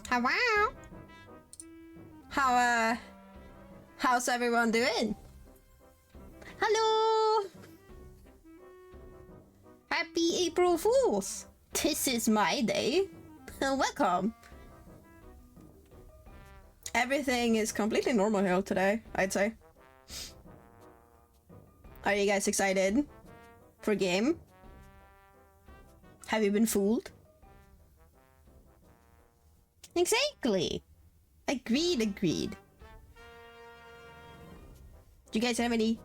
Hello? Hello? How's everyone doing? Hello? April Fools! This is my day. Welcome. Everything is completely normal here today, I'd say. Are you guys excited for game? Have you been fooled? Exactly. Agreed. Do you guys have any?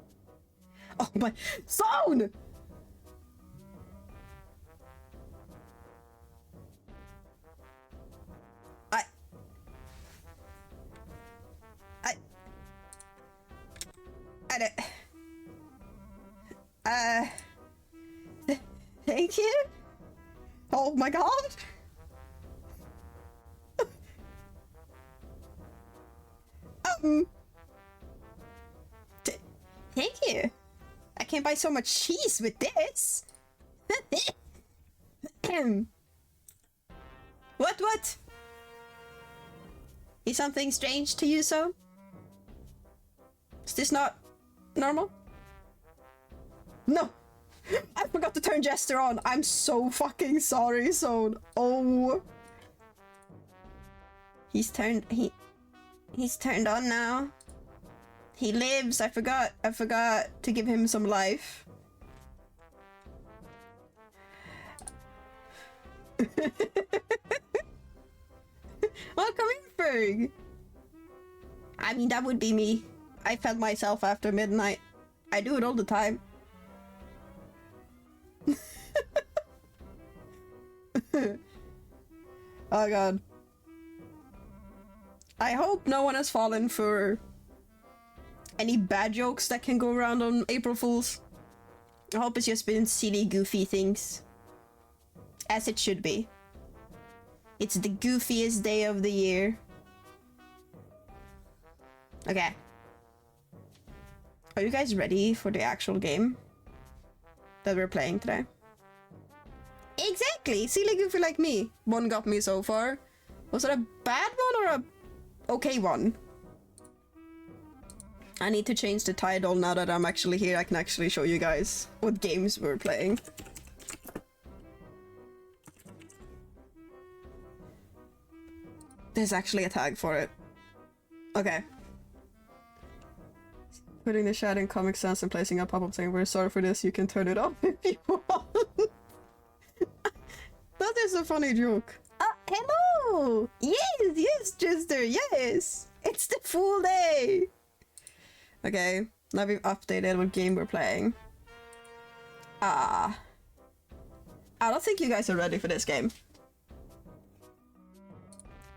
Oh my sound! Thank you? Oh my god! Thank you. I can buy so much cheese with this. What? Is something strange to you, so? Is this not normal? No! I forgot to turn Jester on. I'm so fucking sorry, Zone. Oh. He's turned on now. He lives. I forgot to give him some life. Welcome in, Ferg. I mean, that would be me. I fed myself after midnight. I do it all the time. Oh god. I hope no one has fallen for any bad jokes that can go around on April Fools. I hope it's just been silly, goofy things. As it should be. It's the goofiest day of the year. Okay. Are you guys ready for the actual game that we're playing today? Exactly! Silly goofy like me. One got me so far. Was it a bad one or a okay one? I need to change the title now that I'm actually here. I can actually show you guys what games we're playing. There's actually a tag for it. Okay. Putting the chat in Comic Sans and placing a pop-up saying we're sorry for this, you can turn it off if you want. That is a funny joke. Hello! Yes, Jester, yes! It's the full day! Okay, now we've updated what game we're playing. I don't think you guys are ready for this game.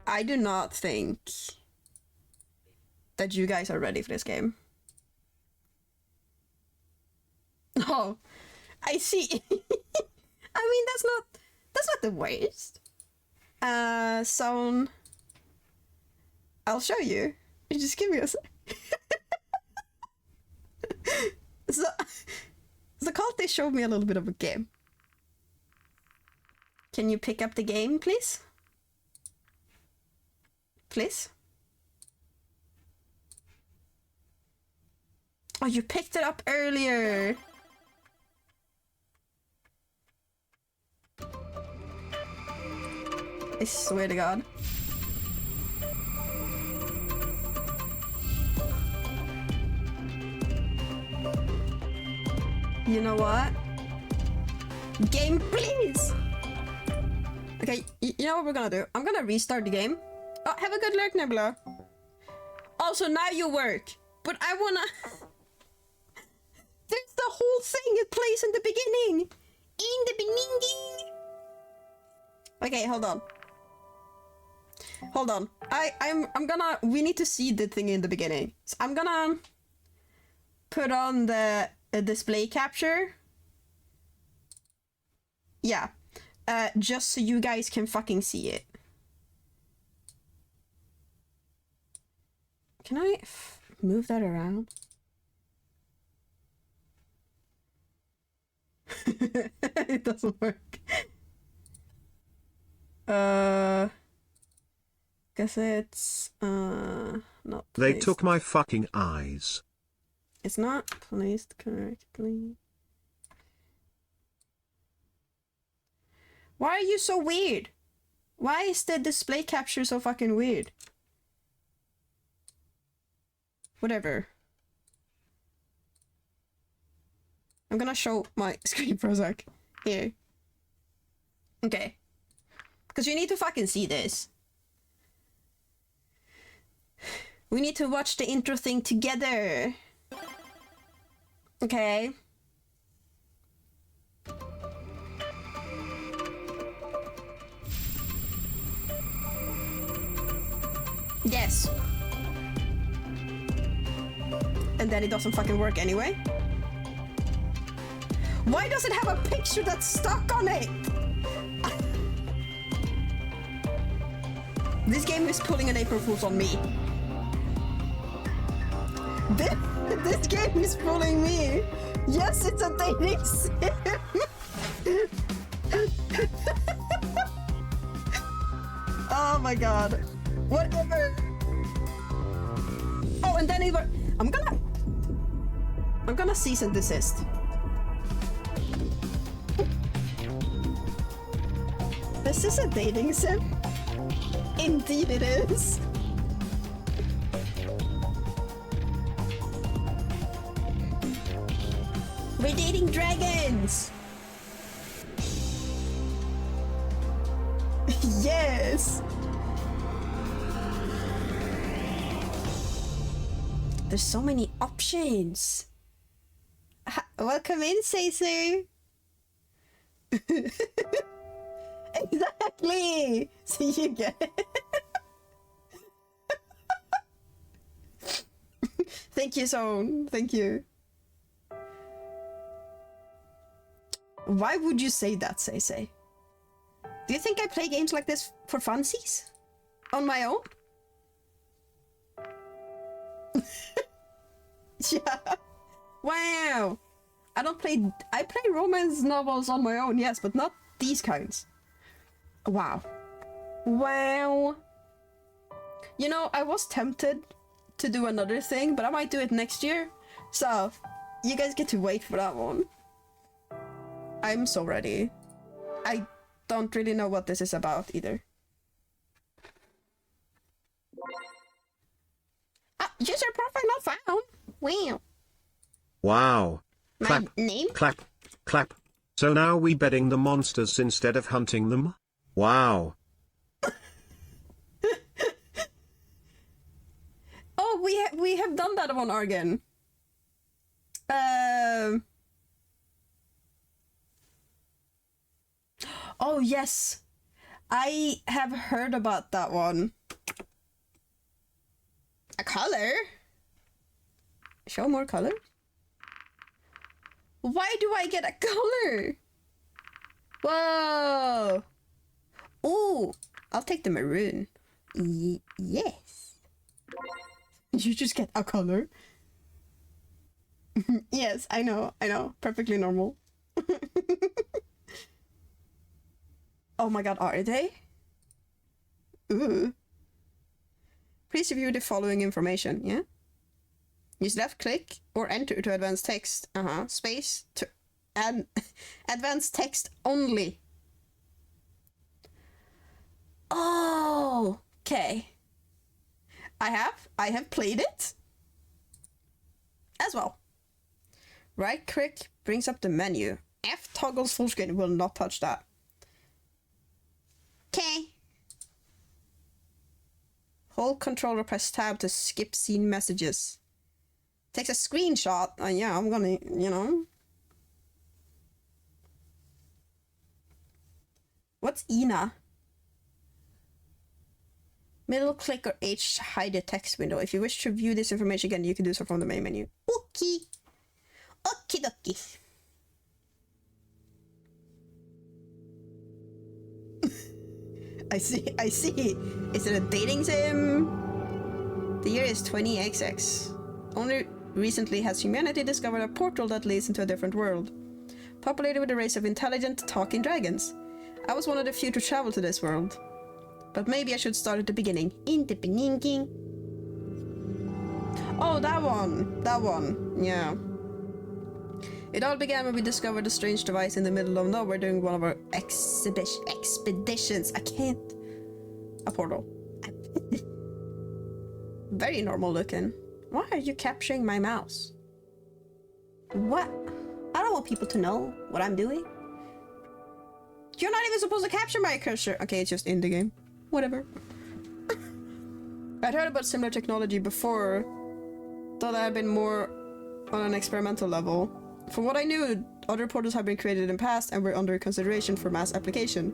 I do not think that you guys are ready for this game. Oh, I see. I mean, that's not the worst. So I'll show you. You just give me a sec. So Kalte showed me a little bit of a game. Can you pick up the game, please? Please? Oh, you picked it up earlier. I swear to God. You know what? Game, please! Okay, you know what we're gonna do? I'm gonna restart the game. Oh, have a good luck, Nebula. Also, now you work. But I wanna... There's the whole thing. It plays in the beginning. In the beginning. Okay, hold on. Hold on. I'm gonna... We need to see the thing in the beginning. So I'm gonna put on the display capture. Yeah. Just so you guys can fucking see it. Can I move that around? It doesn't work. Guess it's not placed. They took my fucking eyes. It's not placed correctly. Why are you so weird? Why is the display capture so fucking weird? Whatever. I'm gonna show my screen for a sec. Here. Okay. Because you need to fucking see this. We need to watch the intro thing together. Okay. Yes. And then it doesn't fucking work anyway. Why does it have a picture that's stuck on it? This game is pulling an April Fool's on me. This game is fooling me. Yes, it's a dating sim. Oh my god. Whatever. Oh, and then it was. I'm gonna cease and desist. This is a dating sim? Indeed it is. We're dating dragons! Yes! There's so many options. Welcome in, Caesar. Exactly! See, you get it. Thank you, Zone. Thank you. Why would you say that, Say? Do you think I play games like this for funsies? On my own? Yeah. Wow. I play romance novels on my own, yes, but not these kinds. Wow. Wow. You know, I was tempted to do another thing, but I might do it next year. So, you guys get to wait for that one. I'm so ready. I don't really know what this is about either. Ah, user profile not found. Wow. Wow. My Clap, name? clap, clap. So now we bedding the monsters instead of hunting them? Wow. Oh, we have done that on Argon. Oh yes, I have heard about that one. A color? Show more color? Why do I get a color? Whoa! Ooh, I'll take the maroon. Yes. You just get a color? Yes, I know. Perfectly normal. Oh my god, are they? Ooh. Please review the following information, yeah? Use left click or enter to advanced text. Space to add advanced text only. Oh, okay. I have played it as well. Right click brings up the menu. F toggles full screen. Will not touch that. Okay. Hold control or press tab to skip scene messages. Takes a screenshot. Yeah, I'm gonna, you know. What's Ina? Middle click or H to hide the text window. If you wish to view this information again, you can do so from the main menu. Okay. Okie dokie. I see. Is it a dating sim? The year is 20XX. Only recently has humanity discovered a portal that leads into a different world, populated with a race of intelligent, talking dragons. I was one of the few to travel to this world. But maybe I should start at the beginning. In the beginning. Oh, that one. Yeah. It all began when we discovered a strange device in the middle of nowhere during one of our expeditions. I can't. A portal. Very normal looking. Why are you capturing my mouse? What? I don't want people to know what I'm doing. You're not even supposed to capture my cursor. Okay, it's just in the game. Whatever. I'd heard about similar technology before, though that had been more on an experimental level. From what I knew, other portals had been created in the past and were under consideration for mass application.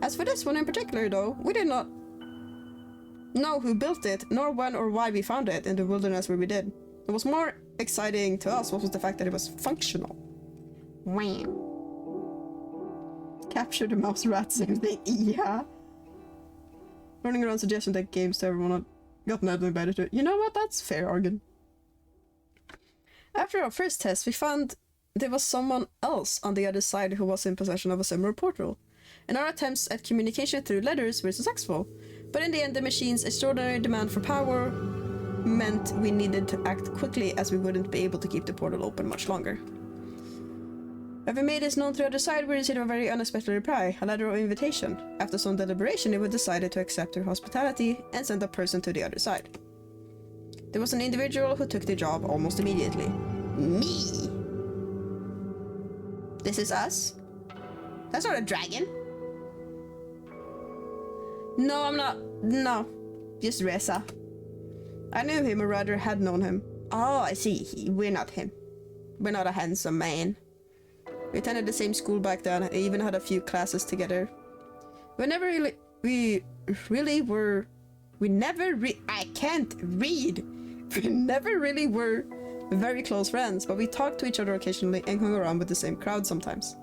As for this one in particular, though, we did not know who built it, nor when or why we found it in the wilderness where we did. It was more exciting to us was the fact that it was functional. Wham. Capture the mouse rat, same thing. Yeah. Running around suggesting that games to everyone had gotten anything better to it. You know what? That's fair, Argon. After our first test, we found there was someone else on the other side who was in possession of a similar portal. And our attempts at communication through letters were successful. But in the end, the machine's extraordinary demand for power meant we needed to act quickly, as we wouldn't be able to keep the portal open much longer. When we made this known to the other side, we received a very unexpected reply, a letter of invitation. After some deliberation, we decided to accept their hospitality and send a person to the other side. There was an individual who took the job almost immediately. Me! This is us? That's not a dragon. No, I'm not. No. Just Reza. I knew him, or rather had known him. Oh, I see. We're not him. We're not a handsome man. We attended the same school back then. I even had a few classes together. I can't read. We never really were very close friends, but we talked to each other occasionally and hung around with the same crowd sometimes.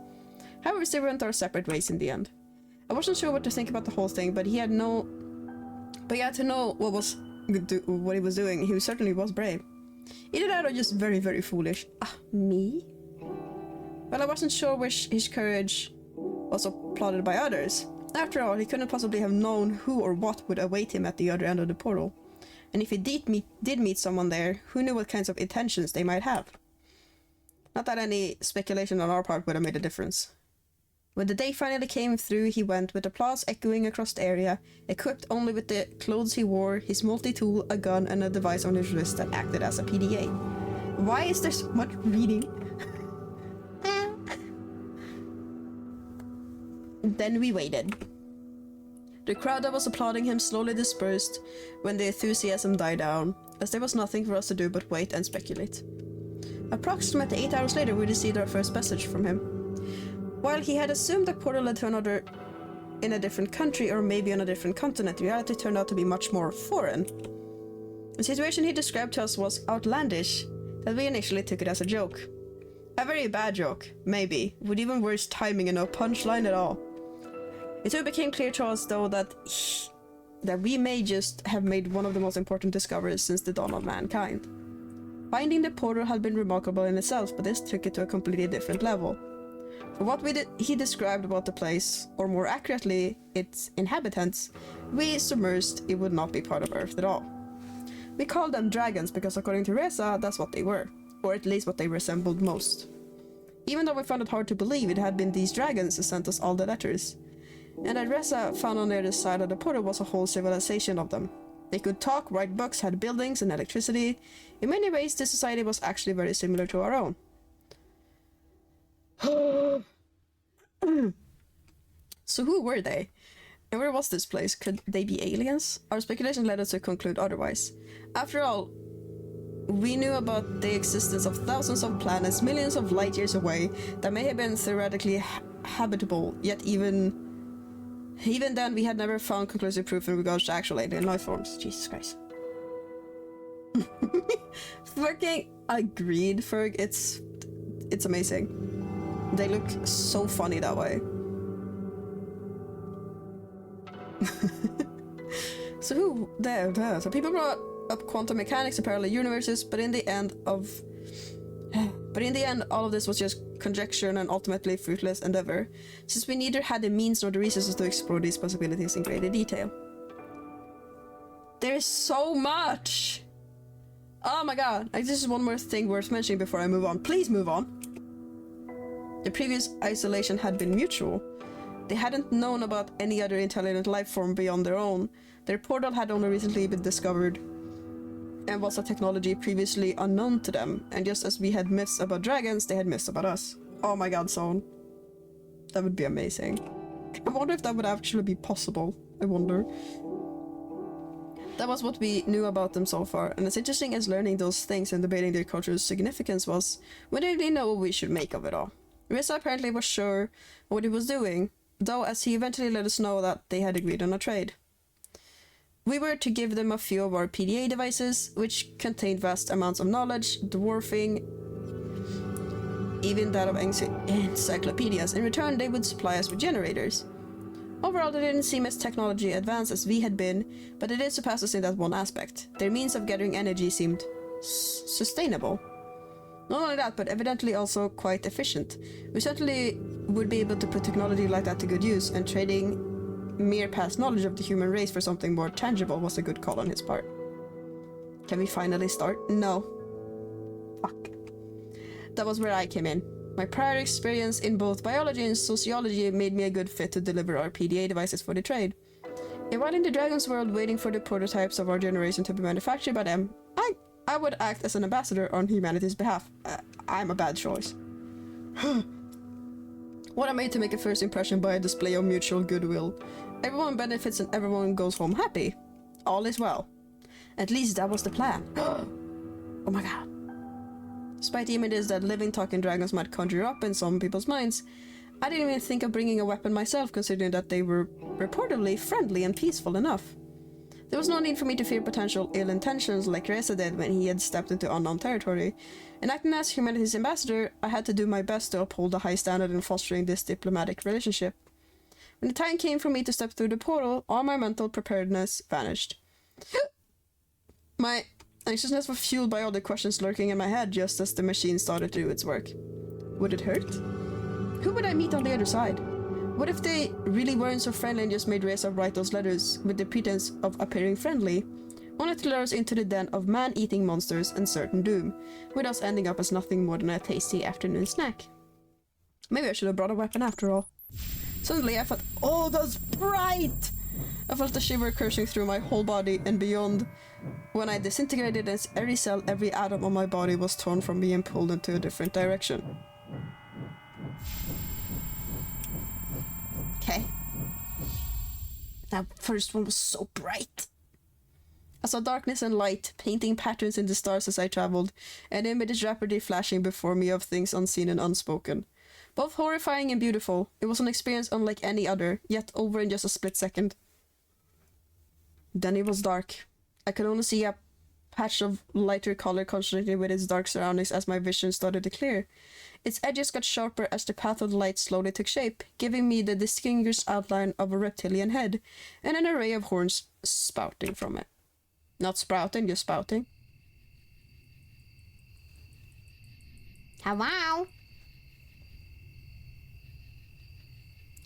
However, we went our separate ways in the end. I wasn't sure what to think about the whole thing, but he had to know what he was doing. He certainly was brave. Either that or just very, very foolish. Me? Well, I wasn't sure which his courage was applauded by others. After all, he couldn't possibly have known who or what would await him at the other end of the portal. And if he did meet someone there, who knew what kinds of intentions they might have? Not that any speculation on our part would have made a difference. When the day finally came through, he went with applause echoing across the area, equipped only with the clothes he wore, his multi-tool, a gun, and a device on his wrist that acted as a PDA. Why is there so much reading? Then we waited. The crowd that was applauding him slowly dispersed when the enthusiasm died down, as there was nothing for us to do but wait and speculate. Approximately 8 hours later, we received our first message from him. While he had assumed the portal led to another in a different country or maybe on a different continent, reality turned out to be much more foreign. The situation he described to us was outlandish, that we initially took it as a joke. A very bad joke, maybe, with even worse timing and no punchline at all. It soon became clear to us, though, that we may just have made one of the most important discoveries since the dawn of mankind. Finding the portal had been remarkable in itself, but this took it to a completely different level. For what he described about the place, or more accurately, its inhabitants, we submersed it would not be part of Earth at all. We called them dragons because, according to Reza, that's what they were, or at least what they resembled most. Even though we found it hard to believe, it had been these dragons who sent us all the letters. And that Reza found on the other side of the portal was a whole civilization of them. They could talk, write books, had buildings and electricity. In many ways, this society was actually very similar to our own. So who were they? And where was this place? Could they be aliens? Our speculation led us to conclude otherwise. After all, we knew about the existence of thousands of planets millions of light years away that may have been theoretically habitable, yet even then we had never found conclusive proof in regards to actual alien life forms. Jesus Christ. Fucking agreed, Ferg. It's amazing. They look so funny that way. So people brought up quantum mechanics and parallel universes, but in the end, all of this was just conjecture and an ultimately fruitless endeavor, since we neither had the means nor the resources to explore these possibilities in greater detail. There's so much! Oh my god, this is one more thing worth mentioning before I move on. Please move on! The previous isolation had been mutual. They hadn't known about any other intelligent life form beyond their own. Their portal had only recently been discovered and was a technology previously unknown to them. And just as we had myths about dragons, they had myths about us. Oh my god, Zone. That would be amazing. I wonder if that would actually be possible. I wonder. That was what we knew about them so far, and as interesting as learning those things and debating their cultural significance was, we didn't really know what we should make of it all. Reza apparently was sure what he was doing, though as he eventually let us know that they had agreed on a trade. We were to give them a few of our PDA devices, which contained vast amounts of knowledge, dwarfing even that of encyclopedias. In return, they would supply us with generators. Overall, they didn't seem as technology advanced as we had been, but they did surpass us in that one aspect. Their means of gathering energy seemed sustainable. Not only that, but evidently also quite efficient. We certainly would be able to put technology like that to good use, and trading mere past knowledge of the human race for something more tangible was a good call on his part. Can we finally start? No. Fuck. That was where I came in. My prior experience in both biology and sociology made me a good fit to deliver our PDA devices for the trade. And while in the Dragon's world waiting for the prototypes of our generation to be manufactured by them, I would act as an ambassador on humanity's behalf. I'm a bad choice. What I made to make a first impression by a display of mutual goodwill. Everyone benefits and everyone goes home happy. All is well. At least that was the plan. Oh my god. Despite the images that living talking dragons might conjure up in some people's minds, I didn't even think of bringing a weapon myself, considering that they were reportedly friendly and peaceful enough. There was no need for me to fear potential ill intentions like Reza did when he had stepped into unknown territory, and acting as humanity's ambassador, I had to do my best to uphold a high standard in fostering this diplomatic relationship. When the time came for me to step through the portal, all my mental preparedness vanished. My anxiousness was fueled by all the questions lurking in my head just as the machine started to do its work. Would it hurt? Who would I meet on the other side? What if they really weren't so friendly and just made Reza write those letters with the pretense of appearing friendly, only to lure us into the den of man-eating monsters and certain doom, with us ending up as nothing more than a tasty afternoon snack? Maybe I should have brought a weapon after all. Suddenly I felt, oh, that's bright! I felt a shiver coursing through my whole body and beyond. When I disintegrated, as every cell, every atom of my body was torn from me and pulled into a different direction. Okay. That first one was so bright. I saw darkness and light, painting patterns in the stars as I traveled, and images rapidly flashing before me of things unseen and unspoken. Both horrifying and beautiful, it was an experience unlike any other, yet over in just a split second. Then it was dark. I could only see a patch of lighter color contrasting with its dark surroundings as my vision started to clear. Its edges got sharper as the path of the light slowly took shape, giving me the distinguished outline of a reptilian head, and an array of horns spouting from it. Not sprouting, just spouting. Hello?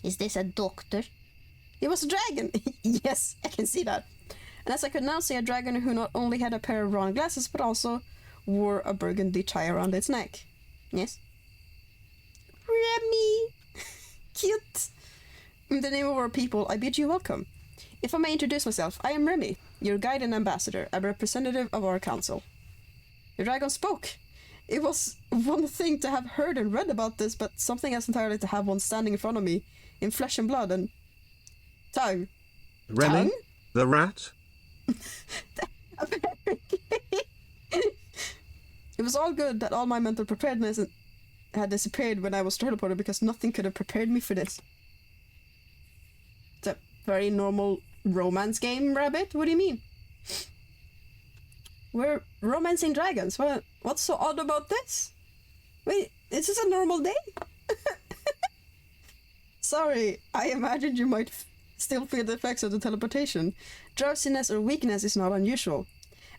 Is this a doctor? It was a dragon! Yes, I can see that. And as I could now see, a dragon who not only had a pair of round glasses, but also wore a burgundy tie around its neck. Yes? Remy! Cute! In the name of our people, I bid you welcome. If I may introduce myself, I am Remy, your guide and ambassador, a representative of our council. The dragon spoke. It was one thing to have heard and read about this, but something else entirely to have one standing in front of me, in flesh and blood and tongue. Remy? Tongue? The rat? It was all good that all my mental preparedness had disappeared when I was teleported, because nothing could have prepared me for this. It's a very normal romance game, Rabbit. What do you mean? We're romancing dragons. What's so odd about this? Wait, is this a normal day? Sorry, I imagined you might still feel the effects of the teleportation. Drowsiness or weakness is not unusual.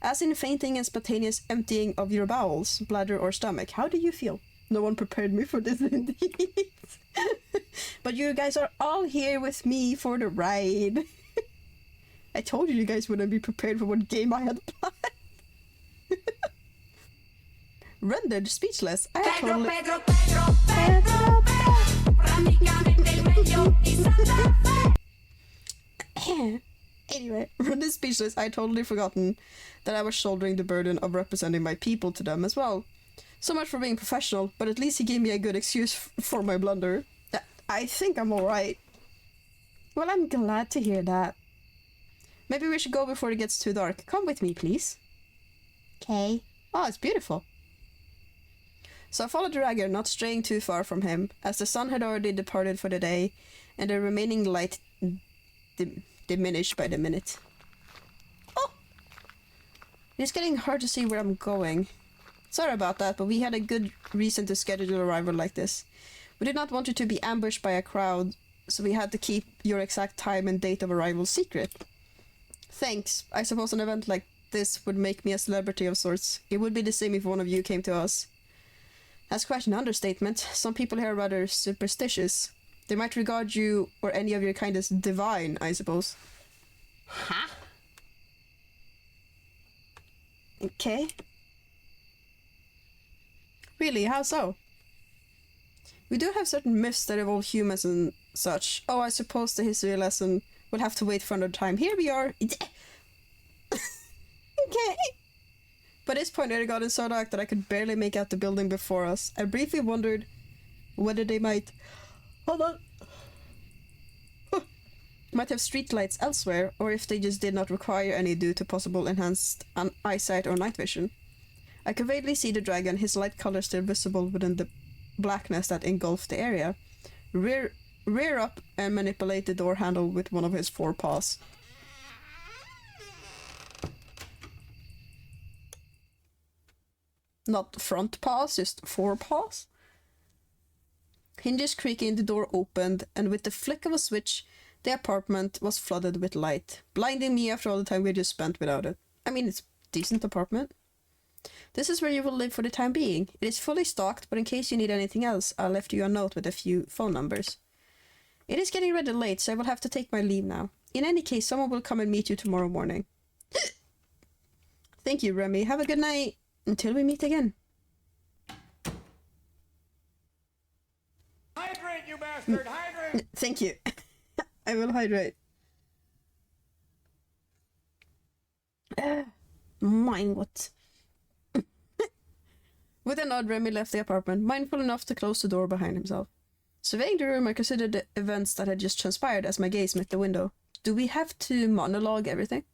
As in fainting and spontaneous emptying of your bowels, bladder or stomach. How do you feel? No one prepared me for this indeed. But you guys are all here with me for the ride. I told you guys wouldn't be prepared for what game I had planned. Rendered speechless. I had totally... Pedro. speechless, I'd totally forgotten that I was shouldering the burden of representing my people to them as well. So much for being professional, but at least he gave me a good excuse for my blunder. I think I'm alright. Well, I'm glad to hear that. Maybe we should go before it gets too dark. Come with me, please. Okay. Oh, it's beautiful. So I followed the dragon, not straying too far from him, as the sun had already departed for the day, and the remaining light diminished by the minute. Oh! It's getting hard to see where I'm going. Sorry about that, but we had a good reason to schedule arrival like this. We did not want you to be ambushed by a crowd, so we had to keep your exact time and date of arrival secret. Thanks. I suppose an event like this would make me a celebrity of sorts. It would be the same if one of you came to us. That's quite an understatement. Some people here are rather superstitious. They might regard you or any of your kind as divine, I suppose. Huh? Okay. Really, how so? We do have certain myths that involve humans and such. Oh, I suppose the history lesson will have to wait for another time. Here we are. Okay. By this point, it had gotten so dark that I could barely make out the building before us. I briefly wondered whether they might... Hold on. Might have streetlights elsewhere, or if they just did not require any due to possible enhanced eyesight or night vision. I could vaguely see the dragon, his light color still visible within the blackness that engulfed the area, rear up and manipulate the door handle with one of his 4 paws. Not front paws, just 4 paws. Hinges creaking, the door opened, and with the flick of a switch, the apartment was flooded with light, blinding me after all the time we had just spent without it. I mean, it's a decent apartment. This is where you will live for the time being. It is fully stocked, but in case you need anything else, I left you a note with a few phone numbers. It is getting rather late, so I will have to take my leave now. In any case, someone will come and meet you tomorrow morning. Thank you, Remy. Have a good night. Until we meet again. Hydrate, you bastard! Hydrate! Thank you. I will hydrate. Mine, what? With a nod, Remy left the apartment, mindful enough to close the door behind himself. Surveying the room, I considered the events that had just transpired as my gaze met the window. Do we have to monologue everything?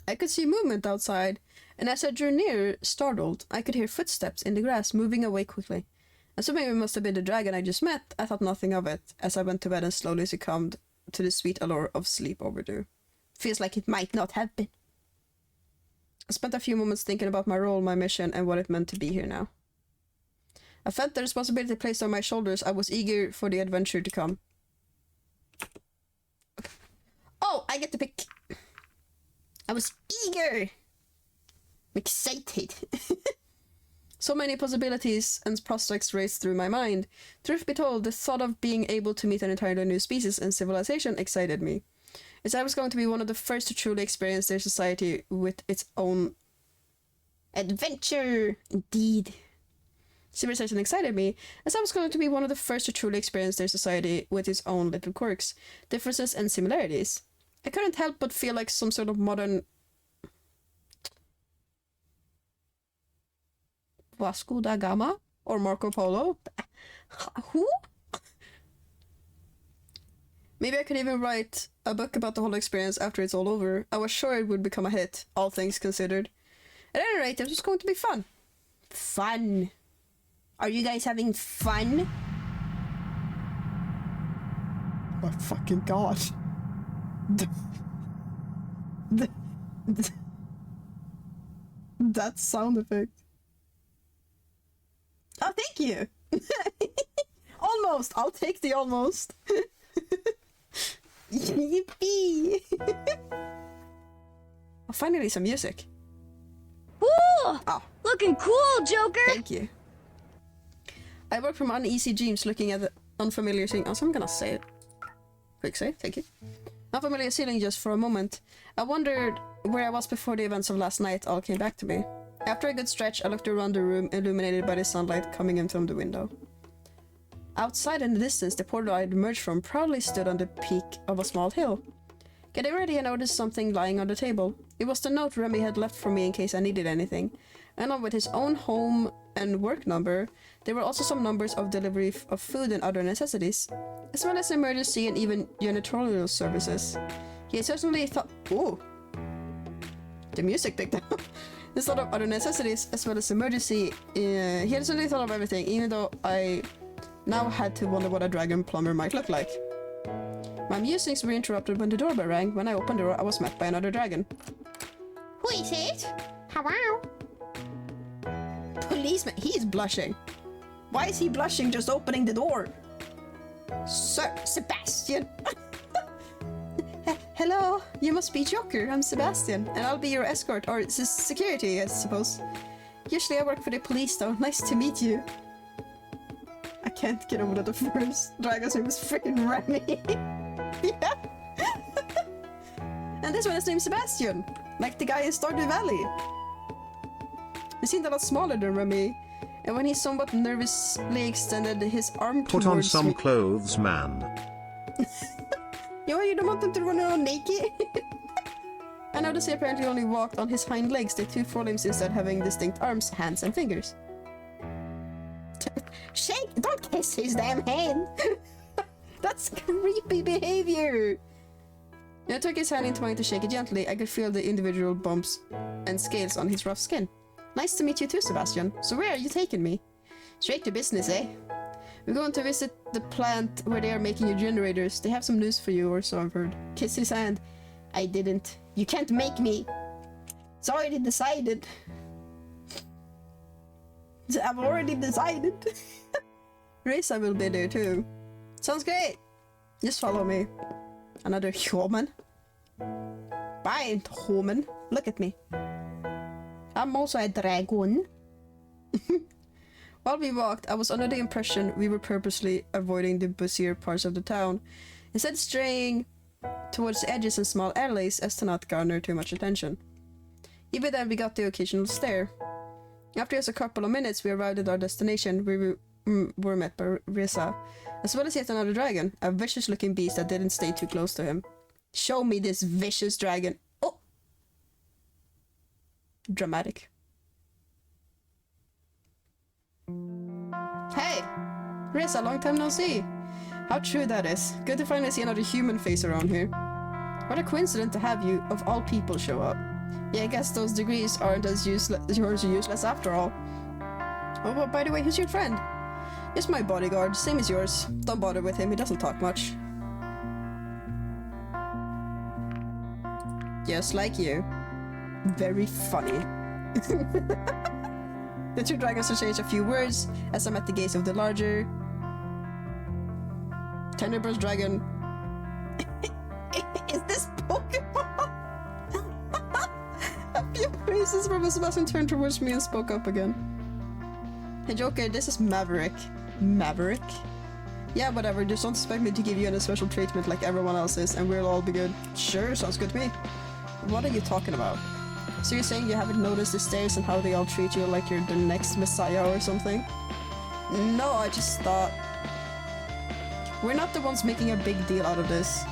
I could see movement outside, and as I drew nearer, startled, I could hear footsteps in the grass moving away quickly. Assuming it must have been the dragon I just met, I thought nothing of it, as I went to bed and slowly succumbed to the sweet allure of sleep overdue. Feels like it might not have been. I spent a few moments thinking about my role, my mission, and what it meant to be here now. I felt the responsibility placed on my shoulders. I was eager for the adventure to come. Oh, I get to pick. I was eager. I'm excited. So many possibilities and prospects raced through my mind. Truth be told, the thought of being able to meet an entirely new species and civilization excited me. As I was going to be one of the first to truly experience their society with its own adventure. Indeed. Civilization excited me, as I was going to be one of the first to truly experience their society with its own little quirks, differences, and similarities. I couldn't help but feel like some sort of modern Vasco da Gama or Marco Polo. Who? Maybe I could even write a book about the whole experience after it's all over. I was sure it would become a hit, all things considered. At any rate, it was going to be fun. Fun. Are you guys having fun? Oh my fucking god. That sound effect. Oh, thank you. Almost. I'll take the almost. Yippee. Oh, finally some music. Woo! Oh, Looking cool, Joker! thank you. I work from uneasy dreams looking at the unfamiliar thing. Also, I'm gonna say it. Quick save, thank you. Unfamiliar ceiling just for a moment. I wondered where I was before the events of last night all came back to me. After a good stretch, I looked around the room, illuminated by the sunlight coming in from the window. Outside in the distance, the portal I had emerged from proudly stood on the peak of a small hill. Getting ready, I noticed something lying on the table. It was the note Remy had left for me in case I needed anything. And along with his own home and work number, there were also some numbers of delivery of food and other necessities, as well as emergency and even janitorial services. He had certainly thought— ooh! The music picked up. There's a lot of other necessities, as well as emergency. He had certainly thought of everything, even though I now had to wonder what a dragon plumber might look like. My musings were interrupted when the doorbell rang. When I opened the door, I was met by another dragon. Who is it? Hello? Policeman! He's blushing. Why is he blushing just opening the door? Sir Sebastian! Hello, you must be Joker. I'm Sebastian, and I'll be your escort, or security, I suppose. Usually I work for the police, though. Nice to meet you. I can't get over that the first dragon's name was freaking Remy. Yeah. And this one is named Sebastian, like the guy in Stardew Valley. He seemed a lot smaller than Remy, and when he somewhat nervously extended his arm Put towards on some me— clothes, man. Yo, you don't want them to run around naked? I noticed he apparently only walked on his hind legs, the two forelimbs instead having distinct arms, hands, and fingers. Shake! Don't kiss his damn hand! That's creepy behavior! I took his hand in trying to shake it gently. I could feel the individual bumps and scales on his rough skin. Nice to meet you too, Sebastian. So where are you taking me? Straight to business, eh? We're going to visit the plant where they are making your generators. They have some news for you, or so I've heard. Kiss his hand. I didn't. You can't make me. It's already decided. I've already decided. Risa will be there too. Sounds great. Just follow me. Another human. Bye, human. Look at me. I'm also a dragon. While we walked, I was under the impression we were purposely avoiding the busier parts of the town, instead straying towards the edges and small alleys as to not garner too much attention. Even then, we got the occasional stare. After just a couple of minutes, we arrived at our destination, where we were met by Risa, as well as yet another dragon, a vicious-looking beast that didn't stay too close to him. Show me this vicious dragon. Oh! Dramatic. Hey! Risa, long time no see. How true that is. Good to finally see another human face around here. What a coincidence to have you, of all people, show up. Yeah, I guess those degrees aren't as useless after all. Oh, but by the way, who's your friend? He's my bodyguard, same as yours. Don't bother with him, he doesn't talk much. Just like you. Very funny. The two dragons exchanged a few words as I met the gaze of the larger Tenebris dragon. Is this Pokemon? A few phrases from Sebastian turned towards me and spoke up again. Hey Joker, this is Maverick. Maverick? Yeah, whatever, just don't expect me to give you any special treatment like everyone else is, and we'll all be good. Sure, sounds good to me. What are you talking about? So you're saying you haven't noticed the stairs and how they all treat you like you're the next messiah or something? No, I just thought... We're not the ones making a big deal out of this.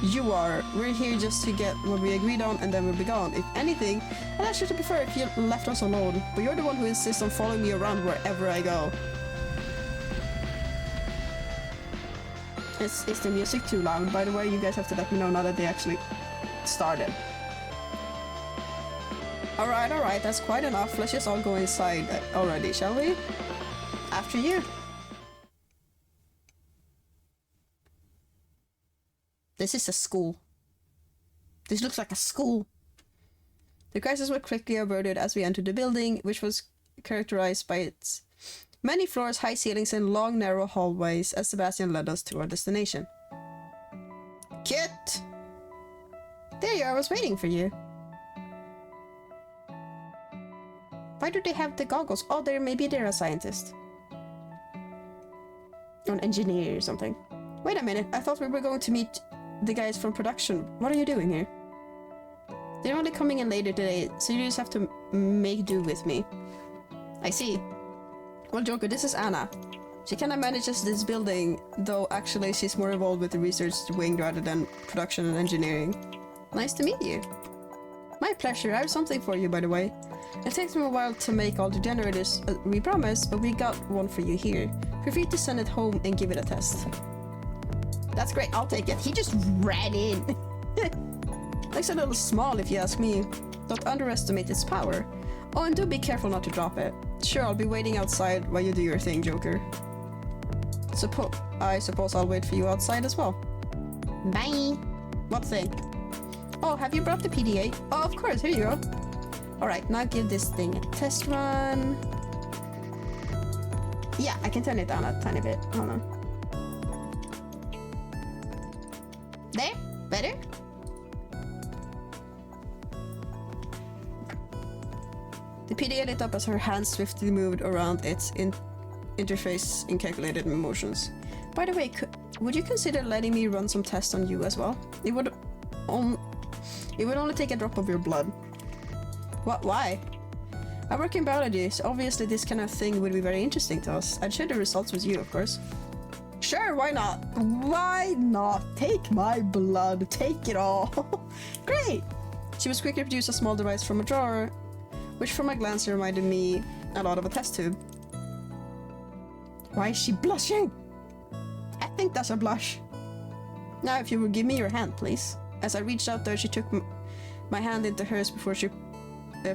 You are. We're here just to get what we agreed on and then we'll be gone. If anything, I'd actually prefer if you left us alone, but you're the one who insists on following me around wherever I go. Is the music too loud, by the way? You guys have to let me know now that they actually started. Alright, that's quite enough. Let's just all go inside already, shall we? After you. This is a school. This looks like a school. The crisis was quickly averted as we entered the building, which was characterized by its many floors, high ceilings, and long, narrow hallways as Sebastian led us to our destination. Kit! There you are, I was waiting for you. Why do they have the goggles? Oh, maybe they're a scientist. Or an engineer or something. Wait a minute, I thought we were going to meet the guys from production. What are you doing here? They're only coming in later today, so you just have to make do with me. I see. Well, Joker, this is Anna. She kind of manages this building, though actually she's more involved with the research wing rather than production and engineering. Nice to meet you. My pleasure. I have something for you, by the way. It takes me a while to make all the generators we promised, but we got one for you here. Feel free to send it home and give it a test. That's great. I'll take it. He just ran in. Looks a little small if you ask me. Don't underestimate its power. Oh, and do be careful not to drop it. Sure, I'll be waiting outside while you do your thing, Joker. I suppose I'll wait for you outside as well. Bye. What thing? Oh, have you brought the PDA? Oh, of course, here you go. Alright, now give this thing a test run. Yeah, I can turn it down a tiny bit. Hold on. There? Better? The PDA lit up as her hand swiftly moved around its interface in calculated motions. By the way, would you consider letting me run some tests on you as well? It would only take a drop of your blood. What? Why? I work in biology, so obviously this kind of thing would be very interesting to us. I'd share the results with you, of course. Sure, why not? Why not? Take my blood. Take it all. Great! She was quickly produce a small device from a drawer, which from a glance reminded me a lot of a test tube. Why is she blushing? I think that's a blush. Now if you would give me your hand, please. As I reached out there, she took my hand into hers before she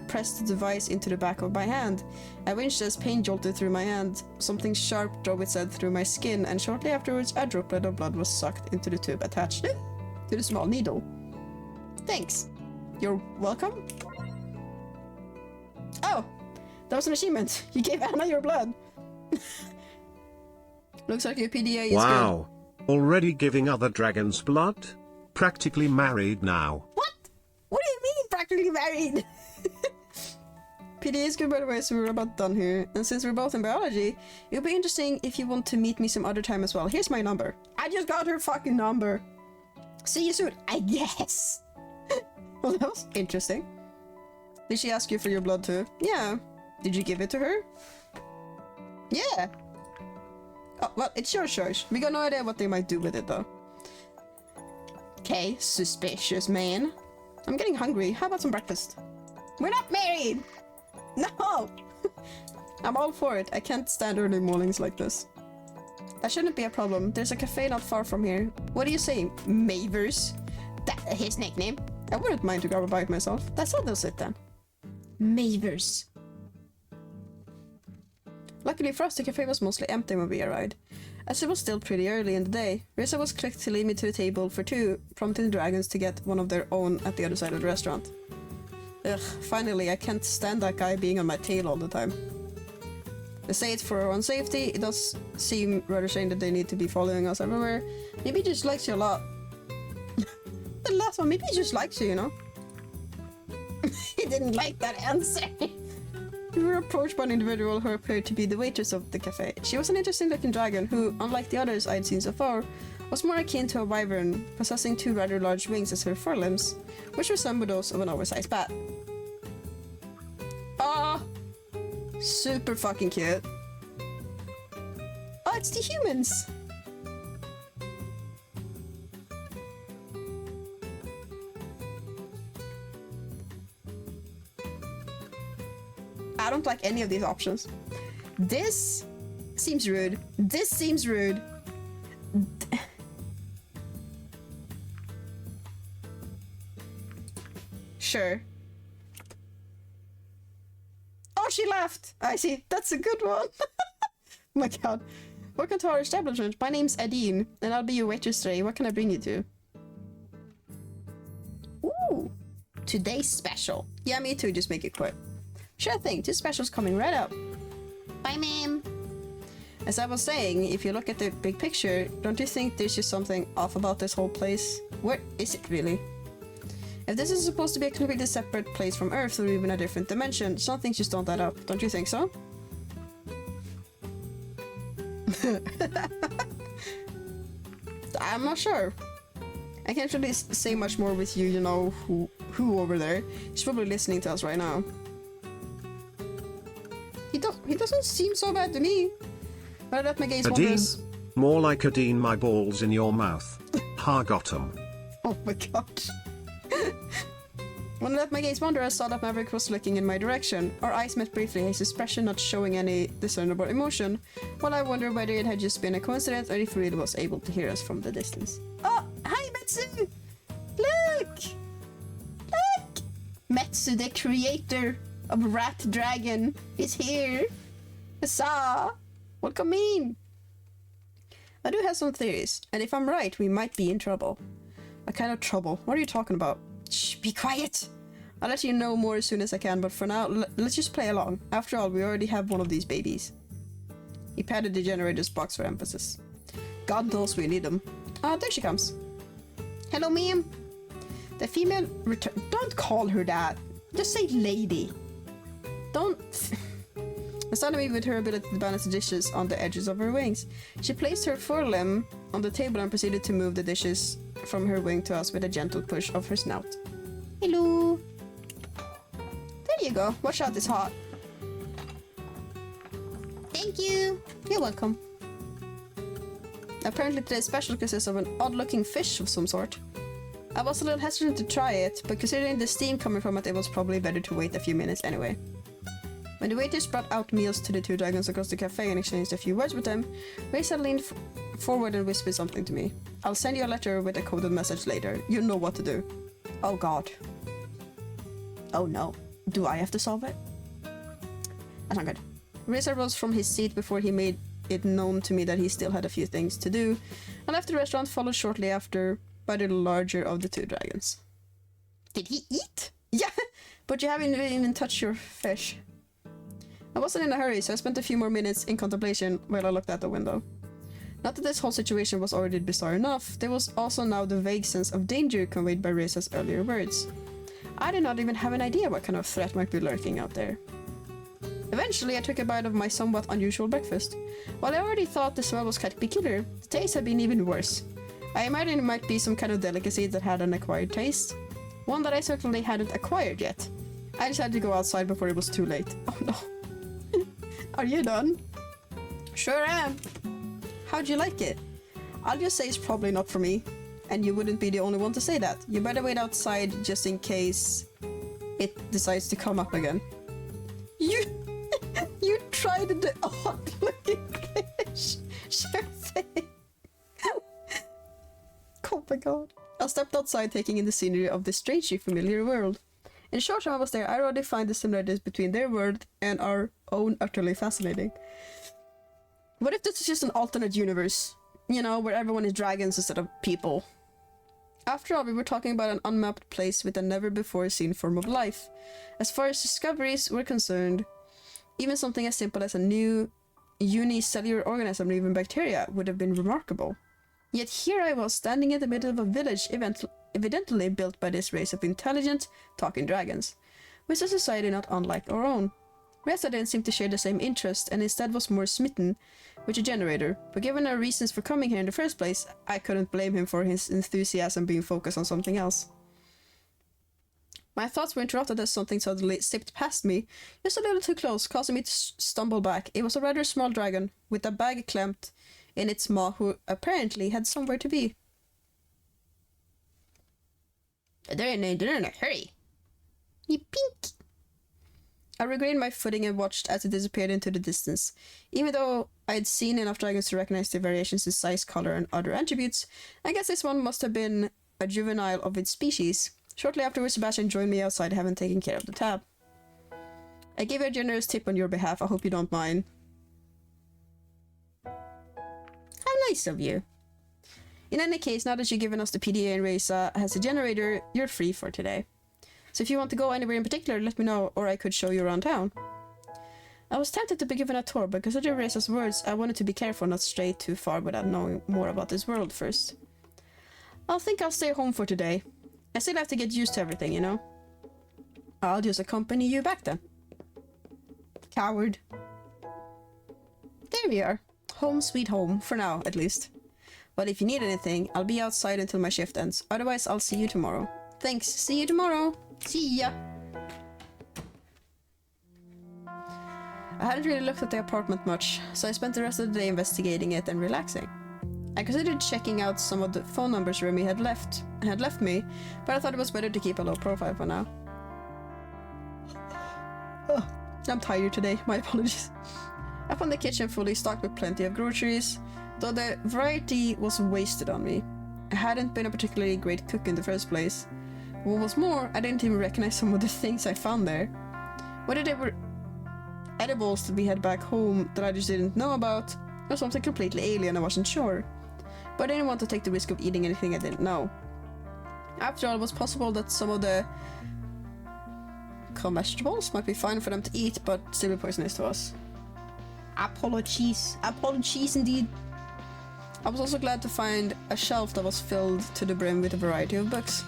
pressed the device into the back of my hand. A winch as pain jolted through my hand. Something sharp drove its head through my skin, and shortly afterwards a droplet of blood was sucked into the tube attached to the small needle. Thanks. You're welcome? Oh, that was an achievement. You gave Anna your blood. Looks like your PDA is wow. Already giving other dragons blood? Practically married now. What? What do you mean practically married? PDA is good, by the way, so we're about done here. And since we're both in biology, it'll be interesting if you want to meet me some other time as well. Here's my number. I just got her fucking number. See you soon, I guess. Well, that was interesting. Did she ask you for your blood too? Yeah. Did you give it to her? Yeah. Oh, well, it's your choice. We got no idea what they might do with it though. Okay, suspicious man. I'm getting hungry. How about some breakfast? We're not married! No! I'm all for it. I can't stand early mornings like this. That shouldn't be a problem. There's a cafe not far from here. What do you say, Mavers? That's his nickname. I wouldn't mind to grab a bite myself. That's how they'll sit then. Mavers. Luckily for us, the cafe was mostly empty when we arrived, as it was still pretty early in the day. Risa was clicked to lead me to the table for two, prompting the dragons to get one of their own at the other side of the restaurant. Ugh, finally, I can't stand that guy being on my tail all the time. They say it's for our own safety. It does seem rather strange that they need to be following us everywhere. Maybe he just likes you a lot. The last one, maybe he just likes you, you know? He didn't like that answer. We were approached by an individual who appeared to be the waitress of the cafe. She was an interesting looking dragon who, unlike the others I'd seen so far, was more akin to a wyvern, possessing two rather large wings as her forelimbs, which resembled those of an oversized bat. Ah! Super fucking cute. Oh, it's the humans! I don't like any of these options. This seems rude. This seems rude. Sure. Oh, she left! I see. That's a good one. Oh my god. Welcome to our establishment. My name's Adine, and I'll be your waitress today. What can I bring you to? Ooh. Today's special. Yeah, me too. Just make it quick. Sure thing, this special's coming right up. Bye, ma'am. As I was saying, if you look at the big picture, don't you think there's just something off about this whole place? Where is it really? If this is supposed to be a completely separate place from Earth or even a different dimension, some things just don't add up. Don't you think so? I'm not sure. I can't really say much more with you, you know, who over there. She's probably listening to us right now. He doesn't seem so bad to me. Wanna let my gaze Adine? wanders? More like Adine, my balls in your mouth. Ha, got 'em. Oh my god. When I let my gaze wander, I saw that Maverick was looking in my direction. Our eyes met briefly, his expression not showing any discernible emotion, while I wondered whether it had just been a coincidence or if he really was able to hear us from the distance. Oh, hi Metsu! Look! Look! Metsu, the creator of Rat Dragon, is here! Huzzah! Welcome in! I do have some theories, and if I'm right, we might be in trouble. What kind of trouble? What are you talking about? Shh, be quiet! I'll let you know more as soon as I can, but for now, let's just play along. After all, we already have one of these babies. He patted the generator's box for emphasis. God knows we need them. Ah, there she comes. Hello, ma'am. The female don't call her that. Just say lady. Don't... Astounding me with her ability to balance the dishes on the edges of her wings. She placed her forelimb on the table and proceeded to move the dishes from her wing to us with a gentle push of her snout. Hello! There you go. Watch out, it's hot. Thank you. You're welcome. Apparently today's special consists of an odd-looking fish of some sort. I was a little hesitant to try it, but considering the steam coming from it, it was probably better to wait a few minutes anyway. When the waiters brought out meals to the two dragons across the cafe and exchanged a few words with them, Reza leaned forward and whispered something to me. I'll send you a letter with a coded message later. You know what to do. Oh god. Oh no. Do I have to solve it? That's not good. Reza rose from his seat before he made it known to me that he still had a few things to do, and left the restaurant, followed shortly after by the larger of the two dragons. Did he eat? Yeah, but you haven't even touched your fish. I wasn't in a hurry, so I spent a few more minutes in contemplation while I looked out the window. Not that this whole situation was already bizarre enough, there was also now the vague sense of danger conveyed by Reza's earlier words. I did not even have an idea what kind of threat might be lurking out there. Eventually, I took a bite of my somewhat unusual breakfast. While I already thought the smell was quite peculiar, the taste had been even worse. I imagine it might be some kind of delicacy that had an acquired taste. One that I certainly hadn't acquired yet. I decided to go outside before it was too late. Oh no. Are you done? Sure am. How'd you like it? I'll just say it's probably not for me. And you wouldn't be the only one to say that. You better wait outside just in case it decides to come up again. You tried the odd-looking fish. Sure thing. Oh my god. I stepped outside, taking in the scenery of this strangely familiar world. In the short time I was there, I already find the similarities between their world and our own utterly fascinating. What if this is just an alternate universe? You know, where everyone is dragons instead of people. After all, we were talking about an unmapped place with a never-before-seen form of life. As far as discoveries were concerned, even something as simple as a new unicellular organism or even bacteria would have been remarkable. Yet here I was, standing in the middle of a village evidently built by this race of intelligent, talking dragons, with a society not unlike our own. Reza didn't seem to share the same interest, and instead was more smitten with the generator, but given our reasons for coming here in the first place, I couldn't blame him for his enthusiasm being focused on something else. My thoughts were interrupted as something suddenly zipped past me, just a little too close, causing me to stumble back. It was a rather small dragon, with a bag clamped in its maw, who apparently had somewhere to be. They're in a hurry. You pink! I regained my footing and watched as it disappeared into the distance. Even though I had seen enough dragons to recognize the variations in size, color, and other attributes, I guess this one must have been a juvenile of its species. Shortly afterwards, Sebastian joined me outside, having taken care of the tab. I gave you a generous tip on your behalf. I hope you don't mind. How nice of you. In any case, now that you've given us the PDA and Reza has a generator, you're free for today. So if you want to go anywhere in particular, let me know, or I could show you around town. I was tempted to be given a tour, but considering Reza's words, I wanted to be careful not to stray too far without knowing more about this world first. I think I'll stay home for today. I still have to get used to everything, you know? I'll just accompany you back then. Coward. There we are. Home sweet home, for now, at least. But if you need anything, I'll be outside until my shift ends. Otherwise, I'll see you tomorrow. Thanks. See you tomorrow. See ya. I hadn't really looked at the apartment much, so I spent the rest of the day investigating it and relaxing. I considered checking out some of the phone numbers Remy had left me, but I thought it was better to keep a low profile for now. Oh, I'm tired today, my apologies. I found the kitchen fully stocked with plenty of groceries, though the variety was wasted on me. I hadn't been a particularly great cook in the first place. What was more, I didn't even recognize some of the things I found there. Whether they were edibles that we had back home that I just didn't know about, or something completely alien, I wasn't sure. But I didn't want to take the risk of eating anything I didn't know. After all, it was possible that some of the comestibles might be fine for them to eat, but still be poisonous to us. Apologies indeed. I was also glad to find a shelf that was filled to the brim with a variety of books.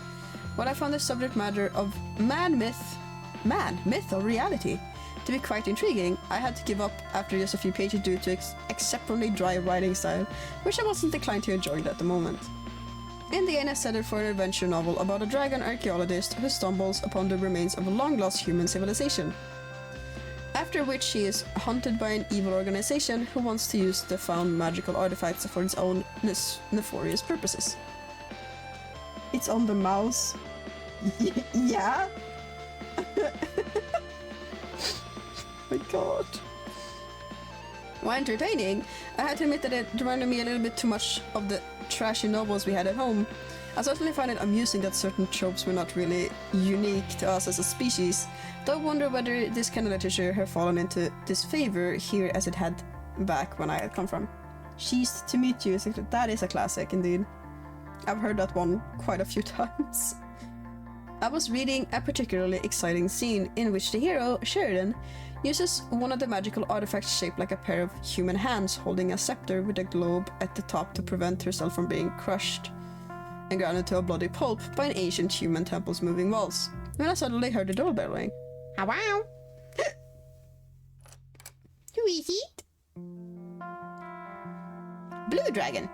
But I found the subject matter of man, myth or reality to be quite intriguing. I had to give up after just a few pages due to exceptionally dry writing style, which I wasn't inclined to enjoy at the moment. In the end, I settled for an adventure novel about a dragon archaeologist who stumbles upon the remains of a long-lost human civilization. After which he is hunted by an evil organization who wants to use the found magical artifacts for its own nefarious purposes. It's on the mouse. Yeah? My god. While entertaining, I had to admit that it reminded me a little bit too much of the trashy novels we had at home. I certainly find it amusing that certain tropes were not really unique to us as a species, though I wonder whether this kind of literature had fallen into disfavor here as it had back when I had come from. She's to meet you, that is a classic indeed. I've heard that one quite a few times. I was reading a particularly exciting scene in which the hero, Sheridan, uses one of the magical artifacts shaped like a pair of human hands holding a scepter with a globe at the top to prevent herself from being crushed and ground into a bloody pulp by an ancient human temple's moving walls, when I suddenly heard the doorbell ring. How wow? Who is it? Blue Dragon.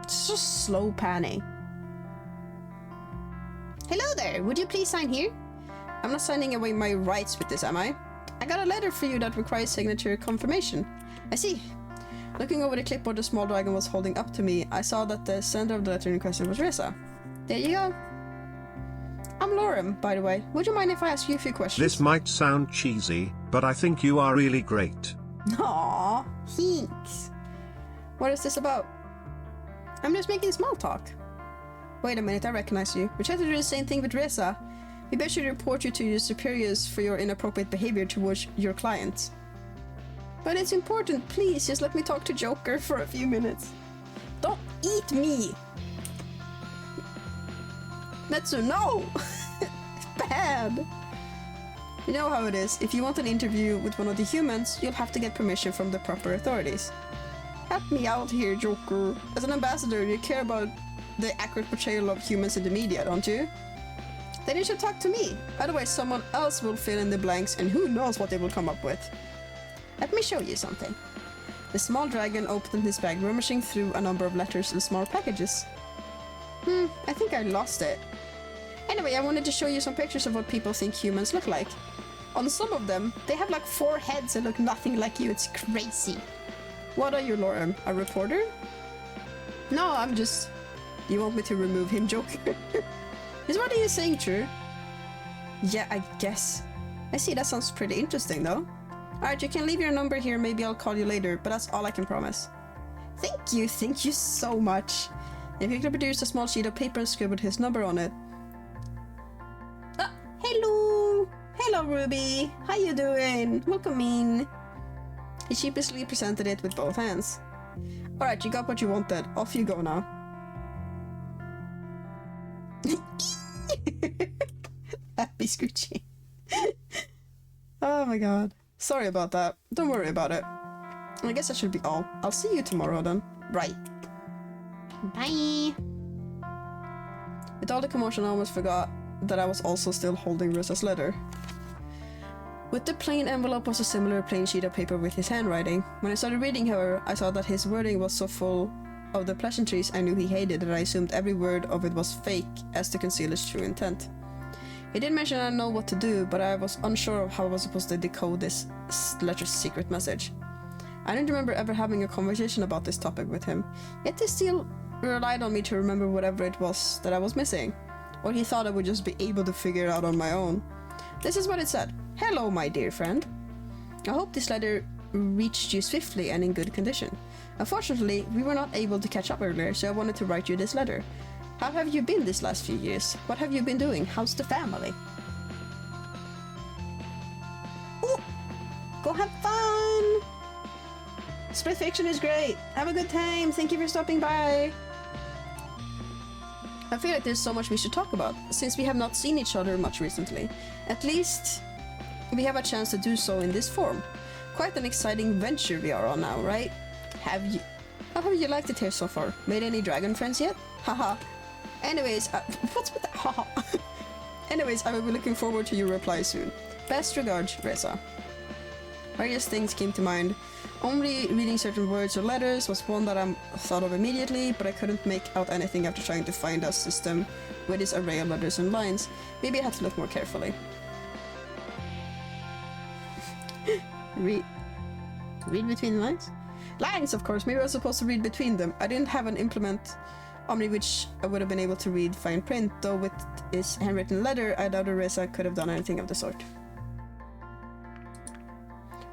So slow panning. Hello there, would you please sign here? I'm not signing away my rights with this, am I? I got a letter for you that requires signature confirmation. I see. Looking over the clipboard the small dragon was holding up to me, I saw that the sender of the letter in question was Reza. There you go. I'm Lorem, by the way. Would you mind if I ask you a few questions? This might sound cheesy, but I think you are really great. Aww, thanks. What is this about? I'm just making small talk. Wait a minute, I recognize you. We tried to do the same thing with Reza. Maybe I should report you to your superiors for your inappropriate behavior towards your clients. But it's important, please, just let me talk to Joker for a few minutes. Don't eat me! Netsu, no! It's bad! You know how it is. If you want an interview with one of the humans, you'll have to get permission from the proper authorities. Help me out here, Joker. As an ambassador, you care about the accurate portrayal of humans in the media, don't you? Then you should talk to me. Otherwise, someone else will fill in the blanks, and who knows what they will come up with. Let me show you something. The small dragon opened his bag, rummaging through a number of letters and small packages. I think I lost it. Anyway, I wanted to show you some pictures of what people think humans look like. On some of them, they have like 4 heads and look nothing like you. It's crazy. What are you, Lorem? A reporter? No, I'm just... You want me to remove him, Joker? Is what are you saying true? Yeah, I guess. I see, that sounds pretty interesting though. Alright, you can leave your number here, maybe I'll call you later, but that's all I can promise. Thank you so much. And he produced a small sheet of paper and scribbled his number on it. Hello! Hello, Ruby! How you doing? Welcome in. He sheepishly presented it with both hands. Alright, you got what you wanted. Off you go now. Happy scooching. Oh my god. Sorry about that. Don't worry about it. I guess that should be all. I'll see you tomorrow then. Right. Bye. With all the commotion, I almost forgot that I was also still holding Rosa's letter. With the plain envelope was a similar plain sheet of paper with his handwriting. When I started reading, however, I saw that his wording was so full of the pleasantries I knew he hated that I assumed every word of it was fake as to conceal his true intent. He did mention I know what to do, but I was unsure of how I was supposed to decode this letter's secret message. I don't remember ever having a conversation about this topic with him, yet he still relied on me to remember whatever it was that I was missing, or he thought I would just be able to figure it out on my own. This is what it said. Hello, my dear friend. I hope this letter reached you swiftly and in good condition. Unfortunately, we were not able to catch up earlier, so I wanted to write you this letter. How have you been this last few years? What have you been doing? How's the family? Ooh, go have fun! Split Fiction is great. Have a good time. Thank you for stopping by. I feel like there's so much we should talk about, since we have not seen each other much recently. At least, we have a chance to do so in this form. Quite an exciting venture we are on now, right? How have you liked it here so far? Made any dragon friends yet? Haha. Anyways, what's with that? Haha. Anyways, I will be looking forward to your reply soon. Best regards, Reza. Various things came to mind. Only reading certain words or letters was one that I thought of immediately, but I couldn't make out anything after trying to find a system with this array of letters and lines. Maybe I had to look more carefully. Read between the lines? Lines, of course. Maybe I was supposed to read between them. I didn't have an implement on me which I would have been able to read fine print, though with his handwritten letter, I doubt Reza could have done anything of the sort.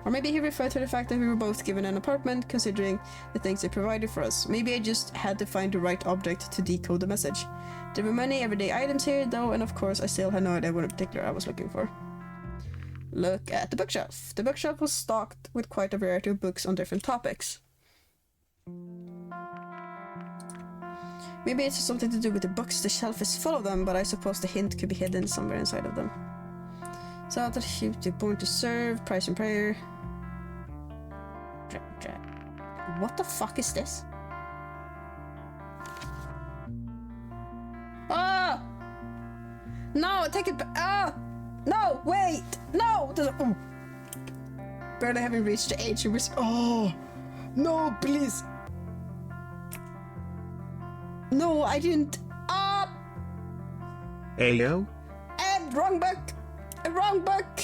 Or maybe he referred to the fact that we were both given an apartment, considering the things they provided for us. Maybe I just had to find the right object to decode the message. There were many everyday items here, though, and of course I still had no idea what in particular I was looking for. Look at the bookshelf. The bookshelf was stocked with quite a variety of books on different topics. Maybe it's something to do with the books. The shelf is full of them, but I suppose the hint could be hidden somewhere inside of them. So that he born to serve, price and prayer. What the fuck is this? Ah! No, take it back. Ah! No, wait! No! Oh. Barely having reached the age in which. Oh! No, please! No, I didn't. Ah! Ayo? And wrong book! Wrong book!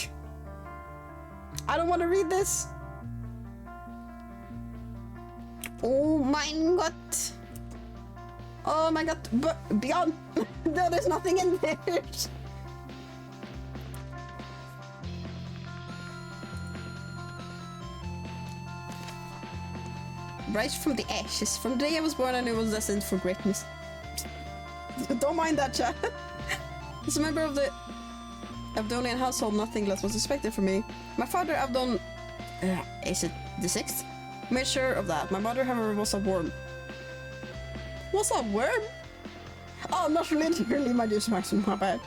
I don't want to read this. Oh my god! Oh my god! But beyond! No, there's nothing in there! Rise from the ashes. From the day I was born, I knew I was destined for greatness. Don't mind that, chat. As a member of the Abdonian household, nothing less was expected from me. My father, Abdon... is it the 6th? Made sure of that. My mother, however, was a worm. What's a worm? Oh, not literally, my dear Maxim, my bad.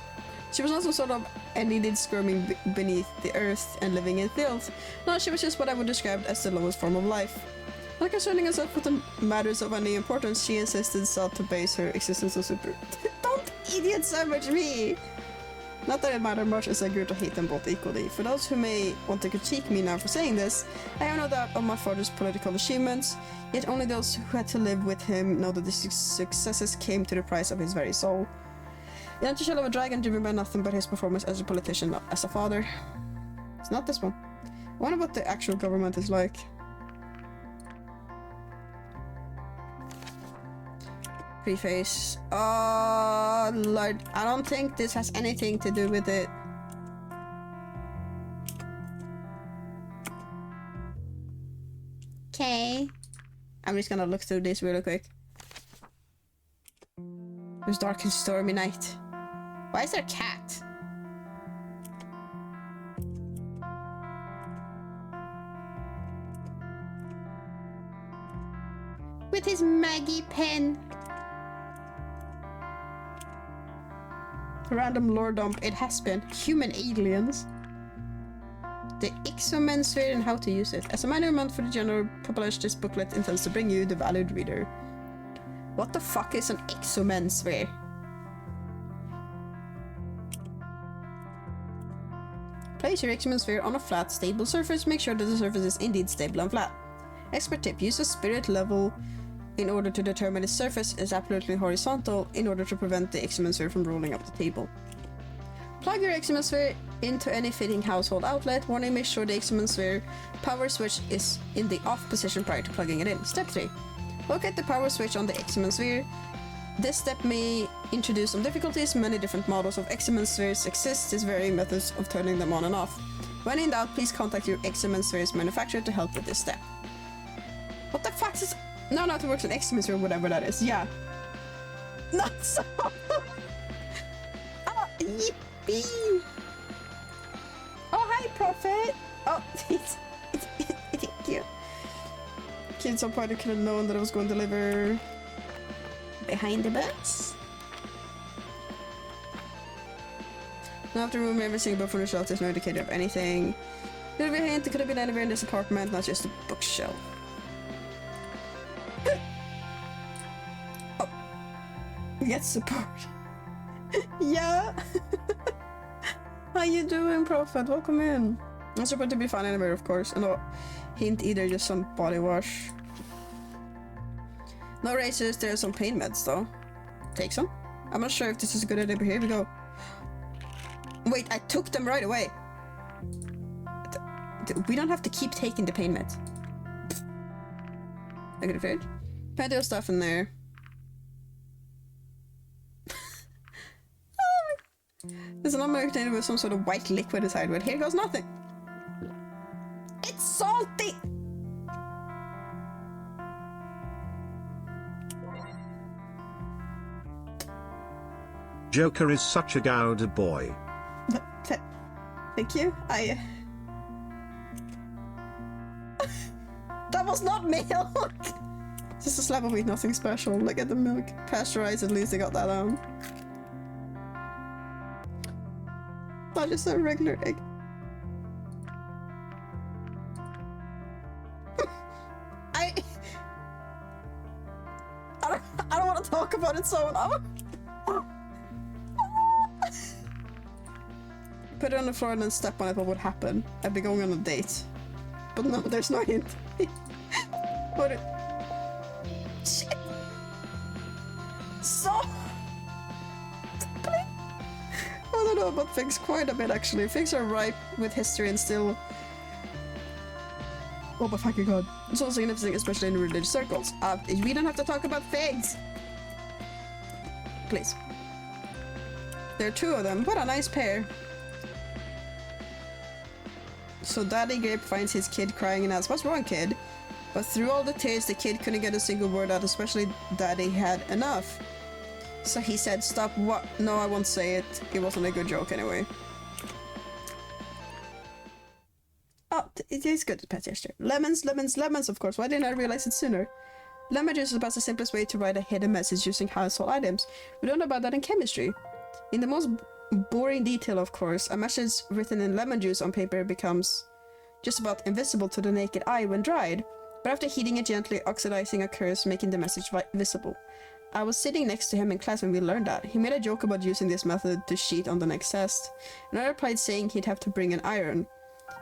She was not some sort of an-needed squirming beneath the earth and living in filth. No, she was just what I would describe as the lowest form of life. Not concerning herself with the matters of any importance, she insisted sought to base her existence on super... Don't idiot sandwich me! Not that it mattered much, as I grew to hate them both equally. For those who may want to critique me now for saying this, I have no doubt of my father's political achievements, yet only those who had to live with him know that his successes came to the price of his very soul. The anti-shell of a dragon driven by nothing but his performance as a politician, not as a father. It's not this one. I wonder what the actual government is like. Preface. Oh, Lord. I don't think this has anything to do with it. Okay. I'm just gonna look through this really quick. It was dark and stormy night. Why is there a cat? With his Maggie pen. Random lore dump. It has been. Human aliens. The Exomensphere and how to use it. As a minor amount for the general population, this booklet intends to bring you, the valued reader. What the fuck is an Exomensphere? Place your Exomensphere on a flat, stable surface. Make sure that the surface is indeed stable and flat. Expert tip. Use a spirit level in order to determine its surface is absolutely horizontal in order to prevent the Exomensphere from rolling up the table. Plug your Exoman Sphere into any fitting household outlet. Warning, make sure the Exoman Sphere power switch is in the off position prior to plugging it in. Step 3. Locate the power switch on the Exoman Sphere. This step may introduce some difficulties. Many different models of Exoman Spheres exist. There's varying methods of turning them on and off. When in doubt, please contact your Exoman Spheres manufacturer to help with this step. What the fuck is... No, it works on Exoman Sphere or whatever that is. Yeah. Not so... Oh, yippee! Oh, hi, Prophet! Oh, thank you. Kids on party could have known that I was going to deliver behind the books. Now I have to remove every single book from the shelf. There's no indicator of anything. Could have been a hint. It could have been anywhere in this apartment, not just a bookshelf. Oh. Get support. Yeah. How you doing, Prophet? Welcome in. I'm supposed to be fine anywhere, of course. And no hint either, just some body wash. No razors, there's some pain meds though. Take some. I'm not sure if this is a good idea, but here we go. Wait, I took them right away. We don't have to keep taking the pain meds. Look at the fridge. Plenty of stuff in there. There's an umbrella container with some sort of white liquid inside, but here goes nothing. It's salty! Joker is such a Gouda boy. Thank you. That was not milk! Just a slab of wheat, nothing special. Look at the milk. Pasteurized, at least they got that on. Not just a regular egg. I don't want to talk about it so now. Put it on the floor and then step on it, what would happen? I'd be going on a date. But no, there's no hint. What it... Shit! So... I don't know about figs quite a bit actually. Figs are ripe with history and still... Oh my fucking god. It's also significant, especially in religious circles. We don't have to talk about figs! Please. There are 2 of them. What a nice pair. So Daddy Grape finds his kid crying and asks, "What's wrong, kid?" But through all the tears, the kid couldn't get a single word out, especially Daddy had enough. So he said, "Stop, what? No, I won't say it. It wasn't a good joke anyway." Oh, it is good, pet gesture. Lemons, lemons, lemons, of course. Why didn't I realize it sooner? Lemon juice is about the simplest way to write a hidden message using household items. We don't know about that in chemistry. In the most boring detail, of course, a message written in lemon juice on paper becomes just about invisible to the naked eye when dried, but after heating it gently, oxidizing occurs, making the message visible. I was sitting next to him in class when we learned that. He made a joke about using this method to cheat on the next test, and I replied saying he'd have to bring an iron.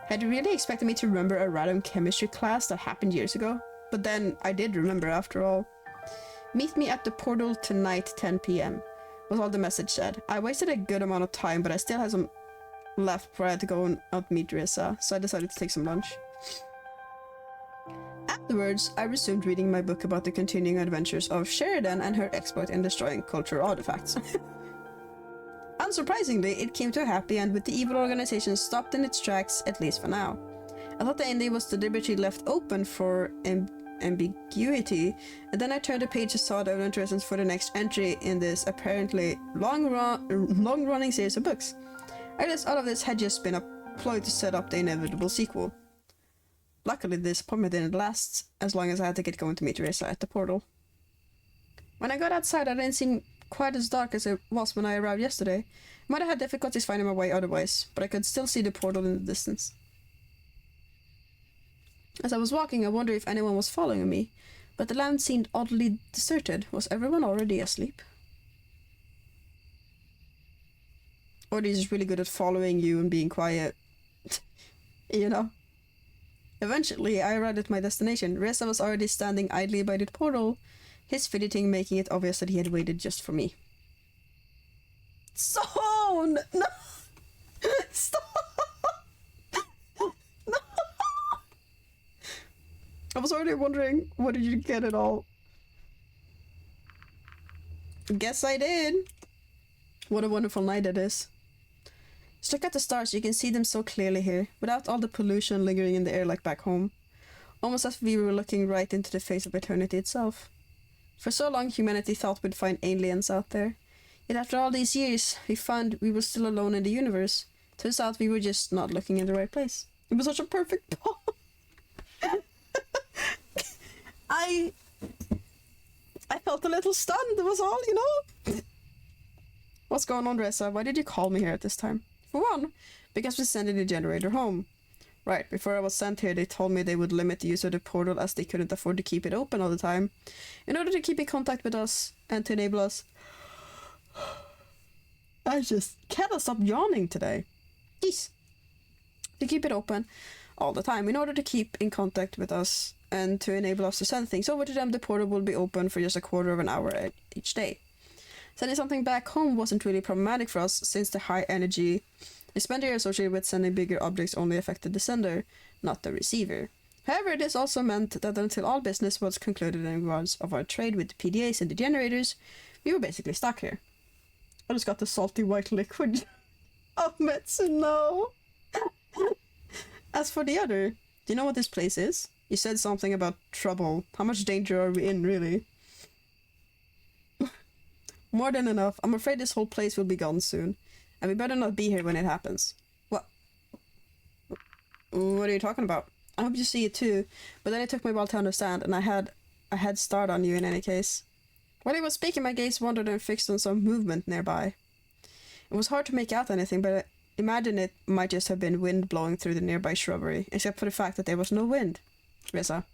Had you really expected me to remember a random chemistry class that happened years ago? But then I did remember after all. Meet me at the portal tonight, 10 p.m. was all the message said. I wasted a good amount of time, but I still had some left before I had to go and out meet Risa, so I decided to take some lunch. Afterwards, I resumed reading my book about the continuing adventures of Sheridan and her exploit in destroying cultural artifacts. Unsurprisingly, it came to a happy end with the evil organization stopped in its tracks, at least for now. I thought the ending was deliberately left open for ambiguity, and then I turned the page and saw the interests for the next entry in this apparently long-running series of books. I guess all of this had just been a ploy to set up the inevitable sequel. Luckily, this appointment didn't last as long as I had to get going to meet Risa at the portal. When I got outside, I didn't seem quite as dark as it was when I arrived yesterday. I might have had difficulties finding my way otherwise, but I could still see the portal in the distance. As I was walking, I wondered if anyone was following me, but the land seemed oddly deserted. Was everyone already asleep? Or they're just really good at following you and being quiet. You know? Eventually, I arrived at my destination. Risa was already standing idly by the portal, his fidgeting making it obvious that he had waited just for me. So, no! I was already wondering, what did you get it all? Guess I did. What a wonderful night it is. Just look at the stars, you can see them so clearly here, without all the pollution lingering in the air like back home. Almost as if we were looking right into the face of eternity itself. For so long humanity thought we'd find aliens out there. Yet after all these years, we found we were still alone in the universe. Turns out we were just not looking in the right place. It was such a perfect poem. I felt a little stunned, that was all, you know? What's going on, Reza? Why did you call me here at this time? For one, because we're sending the generator home. Right, before I was sent here, they told me they would limit the use of the portal as they couldn't afford to keep it open all the time. In order to keep in contact with us and to enable us... I just cannot stop yawning today. Jeez. To keep it open all the time. In order to keep in contact with us and to enable us to send things over to them, the portal will be open for just a quarter of an hour each day. Sending something back home wasn't really problematic for us since the high energy expenditure associated with sending bigger objects only affected the sender, not the receiver. However, this also meant that until all business was concluded in regards of our trade with the PDAs and the generators, we were basically stuck here. I just got the salty white liquid of medicine now. As for the other, do you know what this place is? You said something about trouble. How much danger are we in, really? More than enough. I'm afraid this whole place will be gone soon. And we better not be here when it happens. What? What are you talking about? I hope you see it too. But then it took me a while to understand, and I had a head start on you in any case. While he was speaking, my gaze wandered and fixed on some movement nearby. It was hard to make out anything, but I imagine it might just have been wind blowing through the nearby shrubbery, except for the fact that there was no wind. Reza.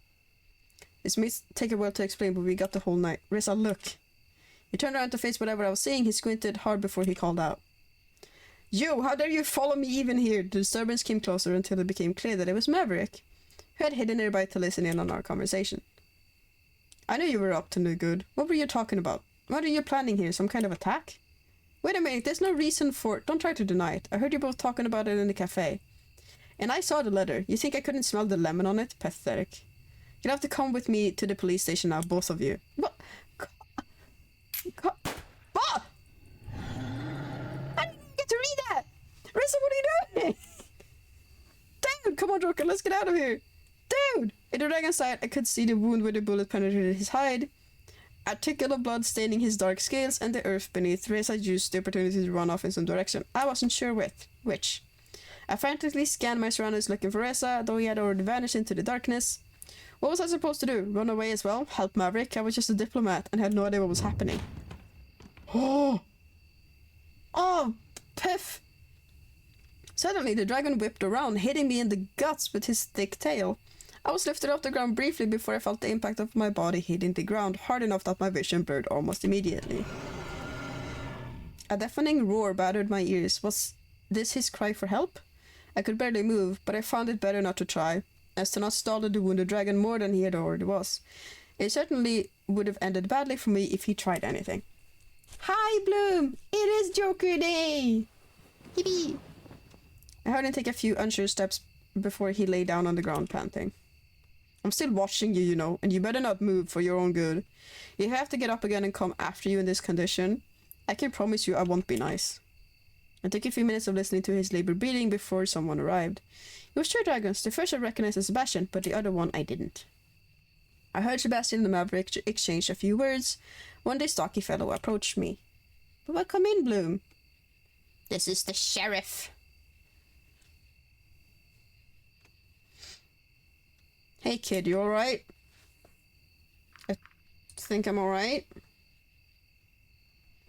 This may take a while to explain, but we got the whole night. Reza, look. He turned around to face whatever I was seeing. He squinted hard before he called out. You, how dare you follow me even here? The disturbance came closer until it became clear that it was Maverick, who had hidden nearby to listen in on our conversation. I knew you were up to no good. What were you talking about? What are you planning here? Some kind of attack? Wait a minute, there's no reason for it. Don't try to deny it. I heard you both talking about it in the cafe. And I saw the letter. You think I couldn't smell the lemon on it? Pathetic. You'll have to come with me to the police station now, both of you. What? What? I didn't get to read that! Reza, what are you doing? Dude, come on, Joker, let's get out of here. Dude! In the dragon's side, I could see the wound where the bullet penetrated his hide, a trickle of blood staining his dark scales, and the earth beneath. Reza used the opportunity to run off in some direction. I wasn't sure which. I frantically scanned my surroundings looking for Reza, though he had already vanished into the darkness. What was I supposed to do? Run away as well? Help Maverick? I was just a diplomat and had no idea what was happening. Oh! Oh! Piff! Suddenly, the dragon whipped around, hitting me in the guts with his thick tail. I was lifted off the ground briefly before I felt the impact of my body hitting the ground, hard enough that my vision blurred almost immediately. A deafening roar battered my ears. Was this his cry for help? I could barely move, but I found it better not to try, as to not stall the wounded dragon more than he had already was. It certainly would have ended badly for me if he tried anything. Hi, Bloom! It is Joker Day! Yippee! I heard him take a few unsure steps before he lay down on the ground, panting. I'm still watching you, you know, and you better not move for your own good. If I have to get up again and come after you in this condition, I can promise you I won't be nice. It took a few minutes of listening to his labored breathing before someone arrived. It was 2 dragons. The first I recognized as Sebastian, but the other one I didn't. I heard Sebastian and the Maverick exchange a few words when the stocky fellow approached me. But welcome in, Bloom. This is the sheriff. Hey kid, you alright? I think I'm alright.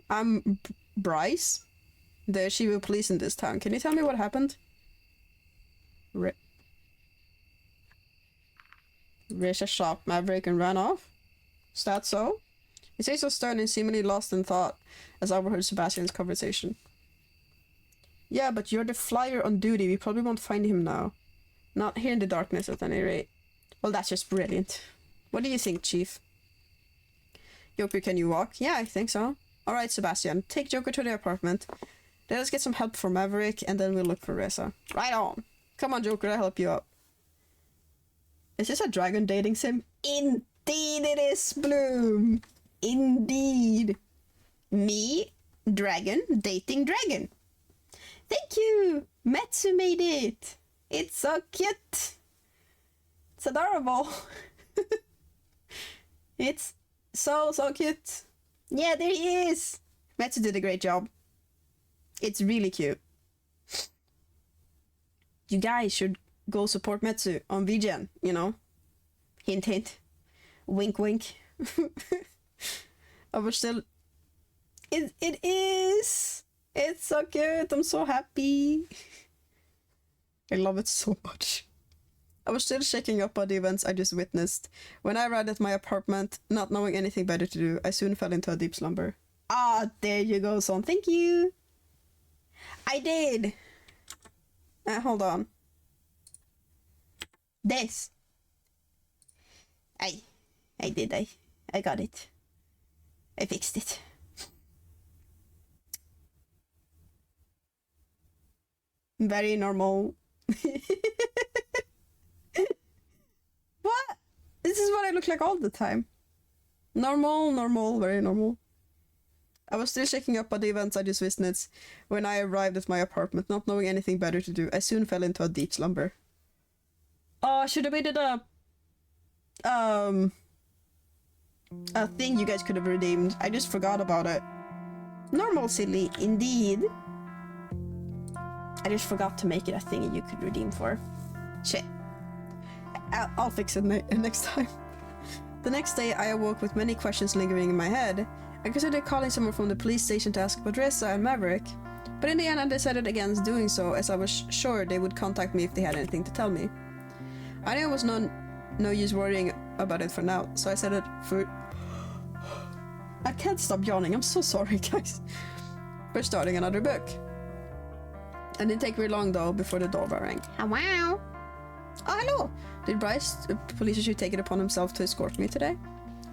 I'm Bryce, the Shiva police in this town. Can you tell me what happened? Risha shot Maverick and ran off? Is that so? He says so stern and seemingly lost in thought as I overheard Sebastian's conversation. Yeah, but you're the flyer on duty. We probably won't find him now. Not here in the darkness at any rate. Well, that's just brilliant. What do you think, Chief? Joker, can you walk? Yeah, I think so. Alright, Sebastian. Take Joker to the apartment. Let us get some help for Maverick, and then we'll look for Reza. Right on. Come on, Joker, I'll help you out. Is this a dragon dating sim? Indeed it is, Bloom! Indeed! Me, dragon, dating dragon. Thank you! Metsu made it! It's so cute! It's adorable! It's so cute! Yeah, there he is! Metsu did a great job. It's really cute. You guys should go support Metsu on VGN, you know? Hint, hint. Wink, wink. But still... It is! It's so cute! I'm so happy! I love it so much. I was still shaking up by the events I just witnessed. When I arrived at my apartment, not knowing anything better to do, I soon fell into a deep slumber. Ah, there you go, son. Thank you! I did! Hold on. This. I got it. I fixed it. Very normal. What? This is what I look like all the time. Normal, very normal. I was still shaking up by the events I just witnessed when I arrived at my apartment, not knowing anything better to do. I soon fell into a deep slumber. Oh, should have made it a thing you guys could have redeemed. I just forgot about it. Normal, silly, indeed. I just forgot to make it a thing you could redeem for. Shit. I'll fix it next time. The next day, I awoke with many questions lingering in my head. I considered calling someone from the police station to ask about Reza and Maverick, but in the end I decided against doing so, as I was sure they would contact me if they had anything to tell me. I knew it was no use worrying about it for now, so I said it for... I can't stop yawning, I'm so sorry guys. We're starting another book. It didn't take very long though before the doorbell rang. Oh, wow. Oh, hello! Did Bryce, the police chief, take it upon himself to escort me today?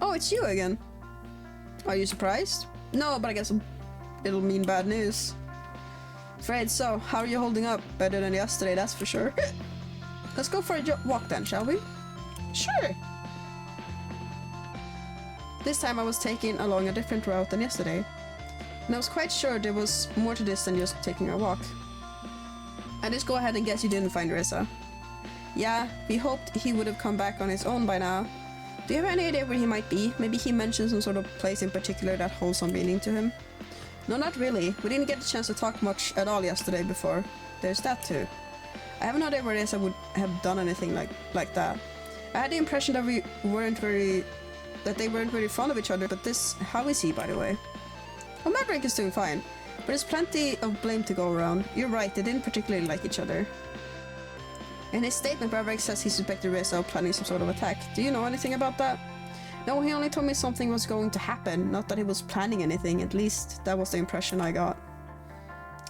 Oh, it's you again. Are you surprised? No, but I guess it'll mean bad news. Fred, so, how are you holding up? Better than yesterday, that's for sure. Let's go for a walk then, shall we? Sure! This time I was taking along a different route than yesterday. And I was quite sure there was more to this than just taking a walk. I just go ahead and guess you didn't find Reza. Yeah, we hoped he would have come back on his own by now. Do you have any idea where he might be? Maybe he mentioned some sort of place in particular that holds some meaning to him? No, not really. We didn't get a chance to talk much at all yesterday before. There's that too. I have no idea where Reza would have done anything like that. I had the impression that they weren't very fond of each other, but how is he, by the way? Well, Maverick is doing fine, but there's plenty of blame to go around. You're right, they didn't particularly like each other. In his statement, Maverick says he suspected Reza of planning some sort of attack. Do you know anything about that? No, he only told me something was going to happen, not that he was planning anything. At least that was the impression I got.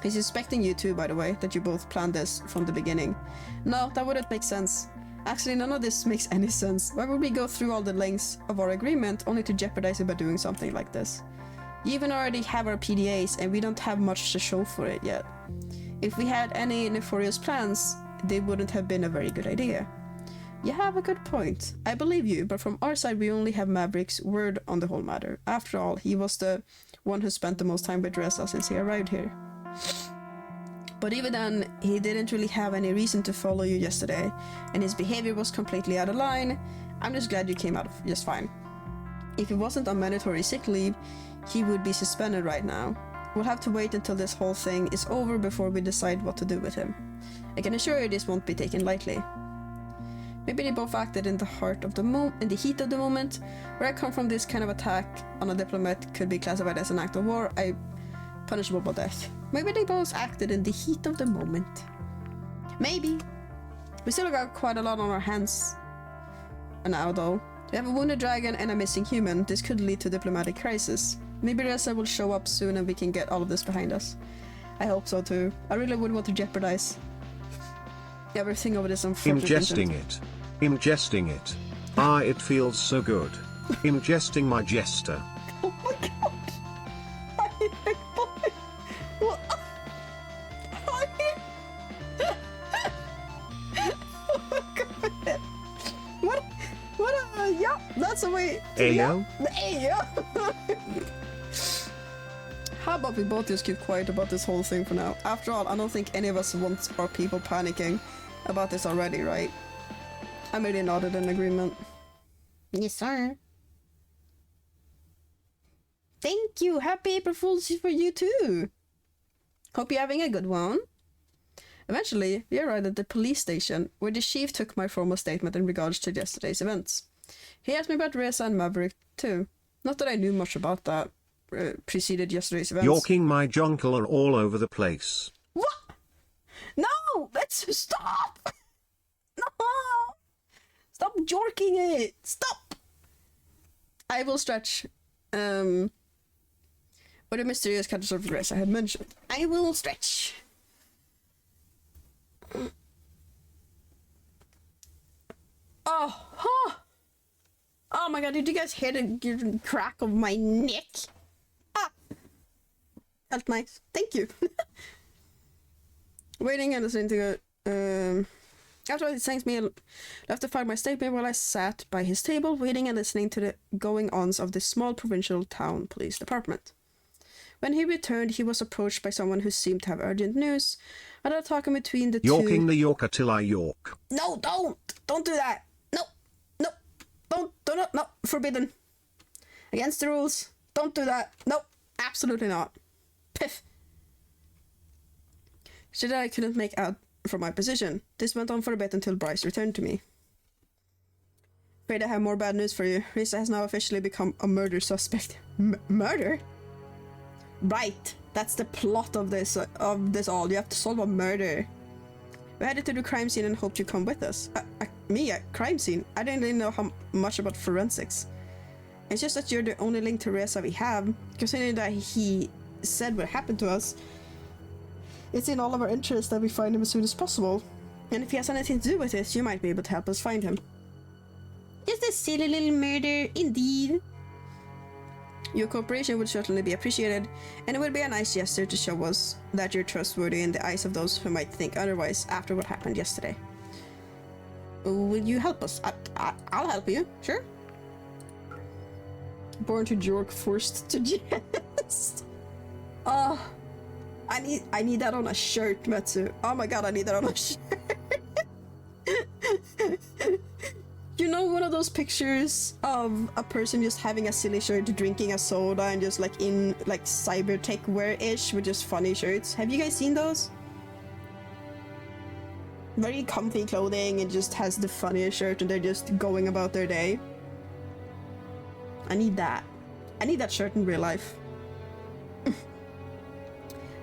He's suspecting you too, by the way, that you both planned this from the beginning. No, that wouldn't make sense. Actually, none of this makes any sense. Why would we go through all the lengths of our agreement only to jeopardize it by doing something like this? You even already have our PDAs and we don't have much to show for it yet. If we had any nefarious plans, they wouldn't have been a very good idea. You have a good point. I believe you, but from our side we only have Maverick's word on the whole matter. After all, he was the one who spent the most time with Reza since he arrived here. But even then, he didn't really have any reason to follow you yesterday, and his behavior was completely out of line. I'm just glad you came out just fine. If he wasn't on mandatory sick leave, he would be suspended right now. We'll have to wait until this whole thing is over before we decide what to do with him. I can assure you this won't be taken lightly. Maybe they both acted in the heat of the moment. Where I come from, this kind of attack on a diplomat could be classified as an act of war, punishable by death. Maybe they both acted in the heat of the moment. Maybe. We still got quite a lot on our hands now though. We have a wounded dragon and a missing human. This could lead to a diplomatic crisis. Maybe Reza will show up soon and we can get all of this behind us. I hope so too. I really wouldn't want to jeopardize everything over this unfortunate incident. Ingesting it. It feels so good. Ingesting my jester. Oh my god! What? Oh my god! that's a way to Ayo? Ayo! How about we both just keep quiet about this whole thing for now? After all, I don't think any of us wants our people panicking about this already, right? I merely nodded in agreement. Yes, sir. Thank you! Happy April Fool's for you too! Hope you're having a good one. Eventually, we arrived at the police station, where the chief took my formal statement in regards to yesterday's events. He asked me about Reza and Maverick too. Not that I knew much about that preceded yesterday's events. Yorking my jonkel are all over the place. What? No! Let's stop! No! Stop jorking it! Stop! I will stretch. Or the mysterious catastrophe of dress I had mentioned. I will stretch. Oh, huh. Oh my god, did you guys hear the crack of my neck? Ah! Felt nice. Thank you. Waiting and listening to it. After he thanked me, I left to find my statement while I sat by his table, waiting and listening to the going-ons of this small provincial town police department. When he returned, he was approached by someone who seemed to have urgent news. I had a talk in between the two. Yorking the Yorker till I York. No, don't do that. No, no, forbidden. Against the rules. Don't do that. No, absolutely not. Piff. Shit that I couldn't make out from my position. This went on for a bit until Bryce returned to me. Afraid I have more bad news for you. Risa has now officially become a murder suspect. Murder? Right, that's the plot of this all. You have to solve a murder. We headed to the crime scene and hoped you'd come with us. Me, a crime scene? I didn't really know how much about forensics. It's just that you're the only link to Reza we have. Considering that he said what happened to us, it's in all of our interest that we find him as soon as possible. And if he has anything to do with this, you might be able to help us find him. Just a silly little murder, indeed. Your cooperation would certainly be appreciated, and it would be a nice gesture to show us that you're trustworthy in the eyes of those who might think otherwise after what happened yesterday. Will you help us? I'll help you, sure. Born to Jork, forced to jest. Oh, I need that on a shirt, Metsu. Oh my god, I need that on a shirt. You know, one of those pictures of a person just having a silly shirt, drinking a soda, and just like in like cybertech wear-ish with just funny shirts. Have you guys seen those? Very comfy clothing and just has the funniest shirt and they're just going about their day. I need that. I need that shirt in real life.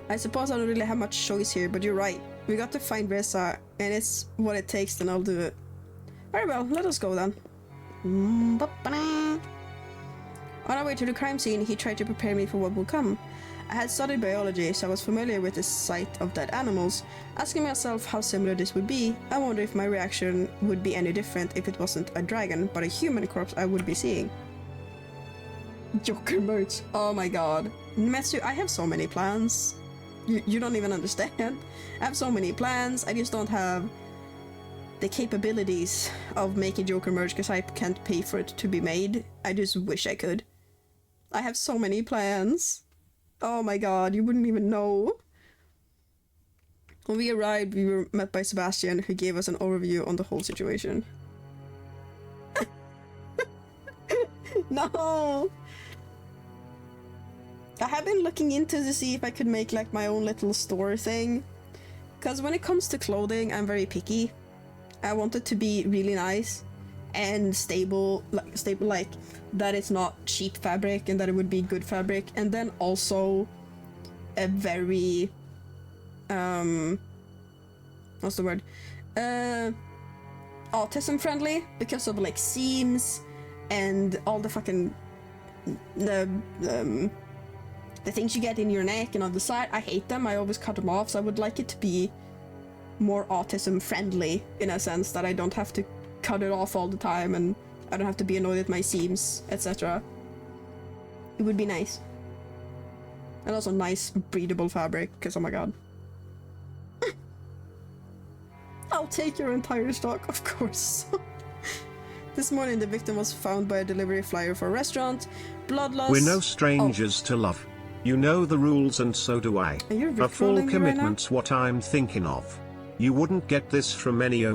I suppose I don't really have much choice here, but you're right. We got to find Reza, and it's what it takes, then I'll do it. Very well, let us go then. On our way to the crime scene, he tried to prepare me for what would come. I had studied biology, so I was familiar with the sight of dead animals. Asking myself how similar this would be, I wonder if my reaction would be any different if it wasn't a dragon, but a human corpse I would be seeing. Joker merch. Oh my god. Metsu, I have so many plans. You don't even understand. I have so many plans, I just don't have the capabilities of making Joker merch because I can't pay for it to be made. I just wish I could. I have so many plans. Oh my god, you wouldn't even know. When we arrived, we were met by Sebastian, who gave us an overview on the whole situation. No! I have been looking into to see if I could make like my own little store thing. Because when it comes to clothing, I'm very picky. I want it to be really nice and stable like that it's not cheap fabric and that it would be good fabric, and then also a very what's the word, autism friendly, because of like seams and all the fucking the things you get in your neck and on the side. I hate them. I always cut them off, so I would like it to be more autism friendly in a sense that I don't have to cut it off all the time and I don't have to be annoyed at my seams, etc. It would be nice. And also nice breathable fabric, because oh my god. I'll take your entire stock, of course. This morning, the victim was found by a delivery flyer for a restaurant. Blood loss. We're no strangers to love. You know the rules and so do I. Are you A full Rickrolling me right now? commitment's what I'm thinking of. You wouldn't get this from any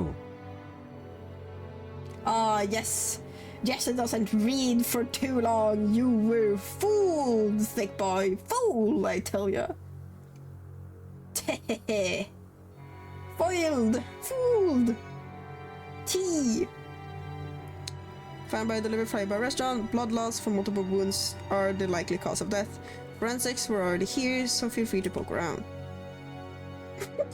Ah, yes. Yes, it doesn't read for too long. You were fooled, thick boy. Fool, I tell ya. Foiled. Fooled. Tea. Found by a delivery flyer by a restaurant. Blood loss from multiple wounds are the likely cause of death. Forensics were already here, so feel free to poke around.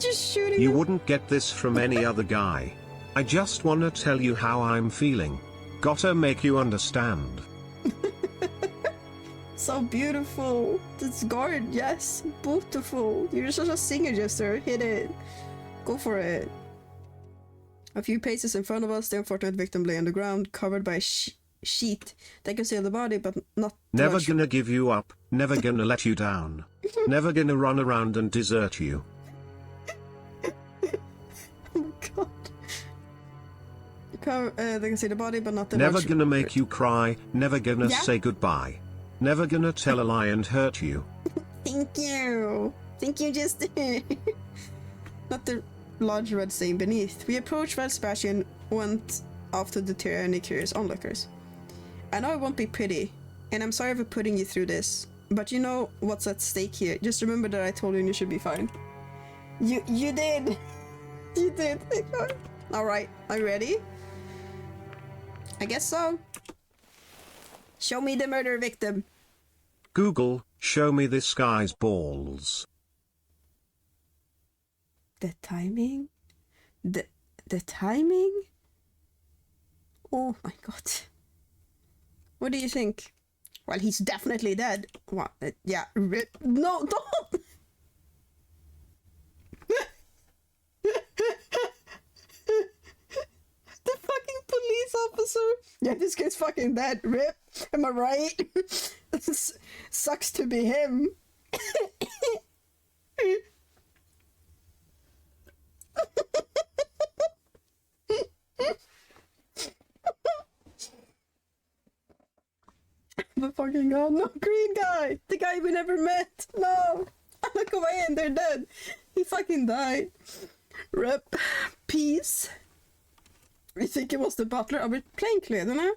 Just shooting You him. wouldn't get this from any other guy. I just wanna tell you how I'm feeling. Gotta make you understand. So beautiful. This guard, yes. Beautiful. You're such a singer, Jester. Hit it. Go for it. A few paces in front of us, the unfortunate victim lay on the ground, covered by a sheet that concealed the body, but not the Never large- gonna give you up, never gonna let you down. Never gonna run around and desert you. Oh my god. They can see the body, but not the Never large- gonna make you cry, never gonna Yeah? say goodbye. Never gonna tell a lie and hurt you. Thank you. Thank you, Jester. Not the large red stain beneath. We approached while Sebastian went off to deter any curious onlookers. I know it won't be pretty, and I'm sorry for putting you through this, but you know what's at stake here. Just remember that I told you and you should be fine. You did. You did. Alright, are you ready? I guess so. Show me the murder victim. Google, show me this guy's balls. The timing? The timing? Oh my god. What do you think? Well, he's definitely dead. What? Yeah, rip. No, don't! The fucking police officer. Yeah, this guy's fucking dead. Rip. Am I right? Sucks to be him. The fucking god, no, green guy! The guy we never met! No! Look away and they're dead! He fucking died. Rep. Peace. You think it was the butler? Are we playing clear now?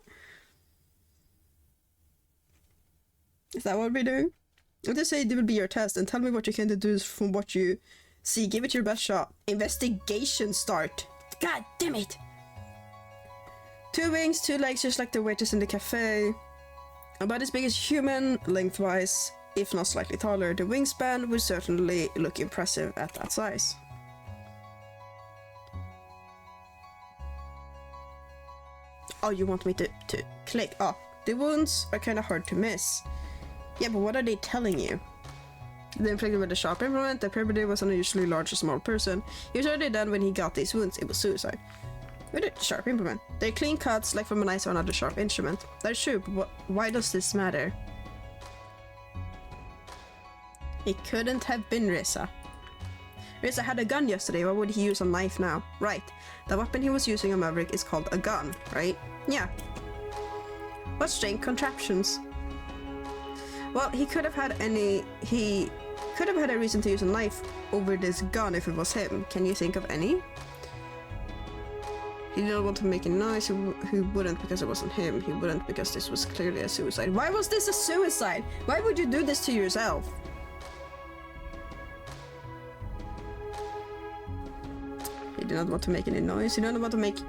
Is that what we're doing? I'll just say it will be your test and tell me what you can deduce from what you see. Give it your best shot. Investigation start. God damn it! 2 wings, 2 legs, just like the waitress in the cafe. About as big as human, lengthwise, if not slightly taller. The wingspan would certainly look impressive at that size. Oh, you want me to click? Oh, the wounds are kind of hard to miss. Yeah, but what are they telling you? The inflicted with a sharp implement, the perpetrator was an unusually large or small person. He was already dead when he got these wounds. It was suicide. With a sharp implement. They're clean cuts, like from a knife or another sharp instrument. That's true, but why does this matter? It couldn't have been Reza. Reza had a gun yesterday, why would he use a knife now? Right, the weapon he was using on Maverick is called a gun, right? Yeah. What strange contraptions? Well, he could have had a reason to use a knife over this gun if it was him. Can you think of any? He didn't want to make a noise, he wouldn't because it wasn't him. He wouldn't because this was clearly a suicide. Why was this a suicide? Why would you do this to yourself? He did not want to make any noise. He didn't want to make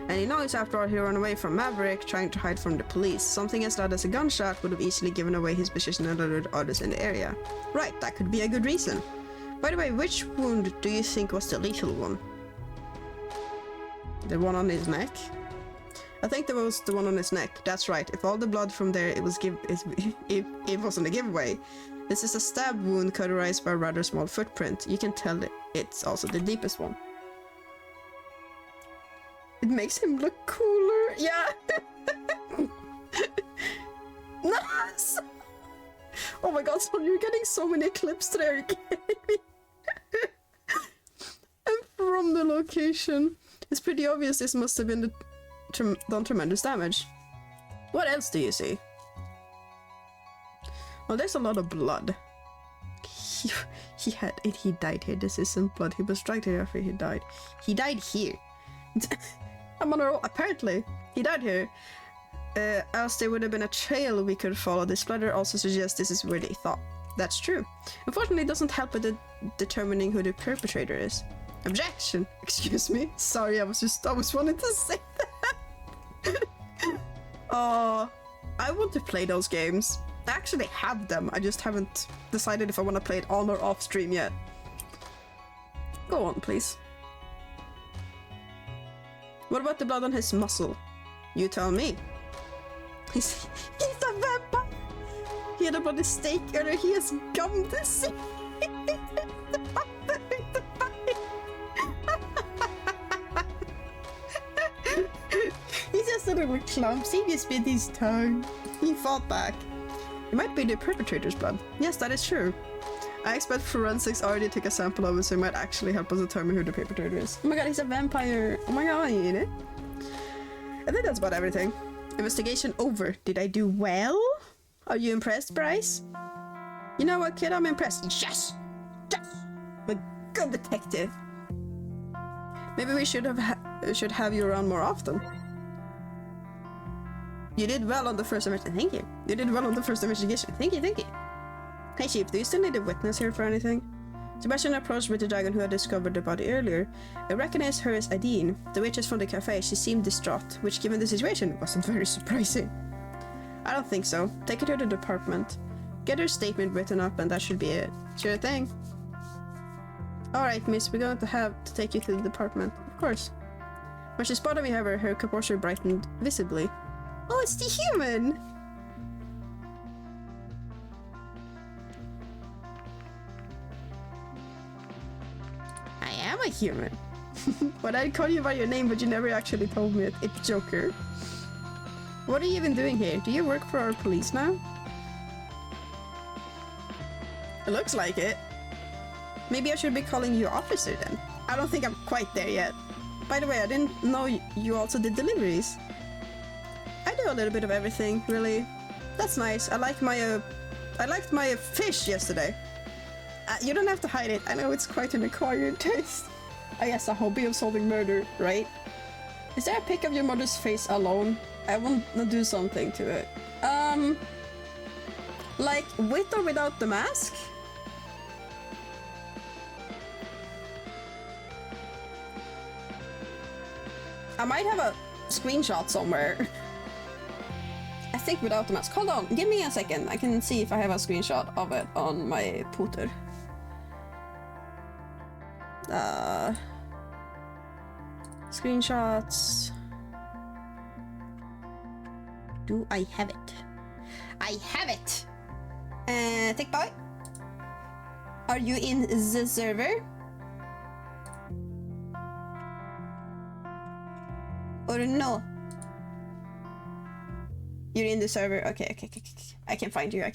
any noise. After all, he ran away from Maverick, trying to hide from the police. Something as loud as a gunshot would have easily given away his position and alerted others in the area. Right, that could be a good reason. By the way, which wound do you think was the lethal one? The one on his neck? I think that was the one on his neck. That's right. If all the blood from there it wasn't a giveaway. This is a stab wound cauterized by a rather small footprint. You can tell it's also the deepest one. It makes him look cooler. Yeah. Nice. Oh my god, so you're getting so many clips today. Are you kidding me? And from the location. It's pretty obvious this must have been done tremendous damage. What else do you see? Well, there's a lot of blood. He died here. This isn't blood. He was right here after he died. He died here. I'm on a roll. Apparently, he died here. Else there would have been a trail we could follow. This splatter also suggests this is where they thought. That's true. Unfortunately, it doesn't help with determining who the perpetrator is. Objection! Excuse me. Sorry, I was wanting to say that. I want to play those games. I actually have them. I just haven't decided if I want to play it on or off stream yet. Go on, please. What about the blood on his muscle? You tell me. He's a vampire! He had a bloody stake earlier. He has gum disease. He's just a little clump. See, he bit his tongue. He fought back. It might be the perpetrator's blood. Yes, that is true. I expect forensics already took a sample of it, so it might actually help us determine who the perpetrator is. Oh my god, he's a vampire. Oh my god, you know? I think that's about everything. Investigation over. Did I do well? Are you impressed, Bryce? You know what, kid? I'm impressed. Yes! Yes! I'm a good detective. Maybe we should have you around more often. You did well on the first investigation. Thank you. You did well on the first investigation. Thank you, thank you. Hey, Chief, do you still need a witness here for anything? Sebastian approached with the dragon who had discovered the body earlier. I recognized her as Adine, the waitress from the cafe. She seemed distraught, which, given the situation, wasn't very surprising. I don't think so. Take her to the department. Get her statement written up, and that should be it. Sure thing. Alright, miss, we're going to have to take you to the department. Of course. When she spotted me, however, her composure brightened visibly. Oh, it's the human! I am a human. When I call you by your name, but you never actually told me it. It's Joker. What are you even doing here? Do you work for our police now? It looks like it. Maybe I should be calling you officer then. I don't think I'm quite there yet. By the way, I didn't know you also did deliveries. I do a little bit of everything, really. That's nice. I liked my fish yesterday. You don't have to hide it. I know it's quite an acquired taste. I guess a hobby of solving murder, right? Is there a pic of your mother's face alone? I want to do something to it. Like with or without the mask? I might have a screenshot somewhere. I think without the mask. Hold on, give me a second. I can see if I have a screenshot of it on my Puter. Screenshots. Do I have it? I have it! Thick boy? Are you in the server? Or no? You're in the server. Okay. I can find you. I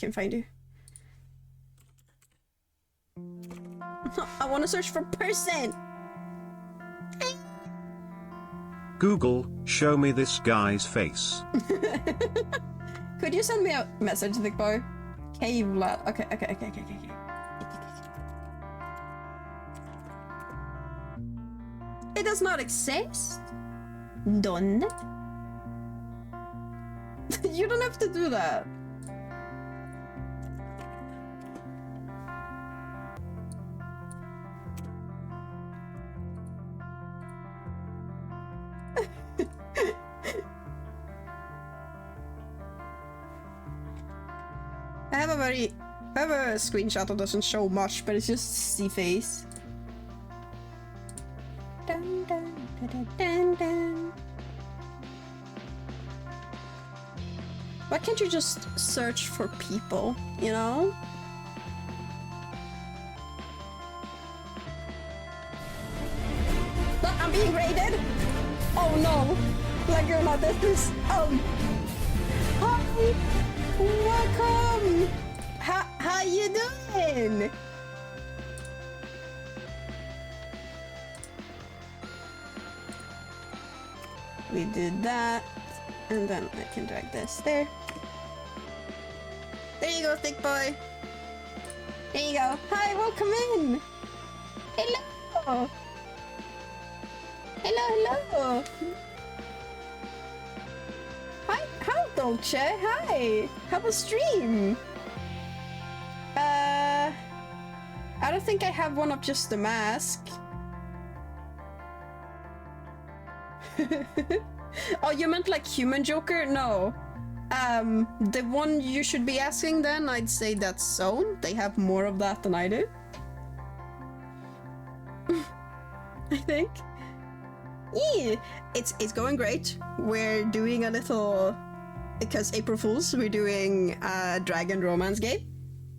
want to search for person. Google, show me this guy's face. Could you send me a message, Thick Boy? Cave lad. Okay. It does not exist. Done. You don't have to do that. I have a screenshot that doesn't show much, but it's just C face. Dun, dun, dun, dun, dun. Why can't you just search for people, you know? Look, I'm being raided! Oh no! Like you're not at this. Hi! Welcome! How you doing? We did that. And then I can drag this there. There you go, thick boy. There you go. Hi, welcome in. Hello. Hello, hello. Hi, how Dolce? Hi. How was stream? I don't think I have one of just the mask. Oh, you meant like human Joker? No. The one you should be asking then, I'd say that's Zone. They have more of that than I do. I think. Yeah, it's going great. We're doing a little, because April Fools, we're doing a dragon romance game.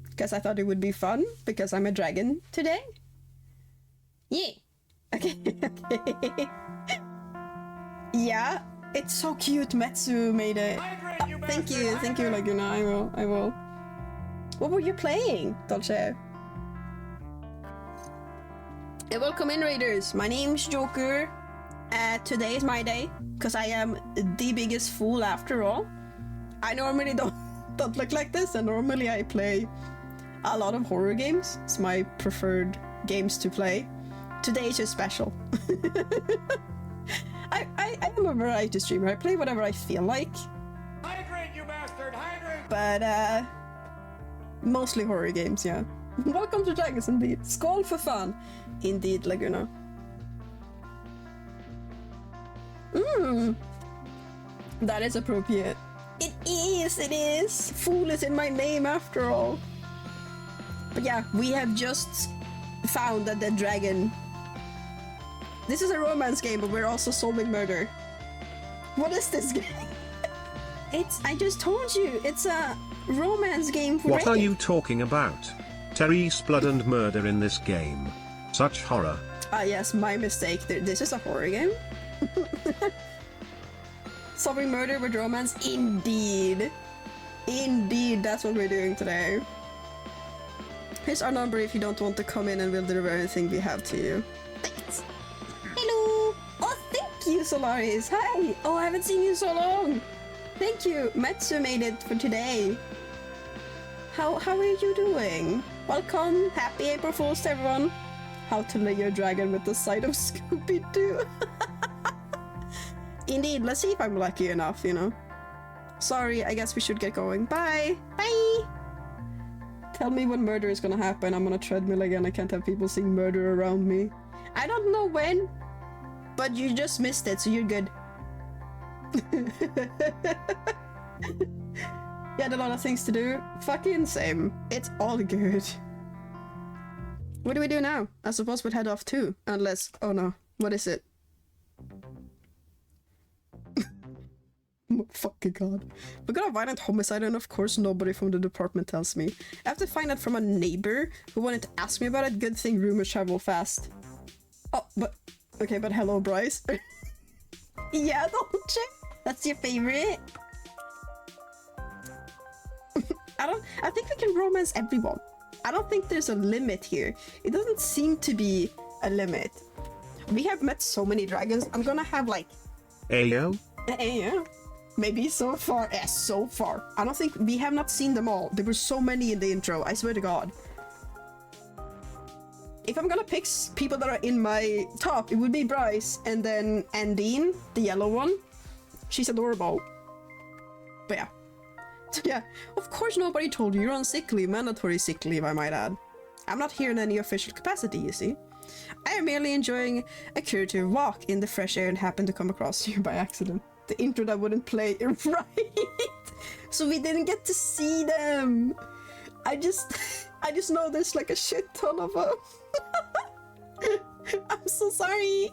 Because I thought it would be fun, because I'm a dragon today. Yeah. Okay, okay. Yeah, it's so cute. Metsu made it. Thank you, Laguna. I will. What were you playing, Dolce? Hey, welcome in, Raiders. My name's Joker. Today is my day, because I am the biggest fool after all. I normally don't look like this, and normally I play a lot of horror games. It's my preferred games to play. Today is just special. I am a variety streamer. I play whatever I feel like. Hydrate, you bastard! Hydrate! But mostly horror games, yeah. Welcome to Dragons, indeed. Skål för fan. Indeed, Laguna. That is appropriate. It is! Fool is in my name after all. But yeah, we have just found that the dragon... This is a romance game, but we're also solving murder. What is this game? I just told you, it's a romance game for What are raiders. you talking about? Therese, blood and murder in this game. Such horror. Ah yes, my mistake. This is a horror game. Solving murder with romance, indeed. Indeed, that's what we're doing today. Here's our number if you don't want to come in and we'll deliver anything we have to you. Thanks. Hello. Oh, thank you, Solaris. Hi. Oh, I haven't seen you in so long. Thank you. Metsu made it for today. How are you doing? Welcome. Happy April Fools to everyone. How to lay your dragon with the side of Scooby-Doo. Indeed, let's see if I'm lucky enough, you know. Sorry, I guess we should get going. Bye! Bye! Tell me when murder is gonna happen. I'm on a treadmill again. I can't have people seeing murder around me. I don't know when, but you just missed it, so you're good. You had a lot of things to do. Fucking same. It's all good. What do we do now? I suppose we'd head off too. Unless... Oh no. What is it? Fucking god. We got a violent homicide and of course nobody from the department tells me. I have to find out from a neighbor who wanted to ask me about it. Good thing rumors travel fast. Oh, but... Okay, but hello, Bryce. Yeah, don't you? That's your favorite? I think we can romance everyone. I don't think there's a limit here. It doesn't seem to be a limit. We have met so many dragons. I'm gonna have like... Ayo? Yeah. Maybe so far. So far. I don't think... We have not seen them all. There were so many in the intro. I swear to god. If I'm gonna pick people that are in my top, it would be Bryce and then Andine, the yellow one. She's adorable. But yeah. Yeah, of course nobody told you you're on sick leave, mandatory sick leave I might add. I'm not here in any official capacity, you see. I am merely enjoying a curative walk in the fresh air and happened to come across you by accident. The intro that wouldn't play, right? So we didn't get to see them. I just know there's like a shit ton of them. I'm so sorry.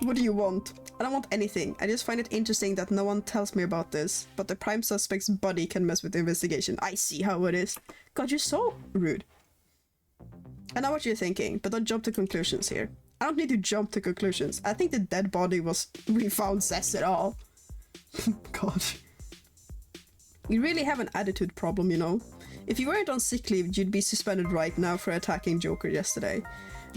What do you want? I don't want anything. I just find it interesting that no one tells me about this, but the prime suspect's buddy can mess with the investigation. I see how it is. God, you're so rude. I know what you're thinking, but don't jump to conclusions here. I don't need to jump to conclusions. I think the dead body we found says it all. God. You really have an attitude problem, you know. If you weren't on sick leave, you'd be suspended right now for attacking Joker yesterday.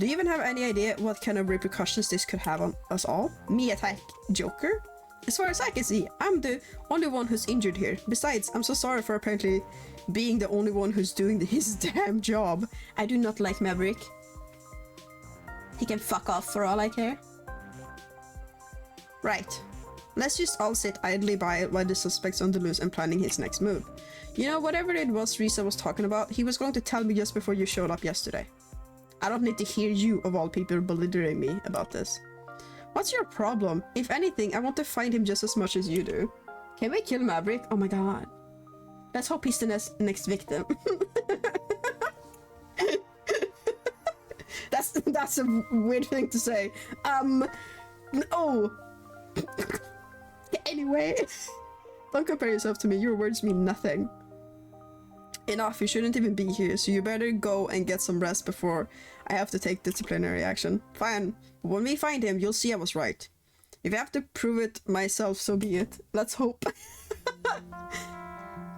Do you even have any idea what kind of repercussions this could have on us all? Me attack Joker? As far as I can see, I'm the only one who's injured here. Besides, I'm so sorry for apparently being the only one who's doing his damn job. I do not like Maverick. He can fuck off for all I care. Right. Let's just all sit idly by while the suspect's on the loose and planning his next move. You know, whatever it was Risa was talking about, he was going to tell me just before you showed up yesterday. I don't need to hear you, of all people, belittling me about this. What's your problem? If anything, I want to find him just as much as you do. Can we kill Maverick? Oh my god. Let's hope he's the next victim. That's a weird thing to say. No. Anyway. Don't compare yourself to me. Your words mean nothing. Enough, you shouldn't even be here, so you better go and get some rest before I have to take disciplinary action. Fine. When we find him, you'll see I was right. If I have to prove it myself, so be it. Let's hope.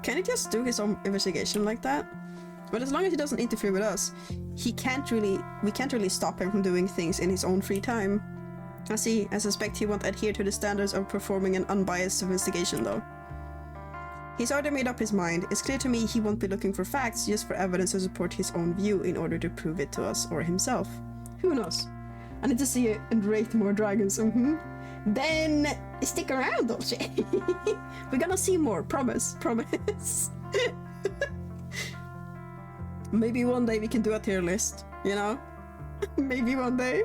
Can he just do his own investigation like that? But as long as he doesn't interfere with us, we can't really stop him from doing things in his own free time. I suspect he won't adhere to the standards of performing an unbiased investigation though. He's already made up his mind. It's clear to me he won't be looking for facts, just for evidence to support his own view in order to prove it to us or himself. Who knows? I need to see it and rate more dragons. Then stick around, Dolce. We're gonna see more. Promise. Promise. Maybe one day we can do a tier list, you know? Maybe one day.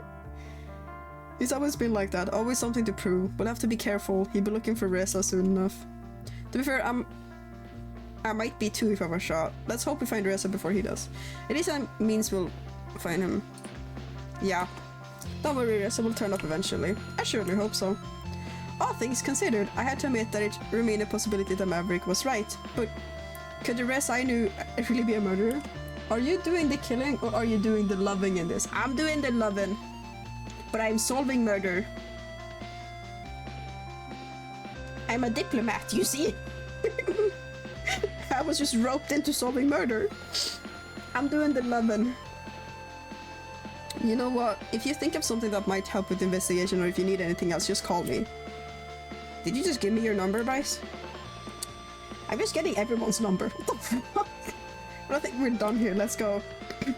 He's always been like that, always something to prove. We'll have to be careful. He'll be looking for Reza soon enough. To be fair, I might be too if I were shot. Let's hope we find Reza before he does. At least that means we'll find him. Yeah. Don't worry, Reza will turn up eventually. I surely hope so. All things considered, I had to admit that it remained a possibility that Maverick was right. But could the Reza I knew really be a murderer? Are you doing the killing or are you doing the loving in this? I'm doing the loving. But I'm solving murder. I'm a diplomat, you see? I was just roped into solving murder. I'm doing the loving. You know what? If you think of something that might help with the investigation or if you need anything else, just call me. Did you just give me your number, Bryce? I'm just getting everyone's number. What the fuck? But I think we're done here. Let's go.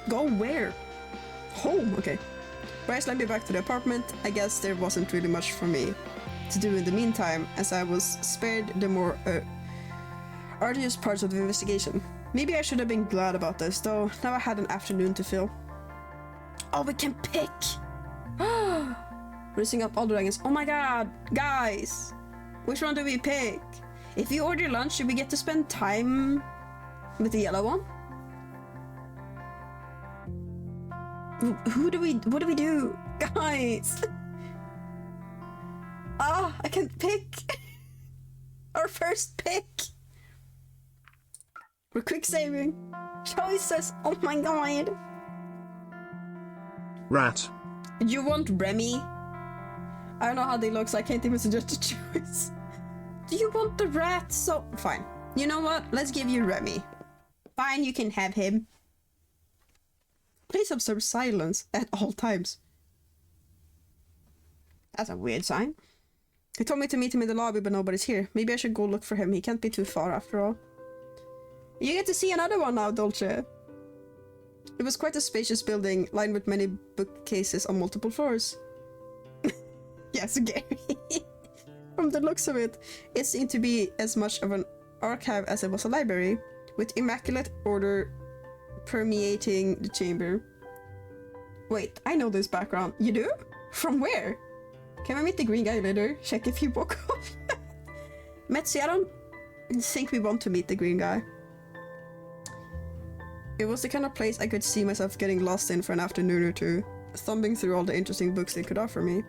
Go where? Home, okay. Bryce led me back to the apartment. I guess there wasn't really much for me to do in the meantime, as I was spared the more arduous parts of the investigation. Maybe I should have been glad about this, though now I had an afternoon to fill. Oh, we can pick! Raising up all the dragons. Oh my god, guys! Which one do we pick? If you order lunch, do we get to spend time with the yellow one? What do we do? Guys! Ah, I can pick! Our first pick! We're quick saving. Choices! Oh my god! Rat. You want Remy? I don't know how they look, so I can't even suggest a choice. Do you want the rat? So fine. You know what? Let's give you Remy. Fine, you can have him. Please observe silence at all times. That's a weird sign. He told me to meet him in the lobby, but nobody's here. Maybe I should go look for him. He can't be too far after all. You get to see another one now, Dolce. It was quite a spacious building, lined with many bookcases on multiple floors. Yes, Gary. From the looks of it, it seemed to be as much of an archive as it was a library, with immaculate order permeating the chamber. Wait, I know this background. You do? From where? Can I meet the green guy later? Check if he woke up. Metzi, I don't think we want to meet the green guy. It was the kind of place I could see myself getting lost in for an afternoon or two, thumbing through all the interesting books they could offer me.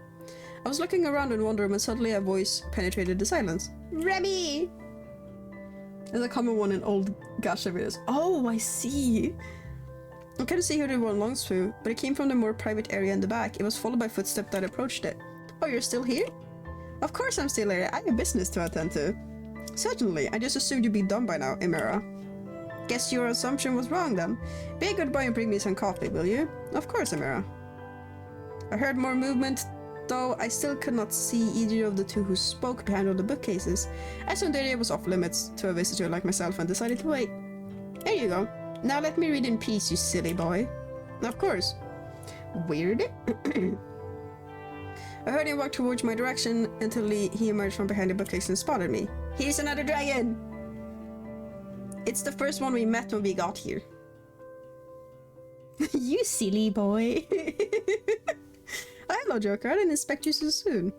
I was looking around in wonder when suddenly a voice penetrated the silence. Remy! There's a common one in old gacha videos. Oh, I see. I couldn't see who the one belongs to, but it came from the more private area in the back. It was followed by footsteps that approached it. Oh, you're still here? Of course I'm still here. I have business to attend to. Certainly, I just assumed you'd be done by now, Emira. Guess your assumption was wrong then. Be a good boy and bring me some coffee, will you? Of course, Emira. I heard more movement, though I still could not see either of the two who spoke behind all the bookcases. I assumed the area was off limits to a visitor like myself and decided to wait. There you go. Now let me read in peace, you silly boy. Of course. Weird. I heard him walk towards my direction until he emerged from behind the bookcase and spotted me. Here's another dragon! It's the first one we met when we got here. You silly boy. Hello, Joker. I didn't expect you so soon.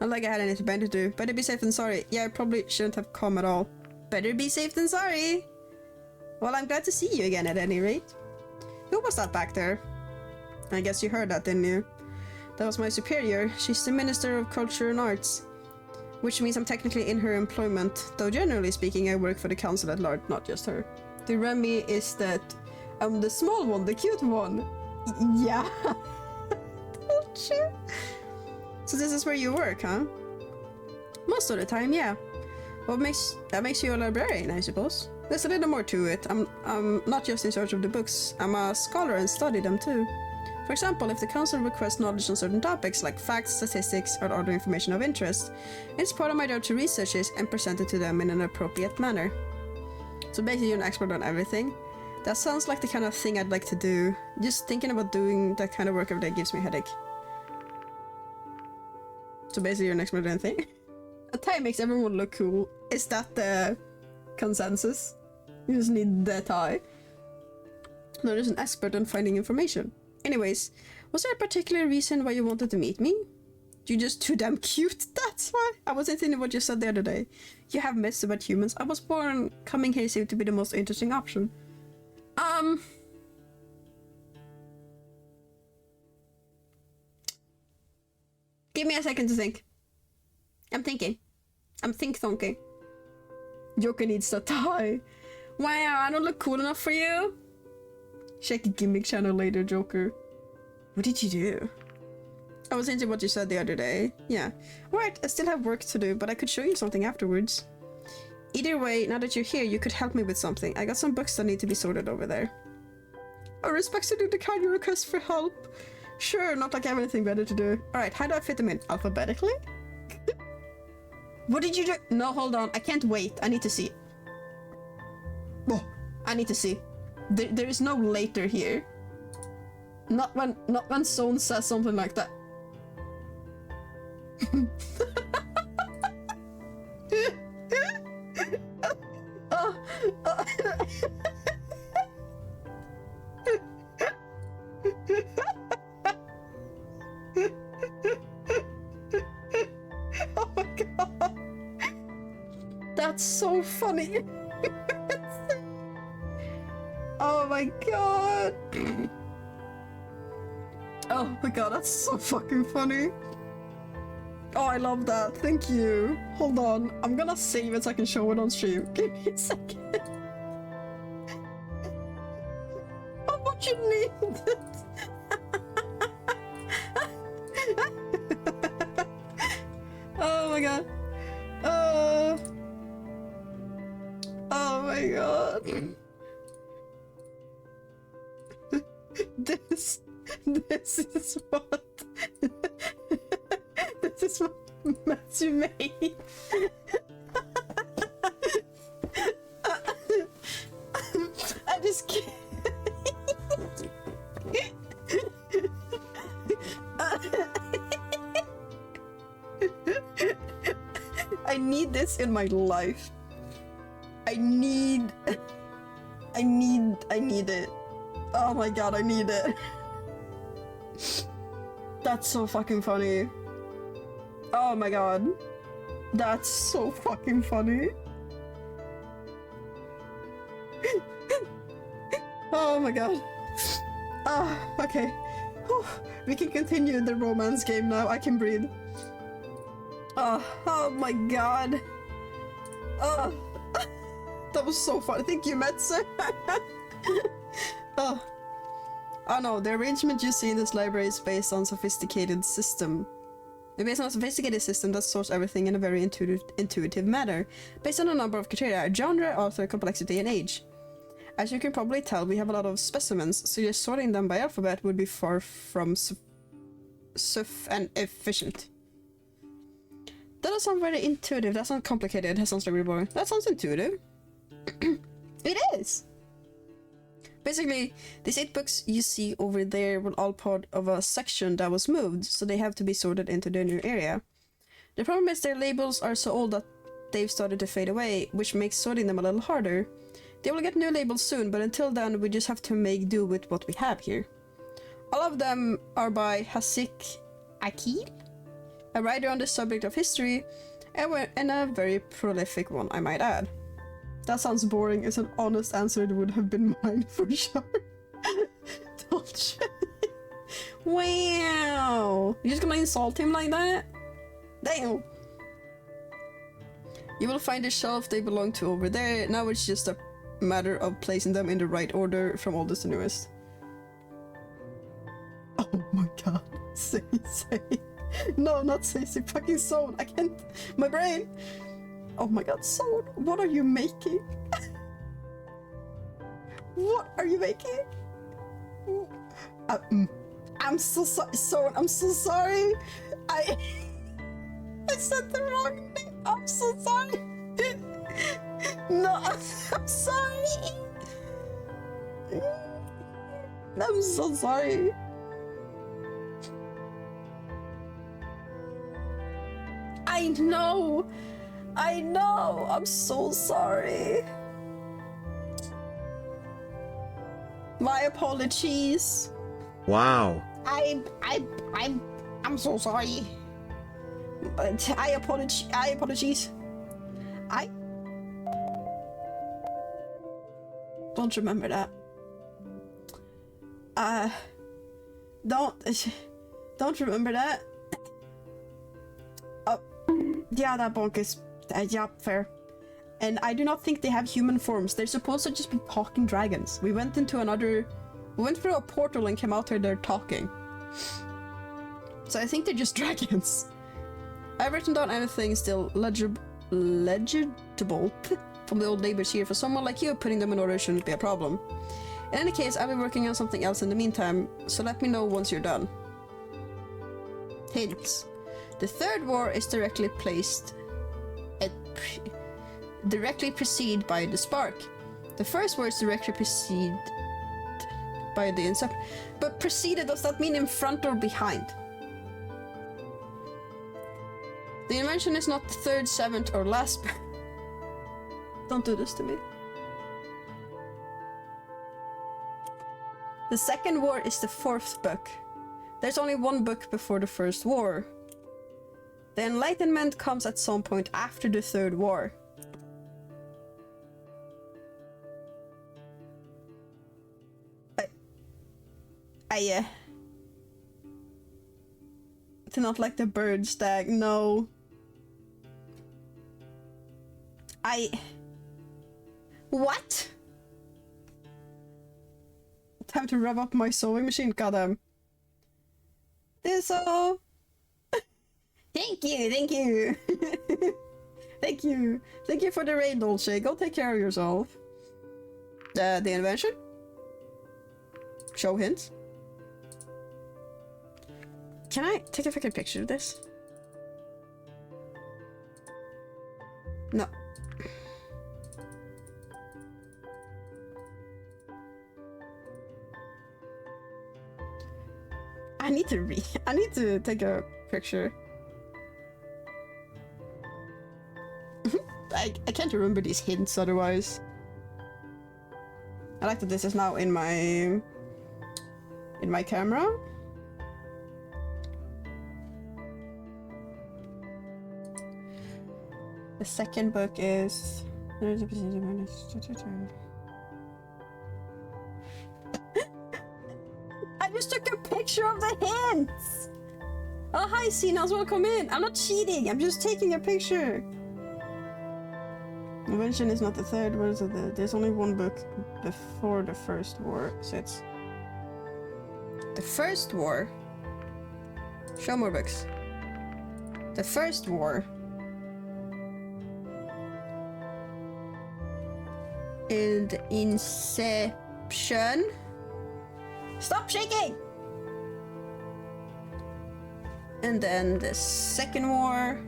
Not like I had anything better to do. Better be safe than sorry. Yeah, I probably shouldn't have come at all. Better be safe than sorry. Well, I'm glad to see you again at any rate. Who was that back there? I guess you heard that, didn't you? That was my superior. She's the Minister of Culture and Arts. Which means I'm technically in her employment, though generally speaking I work for the council at large, not just her. The Remy is that I'm the small one, the cute one. Yeah. Told you. So this is where you work, huh? Most of the time, yeah. That makes you a librarian, I suppose. There's a little more to it. I'm not just in charge of the books. I'm a scholar and study them too. For example, if the council requests knowledge on certain topics like facts, statistics, or other information of interest, it's part of my job to research it and present it to them in an appropriate manner. So basically you're an expert on everything. That sounds like the kind of thing I'd like to do. Just thinking about doing that kind of work every day gives me a headache. So basically you're an expert on anything. A tie makes everyone look cool. Is that the consensus? You just need the tie. No, there's an expert on finding information. Anyways, was there a particular reason why you wanted to meet me? You're just too damn cute, that's why. I wasn't thinking what you said the other day. You have myths about humans. I was born, coming here seemed to be the most interesting option. Give me a second to think. I'm thinking. I'm think-thonking. Joker needs a tie. Wow, I don't look cool enough for you? Check a gimmick channel later, Joker. What did you do? I was into what you said the other day. Yeah. Right, I still have work to do, but I could show you something afterwards. Either way, now that you're here, you could help me with something. I got some books that need to be sorted over there. I respect you do the kind you request for help. Sure, not like I have anything better to do. Alright, how do I fit them in? Alphabetically? What did you do? No, hold on. I can't wait. I need to see. Oh, I need to see. There is no later here. Not when someone says something like that. Oh my god. That's so funny. Oh my god. Oh my god, that's so fucking funny. Oh, I love that. Thank you. Hold on. I'm gonna save it so I can show it on stream. Give me a second. How much you need it? Oh my god. Oh my god. This is what this is what Matthew made. I just can't. I need this in my life. I need it. Oh my god, I need it. That's so fucking funny. Oh my god. That's so fucking funny. Oh my god. Ah, okay. Whew. We can continue the romance game now. I can breathe. Oh my god. Oh, that was so fun. Thank you, Metsu. Oh no, the arrangement you see in this library is based on a sophisticated system. It's based on a sophisticated system that sorts everything in a very intuitive manner, based on a number of criteria: genre, author, complexity, and age. As you can probably tell, we have a lot of specimens, so just sorting them by alphabet would be far from and efficient. That does sound very intuitive. That sounds complicated. That sounds like really boring. That sounds intuitive. It is! Basically, these 8 books you see over there were all part of a section that was moved, so they have to be sorted into their new area. The problem is their labels are so old that they've started to fade away, which makes sorting them a little harder. They will get new labels soon, but until then we just have to make do with what we have here. All of them are by Hasik Akil, a writer on the subject of history, and a very prolific one, I might add. That sounds boring. As an honest answer, it would have been mine for sure. Don't you? Wow! You're just gonna insult him like that? Damn! You will find the shelf they belong to over there. Now it's just a matter of placing them in the right order from oldest to newest. Oh my god. Say. No, not say. Fucking Zone. I can't. My brain. Oh my god, Zone. What are you making? What are you making? I'm so sorry, Zone. I'm so sorry. I said the wrong name. I'm so sorry. No, I'm sorry. I'm so sorry. I know. I'm so sorry. My apologies. Wow. I'm so sorry. But I apologies. I don't remember that. Don't remember that. Oh, yeah, that bonk is, yeah, fair. And I do not think they have human forms. They're supposed to just be talking dragons. We went through a portal and came out here, they're talking. So I think they're just dragons. I've written down anything still legible from the old neighbors here. For someone like you, putting them in order shouldn't be a problem. In any case, I'll be working on something else in the meantime, so let me know once you're done. Hints. The third war is directly preceded by the spark. The first war is directly preceded by the incept. But preceded, does that mean in front or behind? The invention is not the third, seventh, or last. Don't do this to me. The second war is the fourth book. There's only one book before the first war. The Enlightenment comes at some point after the third war. I do not like the bird stag, no. What? Time to rev up my sewing machine, goddamn. This all. Thank you. Thank you for the raid, Dolce. Go take care of yourself. The invention? Show hints. Can I take a fucking picture of this? No. I need to take a picture. I can't remember these hints otherwise. I like that this is now in my camera. The second book is I just took a picture of the hints! Oh, hi, Sinas, welcome in! I'm not cheating, I'm just taking a picture! Invention is not the third, what is it? There's only one book before the first war, so it's... The first war? Show more books. The first war. And Inception. Stop shaking! And then the second war.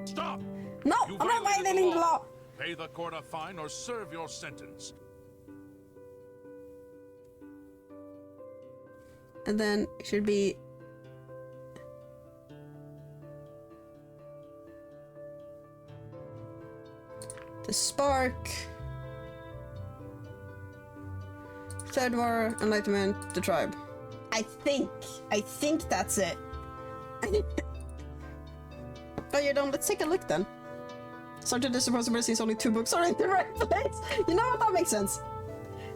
Stop! No, You I'm not violated violating the law. Pay the court a fine or serve your sentence. And then it should be the spark. Third war, enlightenment, the tribe. I think that's it. Oh, you're done. Let's take a look then. Sergeant is supposed to see only 2 books are in the right place. You know what? That makes sense.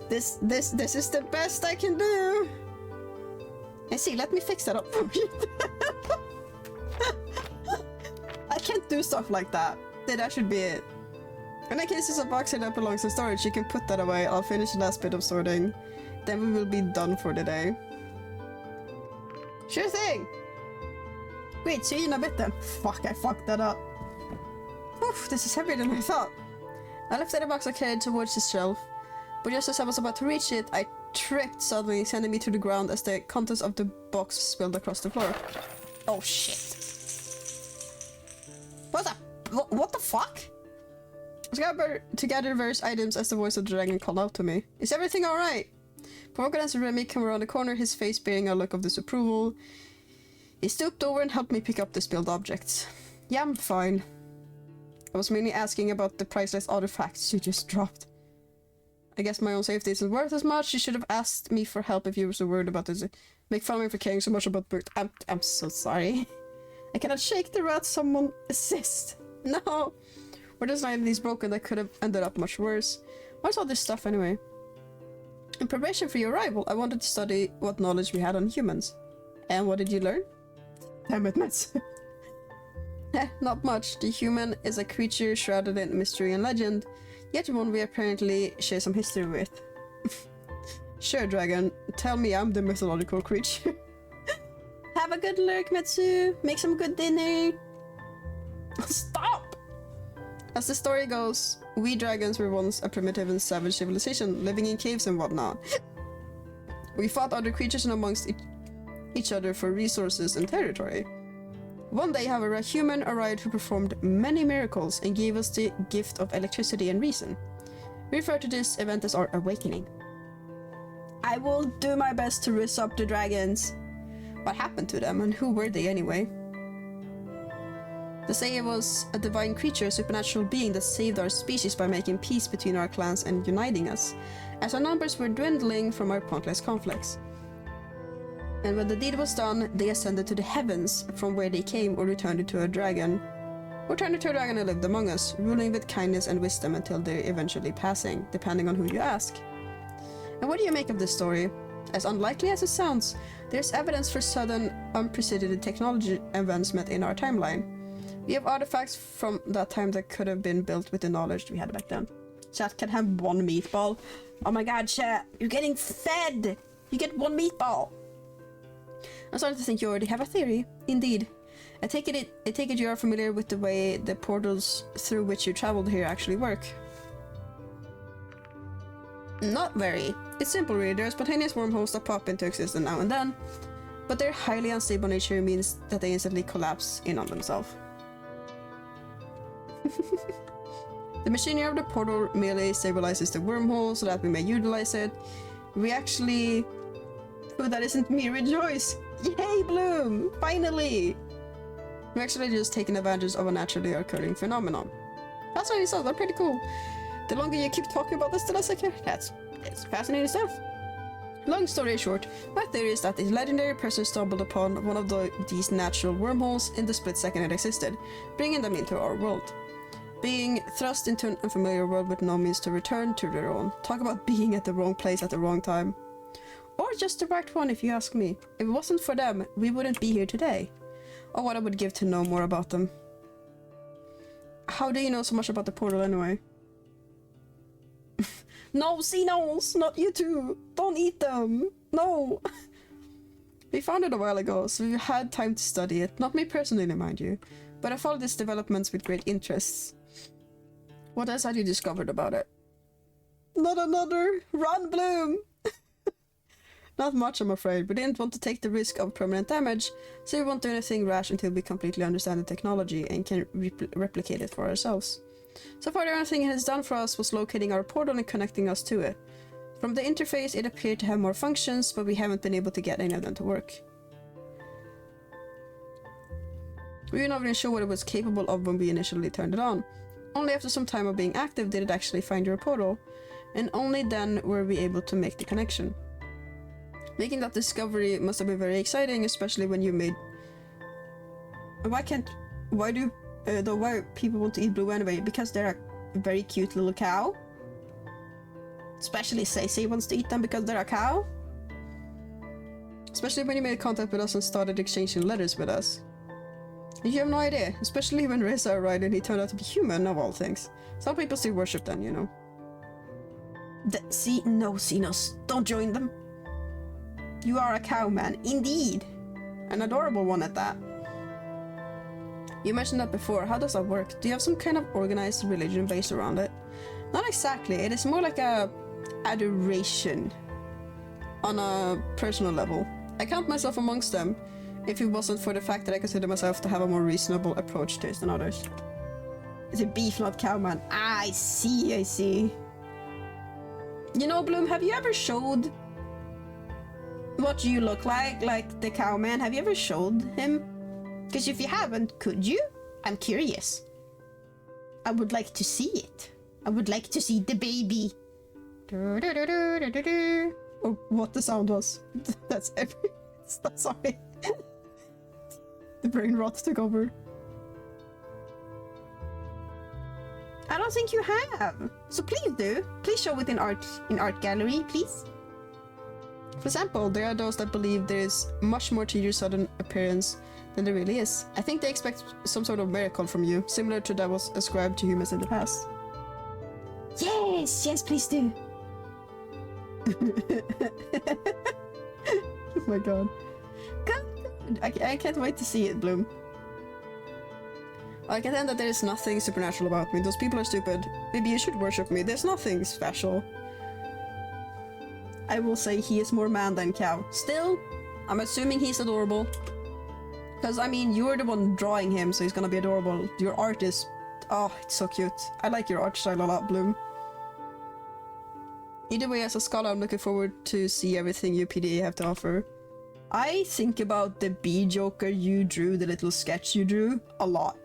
This is the best I can do. And see, let me fix that up for you. I can't do stuff like that. That should be it. In that case, there's a box here that belongs in storage. You can put that away. I'll finish the last bit of sorting. Then we will be done for the day. Sure thing! Wait, see you in a bit then. Fuck, I fucked that up. Oof, this is heavier than I thought. I lifted the box I carried towards the shelf, but just as I was about to reach it, I tripped suddenly, sending me to the ground as the contents of the box spilled across the floor. Oh shit. What the fuck? I was to gather various items as the voice of the dragon called out to me. Is everything alright? Provoker answered Remy came around the corner, his face bearing a look of disapproval. He stooped over and helped me pick up the spilled objects. Yeah, I'm fine. I was mainly asking about the priceless artifacts you just dropped. I guess my own safety isn't worth as much. You should have asked me for help if you were so worried about this. Make fun of me for caring so much about books. I'm so sorry. I cannot shake the rat. Someone assist. No. Or there's neither of these broken that could have ended up much worse. What's all this stuff anyway? In preparation for your arrival, I wanted to study what knowledge we had on humans. And what did you learn? Damn it, Mets. Not much. The human is a creature shrouded in mystery and legend, yet one we apparently share some history with. Sure, dragon. Tell me I'm the mythological creature. Have a good lurk, Metsu. Make some good dinner. Stop! As the story goes, we dragons were once a primitive and savage civilization, living in caves and whatnot. We fought other creatures and amongst each other for resources and territory. One day, however, a human arrived who performed many miracles and gave us the gift of electricity and reason. We refer to this event as our awakening. I will do my best to rizz up the dragons. What happened to them, and who were they anyway? They say it was a divine creature, a supernatural being that saved our species by making peace between our clans and uniting us, as our numbers were dwindling from our pointless conflicts. And when the deed was done, they ascended to the heavens, from where they came, or returned into a dragon. Or turned into a dragon and lived among us, ruling with kindness and wisdom until their eventually passing, depending on who you ask. And what do you make of this story? As unlikely as it sounds, there's evidence for sudden, unprecedented technology advancement in our timeline. We have artifacts from that time that could have been built with the knowledge we had back then. Chat can have 1 meatball. Oh my god, chat, you're getting fed! You get 1 meatball! I'm starting to think you already have a theory. Indeed. I take it you are familiar with the way the portals through which you traveled here actually work. Not very. It's simple really. There are spontaneous wormholes that pop into existence now and then, but their highly unstable nature means that they instantly collapse in on themselves. The machinery of the portal merely stabilizes the wormhole so that we may utilize it. We actually... Oh, that isn't me, rejoice! Yay, Bloom! Finally! We're actually just taking advantage of a naturally occurring phenomenon. That's what you said, that's pretty cool. The longer you keep talking about this, the less I care. It's fascinating stuff. Long story short, my theory is that a legendary person stumbled upon one of these natural wormholes in the split second it existed, bringing them into our world. Being thrust into an unfamiliar world with no means to return to their own. Talk about being at the wrong place at the wrong time. Or just the right one if you ask me. If it wasn't for them, we wouldn't be here today. Or what I would give to know more about them. How do you know so much about the portal anyway? No, Xenos! Not you two! Don't eat them! No! We found it a while ago, so we had time to study it. Not me personally, mind you. But I followed its developments with great interest. What else had you discovered about it? Not another! Run, Bloom! Not much, I'm afraid. We didn't want to take the risk of permanent damage, so we won't do anything rash until we completely understand the technology and can replicate it for ourselves. So far, the only thing it has done for us was locating our portal and connecting us to it. From the interface, it appeared to have more functions, but we haven't been able to get any of them to work. We were not even sure what it was capable of when we initially turned it on. Only after some time of being active did it actually find your portal, and only then were we able to make the connection. Making that discovery must have been very exciting, especially when you made... Why people want to eat blue anyway? Because they're a very cute little cow? Especially Say wants to eat them because they're a cow? Especially when you made contact with us and started exchanging letters with us. You have no idea, especially when Reza arrived and he turned out to be human, of all things. Some people still worship them, you know. No, Xenos, don't join them. You are a cow man, indeed. An adorable one at that. You mentioned that before, how does that work? Do you have some kind of organized religion based around it? Not exactly, it is more like a adoration on a personal level. I count myself amongst them, if it wasn't for the fact that I consider myself to have a more reasonable approach to it than others. It's a beef, not cow man. I see. You know, Bloom, have you ever showed what you look like the cow man? Have you ever showed him? Because if you haven't, could you? I'm curious. I would like to see it. I would like to see the baby. Or what the sound was. That's every... Sorry. The brain rot took over. I don't think you have. So please do. Please show it in art gallery, please. For example, there are those that believe there is much more to your sudden appearance than there really is. I think they expect some sort of miracle from you, similar to that was ascribed to humans in the past. Yes, please do. Oh my god. Good. I can't wait to see it, Bloom. I can tell that there is nothing supernatural about me. Those people are stupid. Maybe you should worship me. There's nothing special. I will say he is more man than cow. Still, I'm assuming he's adorable. Because, I mean, you're the one drawing him, so he's gonna be adorable. Your art is... Oh, it's so cute. I like your art style a lot, Bloom. Either way, as a scholar, I'm looking forward to see everything you PDA have to offer. I think about the bee Joker you drew, the little sketch you drew, a lot.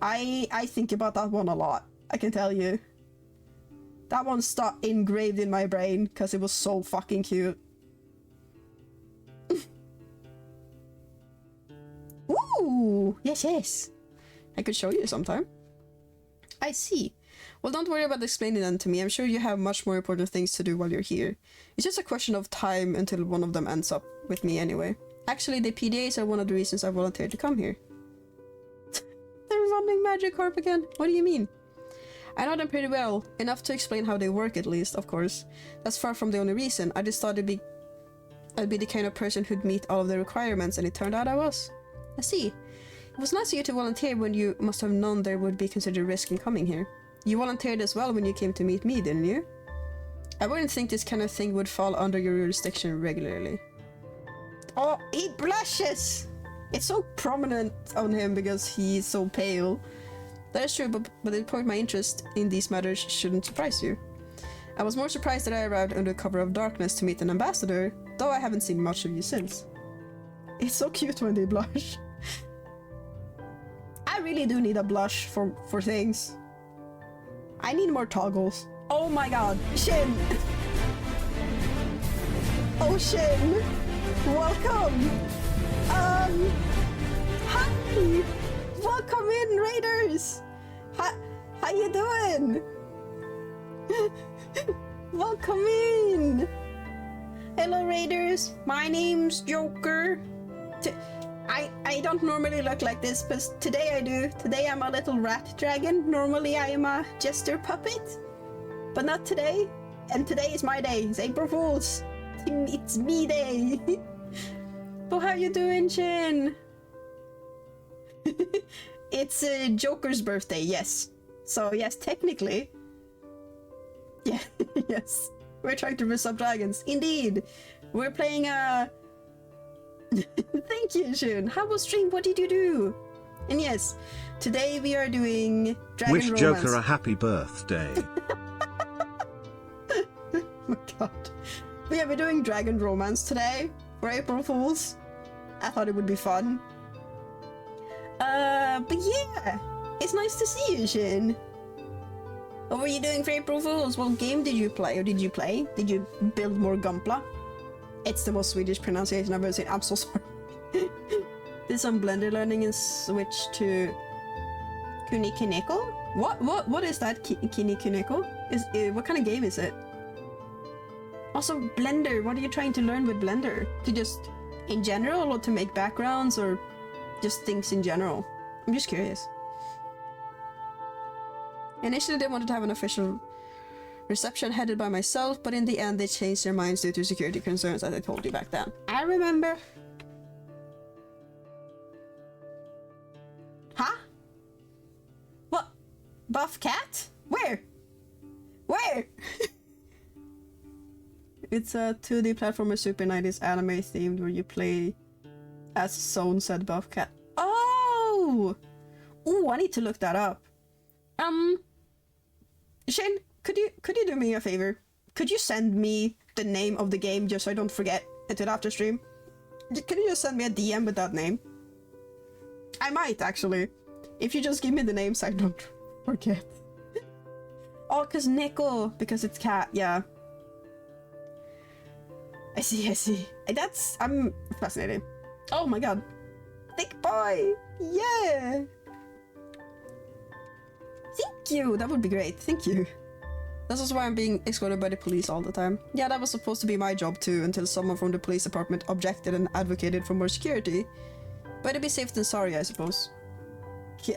I think about that one a lot, I can tell you. That one's engraved in my brain, because it was so fucking cute. Ooh! Yes. I could show you sometime. I see. Well, don't worry about explaining them to me. I'm sure you have much more important things to do while you're here. It's just a question of time until one of them ends up with me anyway. Actually, the PDAs are one of the reasons I volunteered to come here. They're running Magikarp again. What do you mean? I know them pretty well, enough to explain how they work at least, of course. That's far from the only reason. I just thought I'd be the kind of person who'd meet all of the requirements, and it turned out I was. I see. It was nice of you to volunteer when you must have known there would be considered risk in coming here. You volunteered as well when you came to meet me, didn't you? I wouldn't think this kind of thing would fall under your jurisdiction regularly. Oh, he blushes! It's so prominent on him because he's so pale. That is true, but the point my interest in these matters shouldn't surprise you. I was more surprised that I arrived under cover of darkness to meet an ambassador, though I haven't seen much of you since. It's so cute when they blush. I really do need a blush for things. I need more toggles. Oh my god, Shin! Oh, Shin! Welcome! Hi! Welcome in, Raiders! How you doing? Welcome in! Hello, Raiders. My name's Joker. I don't normally look like this, but today I do. Today I'm a little rat dragon. Normally I am a jester puppet. But not today. And today is my day. It's April Fool's. It's me day. But how you doing, Shin? It's Joker's birthday, yes. So yes, technically. Yeah, yes. We're trying to dress up dragons. Indeed. We're playing a... Thank you, Shun. How was stream? What did you do? And yes, today we are doing Dragon Wish Romance. Joker a happy birthday. Oh my god. But yeah, we're doing Dragon Romance today for April Fools. I thought it would be fun. But yeah, it's nice to see you, Shin. What were you doing for April Fools? What game did you play, or did you play? Did you build more Gumpla? It's the most Swedish pronunciation I've ever seen. I'm so sorry. Did some Blender learning and switch to Kunikineko? What is that? Kunikineko? What kind of game is it? Also, Blender. What are you trying to learn with Blender? To just in general, or to make backgrounds, or just things in general? I'm just curious. Initially, they wanted to have an official reception headed by myself, but in the end, they changed their minds due to security concerns, as I told you back then. I remember. Huh? What? Buff Cat? Where? Where? It's a 2D platformer super 90s anime themed where you play as Zone, said Buff Cat. Oh! Ooh, I need to look that up. Shane, could you do me a favor? Could you send me the name of the game just so I don't forget until after stream? Can you just send me a DM with that name? I might, actually. If you just give me the name so I don't forget. Oh, cause Neko, because it's cat, yeah. I see. I'm fascinated. Oh my god. Thick boy! Yeah! Thank you! That would be great, thank you. This is why I'm being escorted by the police all the time. Yeah, that was supposed to be my job too, until someone from the police department objected and advocated for more security. Better be safe than sorry, I suppose.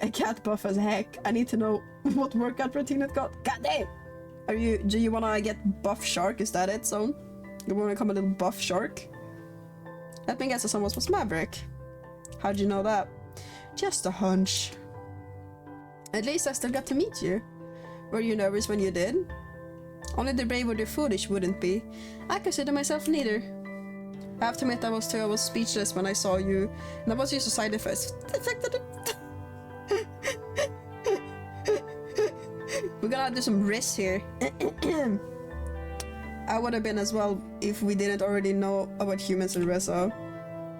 A cat buff as heck. I need to know what workout routine it got. God damn! Do you wanna get buff shark? Is that it, Zone? You wanna become a little buff shark? Let me guess that someone was Maverick. How'd you know that? Just a hunch. At least I still got to meet you. Were you nervous when you did? Only the brave or the foolish wouldn't be. I consider myself neither. I have to admit I was too. I was speechless when I saw you. And that was just a side effect. We're gonna do some risks here. I would have been as well if we didn't already know about humans and Reza.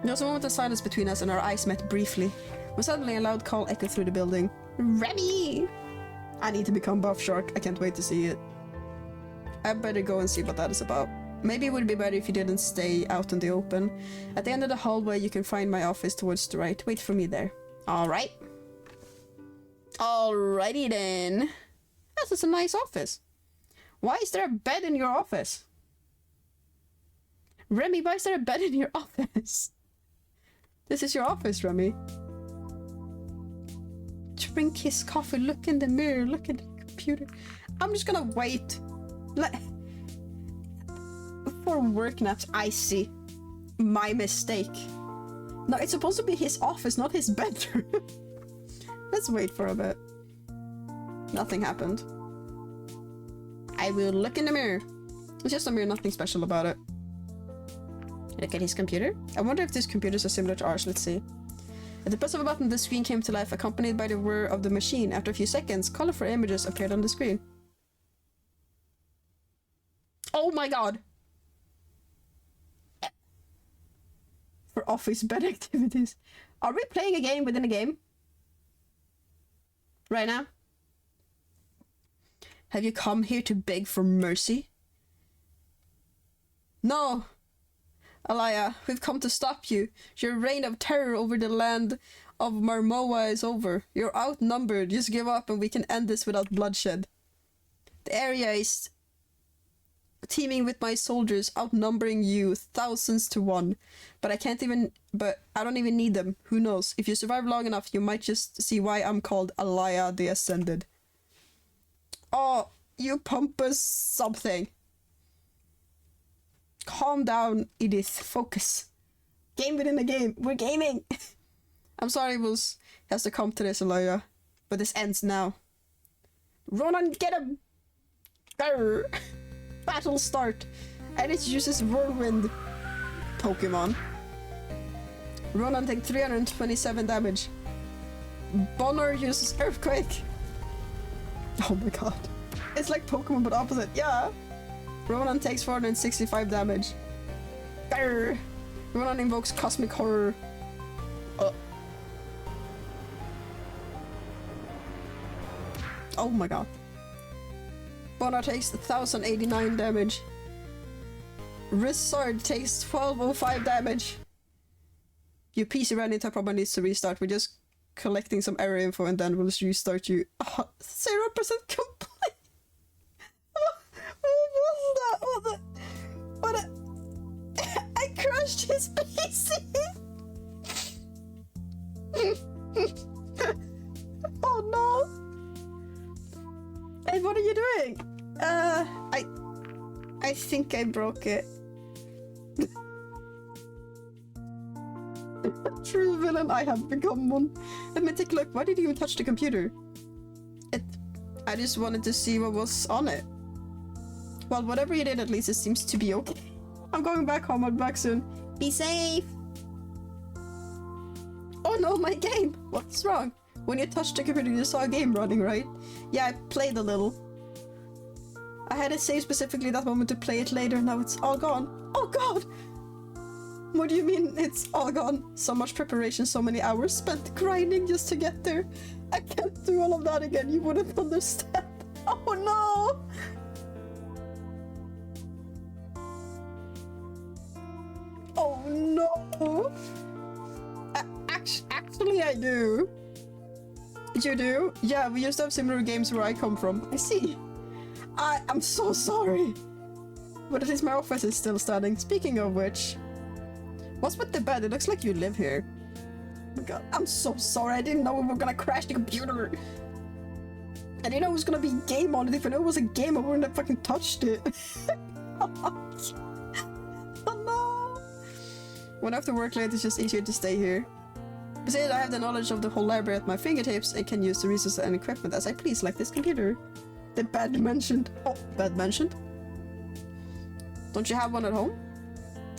There was a moment of silence between us and our eyes met briefly. When suddenly a loud call echoed through the building. Remy! I need to become Buff Shark. I can't wait to see it. I better go and see what that is about. Maybe it would be better if you didn't stay out in the open. At the end of the hallway you can find my office towards the right. Wait for me there. Alright. Alrighty then. This is a nice office. Why is there a bed in your office? Remy, why is there a bed in your office? This is your office, Remy. Drink his coffee, look in the mirror, look at the computer. I'm just gonna wait. For work naps, I see. My mistake. No, it's supposed to be his office, not his bedroom. Let's wait for a bit. Nothing happened. I will look in the mirror. It's just a mirror, nothing special about it. Look at his computer. I wonder if these computers are similar to ours. Let's see. At the press of a button, the screen came to life, accompanied by the whir of the machine. After a few seconds, colorful images appeared on the screen. Oh my god! For office bed activities. Are we playing a game within a game? Right now? Have you come here to beg for mercy? No! Alaya, we've come to stop you. Your reign of terror over the land of Marmoa is over. You're outnumbered. Just give up and we can end this without bloodshed. The area is teeming with my soldiers, outnumbering you thousands to one. But I don't even need them. Who knows? If you survive long enough, you might just see why I'm called Alaya the Ascended. Oh, you pompous something. Calm down, Edith. Focus. Game within a game. We're gaming. I'm sorry it has to come to this, Alaya. But this ends now. Ronan, get him! Grr. battle start, and it uses Whirlwind Pokemon. Ronan takes 327 damage. Bonner uses Earthquake. Oh my god. It's like Pokemon but opposite, yeah. Ronan takes 465 damage. Grr. Ronan invokes Cosmic Horror. Oh my god. Bonner takes 1089 damage. Rizzard takes 1205 damage. Your PC ran into a problem, needs to restart. We're just collecting some error info and then we'll just restart you. 0% complete. What was that? What a... I crashed his PC. Oh no. Hey, what are you doing? I think I broke it. True villain, I have become one. Let me take a look. Why did you even touch the computer? I just wanted to see what was on it. Well, whatever you did, at least it seems to be okay. I'm going back home. I'll be back soon. Be safe. Oh no, my game. What's wrong? When you touched the computer, you saw a game running, right? Yeah, I played a little. I had it saved specifically that moment to play it later. Now it's all gone. Oh god! What do you mean it's all gone? So much preparation, so many hours spent grinding just to get there. I can't do all of that again. You wouldn't understand. Oh no! Oh no! Actually, I do. You do? Yeah, we used to have similar games where I come from. I see. I'm so sorry. But at least my office is still standing. Speaking of which, what's with the bed? It looks like you live here. Oh my god, I'm so sorry. I didn't know we were gonna crash the computer. I didn't know it was gonna be a game on it. If I knew it was a game, I wouldn't have fucking touched it. Oh no. When I have to work late, it's just easier to stay here. Besides, I have the knowledge of the whole library at my fingertips and can use the resources and equipment as I please, like this computer. The bed mentioned. Oh, bed mentioned? Don't you have one at home?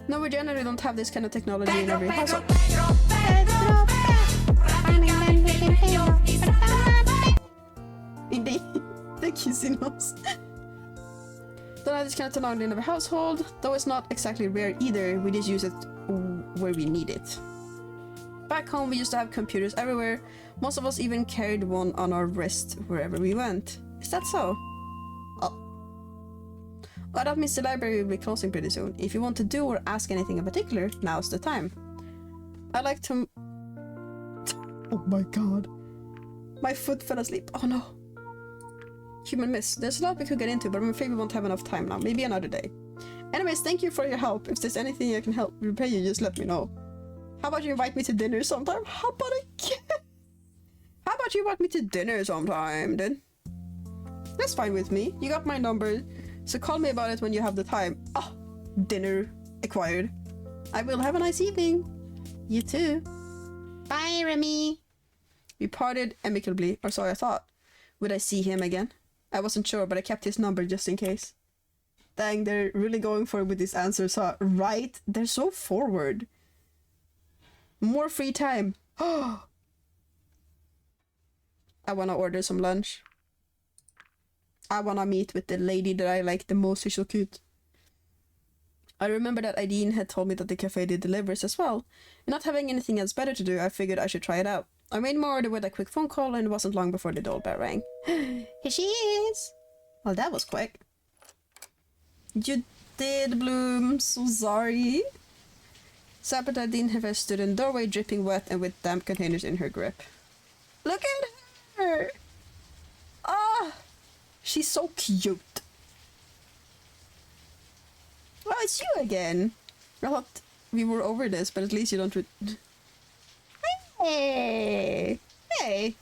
No, we generally don't have this kind of technology in every household. Indeed. Thank you, Xenos. Don't have this kind of technology in every household, though it's not exactly rare either. We just use it where we need it. Back home, we used to have computers everywhere. Most of us even carried one on our wrist wherever we went. Is that so? Oh. Well, that means the library will be closing pretty soon. If you want to do or ask anything in particular, now's the time. I'd like to... Oh my god. My foot fell asleep. Oh no. Human miss. There's a lot we could get into, but I'm afraid we won't have enough time now. Maybe another day. Anyways, thank you for your help. If there's anything I can help repay you, just let me know. How about you invite me to dinner sometime? How about How about you invite me to dinner sometime, then? That's fine with me. You got my number, so call me about it when you have the time. Oh, dinner acquired. I will. Have a nice evening. You too. Bye, Remy. We parted amicably, or so I thought. Would I see him again? I wasn't sure, but I kept his number just in case. Dang, they're really going for it with these answers, huh? Right? They're so forward. More free time. Oh, I wanna order some lunch. I wanna meet with the lady that I like the most. She's so cute. I remember that Aideen had told me that the cafe did deliveries as well. And not having anything else better to do, I figured I should try it out. I made my order with a quick phone call, and it wasn't long before the doorbell rang. Here she is. Well, that was quick. You did, Bloom. So sorry. Sabbath Aideen have stood in the doorway, dripping wet and with damp containers in her grip. Look at her! Ah! She's so cute. Oh, it's you again. I thought we were over this, but at least you don't... Hey! Hey!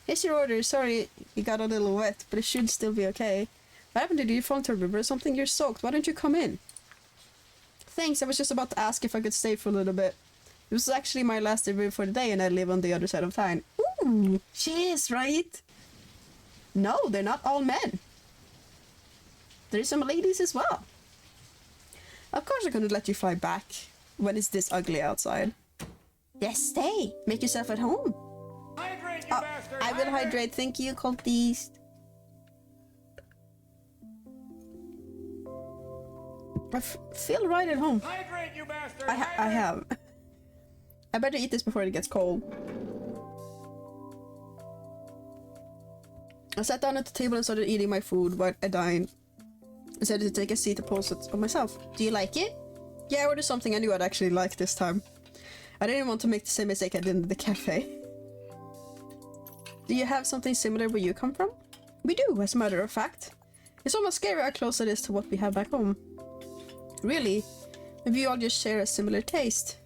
Here's your order. Sorry you got a little wet, but it should still be okay. What happened to your phone, River? Something, you're soaked. Why don't you come in? Thanks, I was just about to ask if I could stay for a little bit. It was actually my last delivery for the day and I live on the other side of town. Ooh, she is, right? No, they're not all men. there's some ladies as well. Of course I couldn't let you fly back when it's this ugly outside. Yes, stay. Make yourself at home. Hydrate, you bastard! I will hydrate. Thank you, cultist. I feel right at home. Hydrate, you bastard! I have. I better eat this before it gets cold. I sat down at the table and started eating my food while I dined. I decided to take a seat opposite of myself. Do you like it? Yeah, I ordered something I knew I'd actually like this time. I didn't want to make the same mistake I did in the cafe. Do you have something similar where you come from? We do, as a matter of fact. It's almost scary how close it is to what we have back home. Really? Maybe you all just share a similar taste.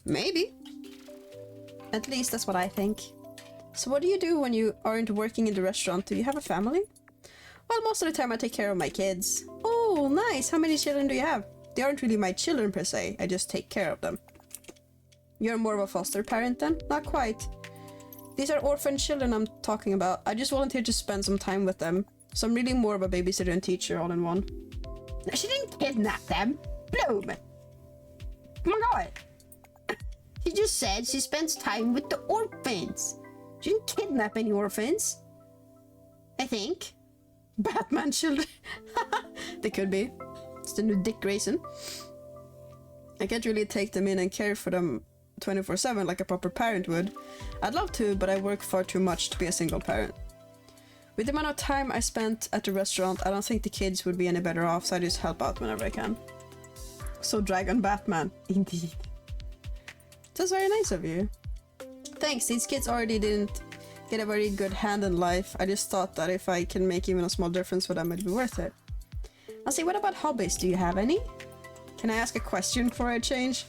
Maybe. At least that's what I think. So what do you do when you aren't working in the restaurant? Do you have a family? Well, most of the time I take care of my kids. Oh, nice. How many children do you have? They aren't really my children per se. I just take care of them. You're more of a foster parent then? Not quite. These are orphan children I'm talking about. I just volunteered to spend some time with them. So I'm really more of a babysitter and teacher all in one. She didn't kidnap them. Bloom. Oh my god. She just said she spends time with the orphans. She didn't kidnap any orphans. I think. Batman children. They could be. It's the new Dick Grayson. I can't really take them in and care for them 24/7 like a proper parent would. I'd love to, but I work far too much to be a single parent. With the amount of time I spent at the restaurant, I don't think the kids would be any better off, so I just help out whenever I can. So Dragon Batman. Indeed. That's very nice of you. Thanks, these kids already didn't get a very good hand in life. I just thought that if I can make even a small difference for them, it'd be worth it. I'll see, what about hobbies? Do you have any? Can I ask a question before I change?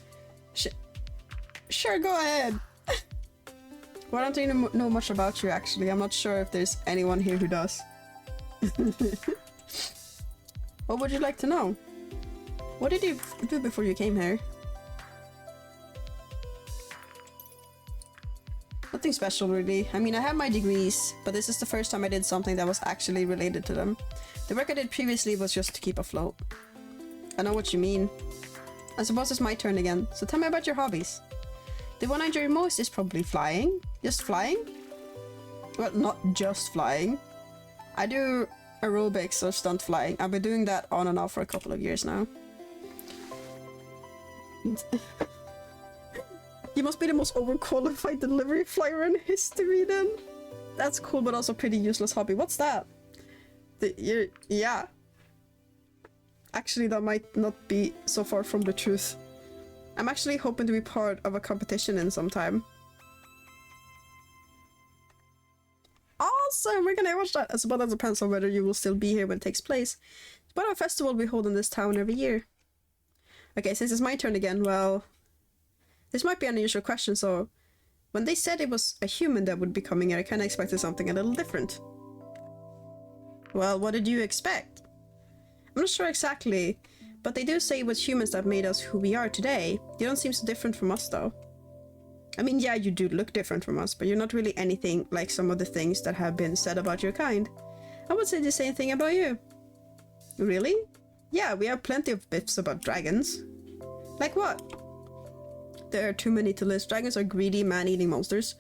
Sure, go ahead. Well, I don't really know much about you, actually. I'm not sure if there's anyone here who does. What would you like to know? What did you do before you came here? Nothing special, really. I mean, I have my degrees, but this is the first time I did something that was actually related to them. The work I did previously was just to keep afloat. I know what you mean. I suppose it's my turn again, so tell me about your hobbies. The one I enjoy most is probably flying. Just flying? Well, not just flying. I do aerobics or stunt flying. I've been doing that on and off for a couple of years now. You must be the most overqualified delivery flyer in history then. That's cool, but also pretty useless hobby. What's that? Yeah. Actually, that might not be so far from the truth. I'm actually hoping to be part of a competition in some time. Awesome! Where can I watch that? I suppose that depends on whether you will still be here when it takes place. But a festival we hold in this town every year. Okay, since it's my turn again, well... This might be an unusual question, so... When they said it was a human that would be coming here, I kinda expected something a little different. Well, what did you expect? I'm not sure exactly, but they do say it was humans that made us who we are today. You don't seem so different from us, though. I mean, yeah, you do look different from us, but you're not really anything like some of the things that have been said about your kind. I would say the same thing about you. Really? Yeah, we have plenty of bits about dragons. Like what? There are too many to list. Dragons are greedy, man-eating monsters.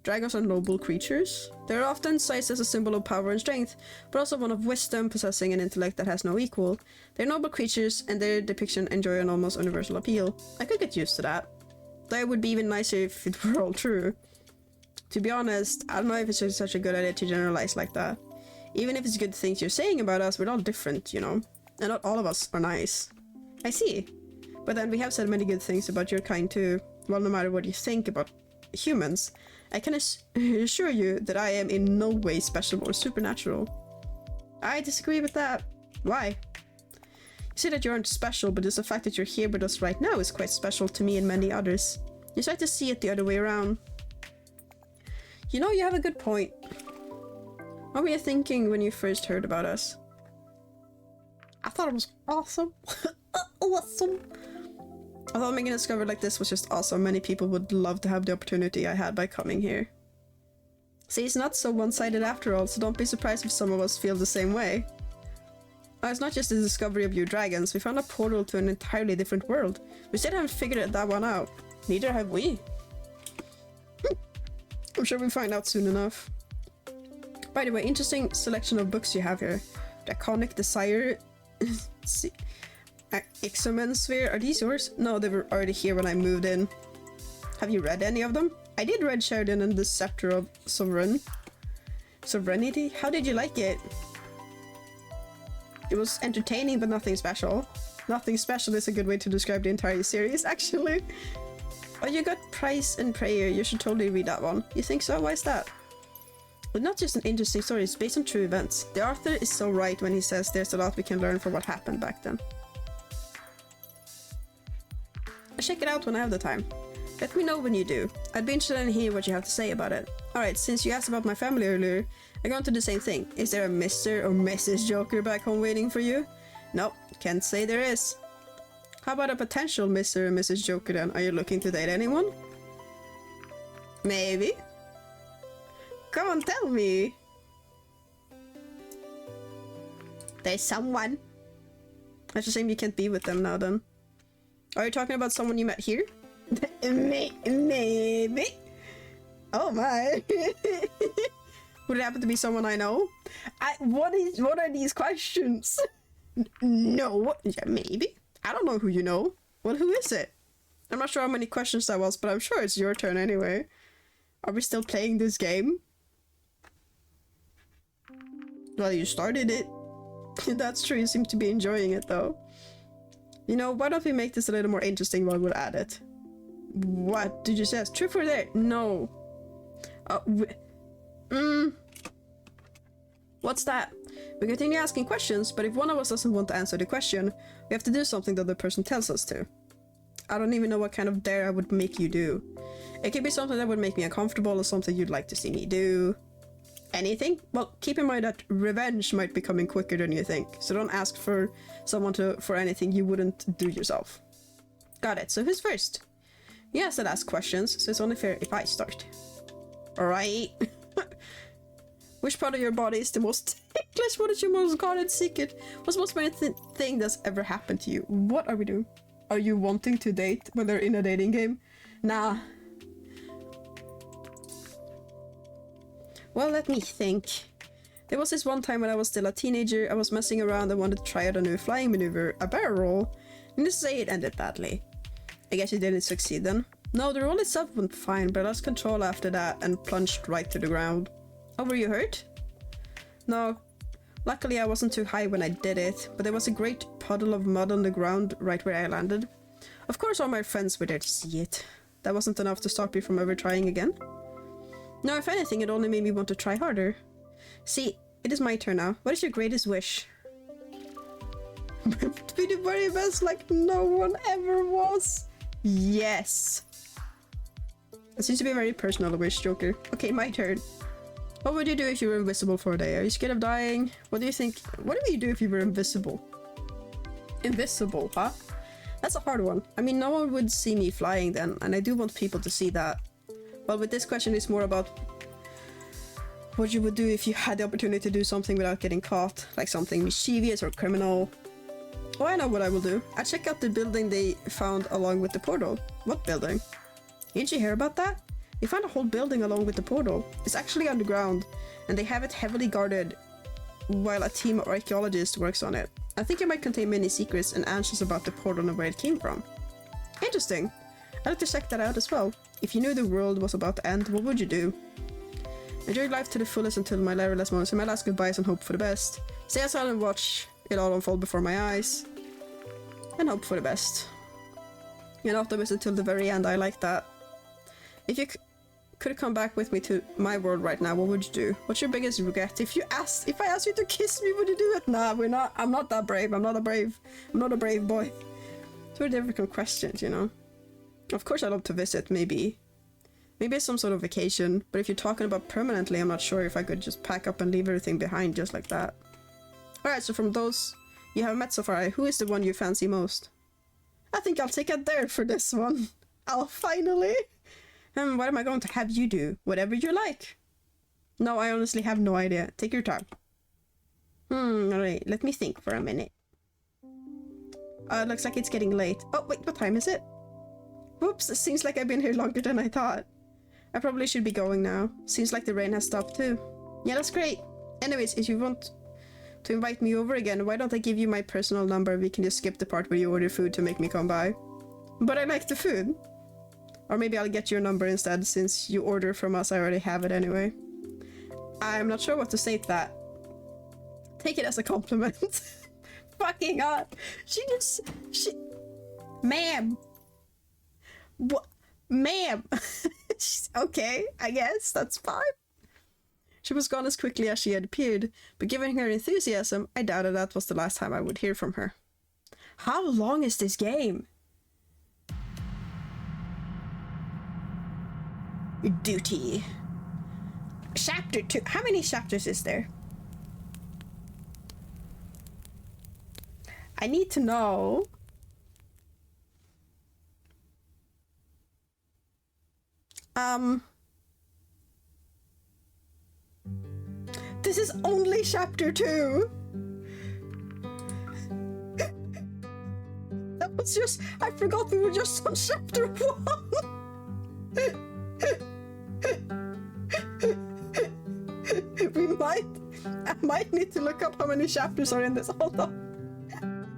Dragons are noble creatures. They are often sized as a symbol of power and strength, but also one of wisdom, possessing an intellect that has no equal. They're noble creatures, and their depiction enjoy an almost universal appeal. I could get used to that. Though it would be even nicer if it were all true. To be honest, I don't know if it's just such a good idea to generalize like that. Even if it's good things you're saying about us, we're all different, you know? And not all of us are nice. I see. But then we have said many good things about your kind too. Well, no matter what you think about humans, I can assure you that I am in no way special or supernatural. I disagree with that. Why? You say that you aren't special, but just the fact that you're here with us right now is quite special to me and many others. You start to see it the other way around. You know, you have a good point. What were you thinking when you first heard about us? I thought it was awesome. Awesome. I thought making a discovery like this was just awesome. Many people would love to have the opportunity I had by coming here. See, it's not so one-sided after all, so don't be surprised if some of us feel the same way. Oh, it's not just the discovery of new dragons, we found a portal to an entirely different world. We still haven't figured that one out. Neither have we. I'm sure we'll find out soon enough. By the way, interesting selection of books you have here. Draconic Desire... Ixomen Sphere, are these yours? No, they were already here when I moved in. Have you read any of them? I did read Sheridan and the Scepter of Sovereignty? How did you like it? It was entertaining, but nothing special. Nothing special is a good way to describe the entire series, actually. Oh, you got Price and Prayer. You should totally read that one. You think so? Why is that? But not just an interesting story, it's based on true events. The author is so right when he says there's a lot we can learn from what happened back then. I'll check it out when I have the time. Let me know when you do. I'd be interested in hearing what you have to say about it. Alright, since you asked about my family earlier, I'm going to do the same thing. Is there a Mr. or Mrs. Joker back home waiting for you? Nope, can't say there is. How about a potential Mr. or Mrs. Joker then? Are you looking to date anyone? Maybe. Come on, tell me. There's someone. That's a shame you can't be with them now then. Are you talking about someone you met here? Maybe. Oh my. Would it happen to be someone I know? What are these questions? No. Yeah, maybe. I don't know who you know. Well, who is it? I'm not sure how many questions that was, but I'm sure it's your turn anyway. Are we still playing this game? Well, you started it. That's true, you seem to be enjoying it though. You know, why don't we make this a little more interesting while we're at it? What did you say? Truth or dare? No. What's that? We continue asking questions, but if one of us doesn't want to answer the question, we have to do something the other person tells us to. I don't even know what kind of dare I would make you do. It could be something that would make me uncomfortable or something you'd like to see me do. Anything? Well, keep in mind that revenge might be coming quicker than you think, so don't ask for someone for anything you wouldn't do yourself. Got it, so who's first? You asked to ask questions, so it's only fair if I start. Alright. Which part of your body is the most ticklish? What is your most guarded secret? What's the most romantic thing that's ever happened to you? What are we doing? Are you wanting to date when they're in a dating game? Nah. Well, let me think. There was this one time when I was still a teenager, I was messing around and wanted to try out a new flying maneuver, a barrel roll, and to say it ended badly. I guess you didn't succeed then. No, the roll itself went fine, but I lost control after that and plunged right to the ground. Oh, were you hurt? No. Luckily I wasn't too high when I did it, but there was a great puddle of mud on the ground right where I landed. Of course all my friends were there to see it. That wasn't enough to stop me from ever trying again. No, if anything, it only made me want to try harder. See, it is my turn now. What is your greatest wish? To be the very best like no one ever was. Yes. That seems to be a very personal wish, Joker. Okay, my turn. What would you do if you were invisible for a day? Are you scared of dying? What do you think? What do you do if you were invisible? Invisible, huh? That's a hard one. I mean, no one would see me flying then, and I do want people to see that. Well, with this question, it's more about what you would do if you had the opportunity to do something without getting caught, like something mischievous or criminal. Oh, I know what I will do. I'll check out the building they found along with the portal. What building? Didn't you hear about that? They found a whole building along with the portal. It's actually underground, and they have it heavily guarded while a team of archaeologists works on it. I think it might contain many secrets and answers about the portal and where it came from. Interesting. I'd like to check that out as well. If you knew the world was about to end, what would you do? Enjoy life to the fullest until my very last moments, and my last goodbyes, and hope for the best. Stay outside and watch it all unfold before my eyes. And hope for the best. An optimist until the very end, I like that. If you could come back with me to my world right now, what would you do? What's your biggest regret? If I asked you to kiss me, would you do it? Nah, I'm not that brave. I'm not a brave boy. It's very difficult questions, you know. Of course I'd love to visit, maybe some sort of vacation, but if you're talking about permanently, I'm not sure if I could just pack up and leave everything behind just like that. Alright, so from those you have met so far, who is the one you fancy most? I think I'll take a dare for this one. I'll finally... what am I going to have you do? Whatever you like. No, I honestly have no idea. Take your time. Alright, let me think for a minute. It looks like it's getting late. Oh, wait, what time is it? Whoops, it seems like I've been here longer than I thought. I probably should be going now. Seems like the rain has stopped too. Yeah, that's great. Anyways, if you want to invite me over again, why don't I give you my personal number? We can just skip the part where you order food to make me come by. But I like the food. Or maybe I'll get your number instead, since you order from us, I already have it anyway. I'm not sure what to say to that. Take it as a compliment. Fucking god. She... Ma'am. What? Ma'am. Okay, I guess, that's fine. She was gone as quickly as she had appeared, but given her enthusiasm, I doubted that was the last time I would hear from her. How long is this game? Duty. Chapter 2. How many chapters is there? I need to know. This is only chapter 2. That was just... I forgot we were just on chapter 1. I might need to look up how many chapters are in this. Hold on.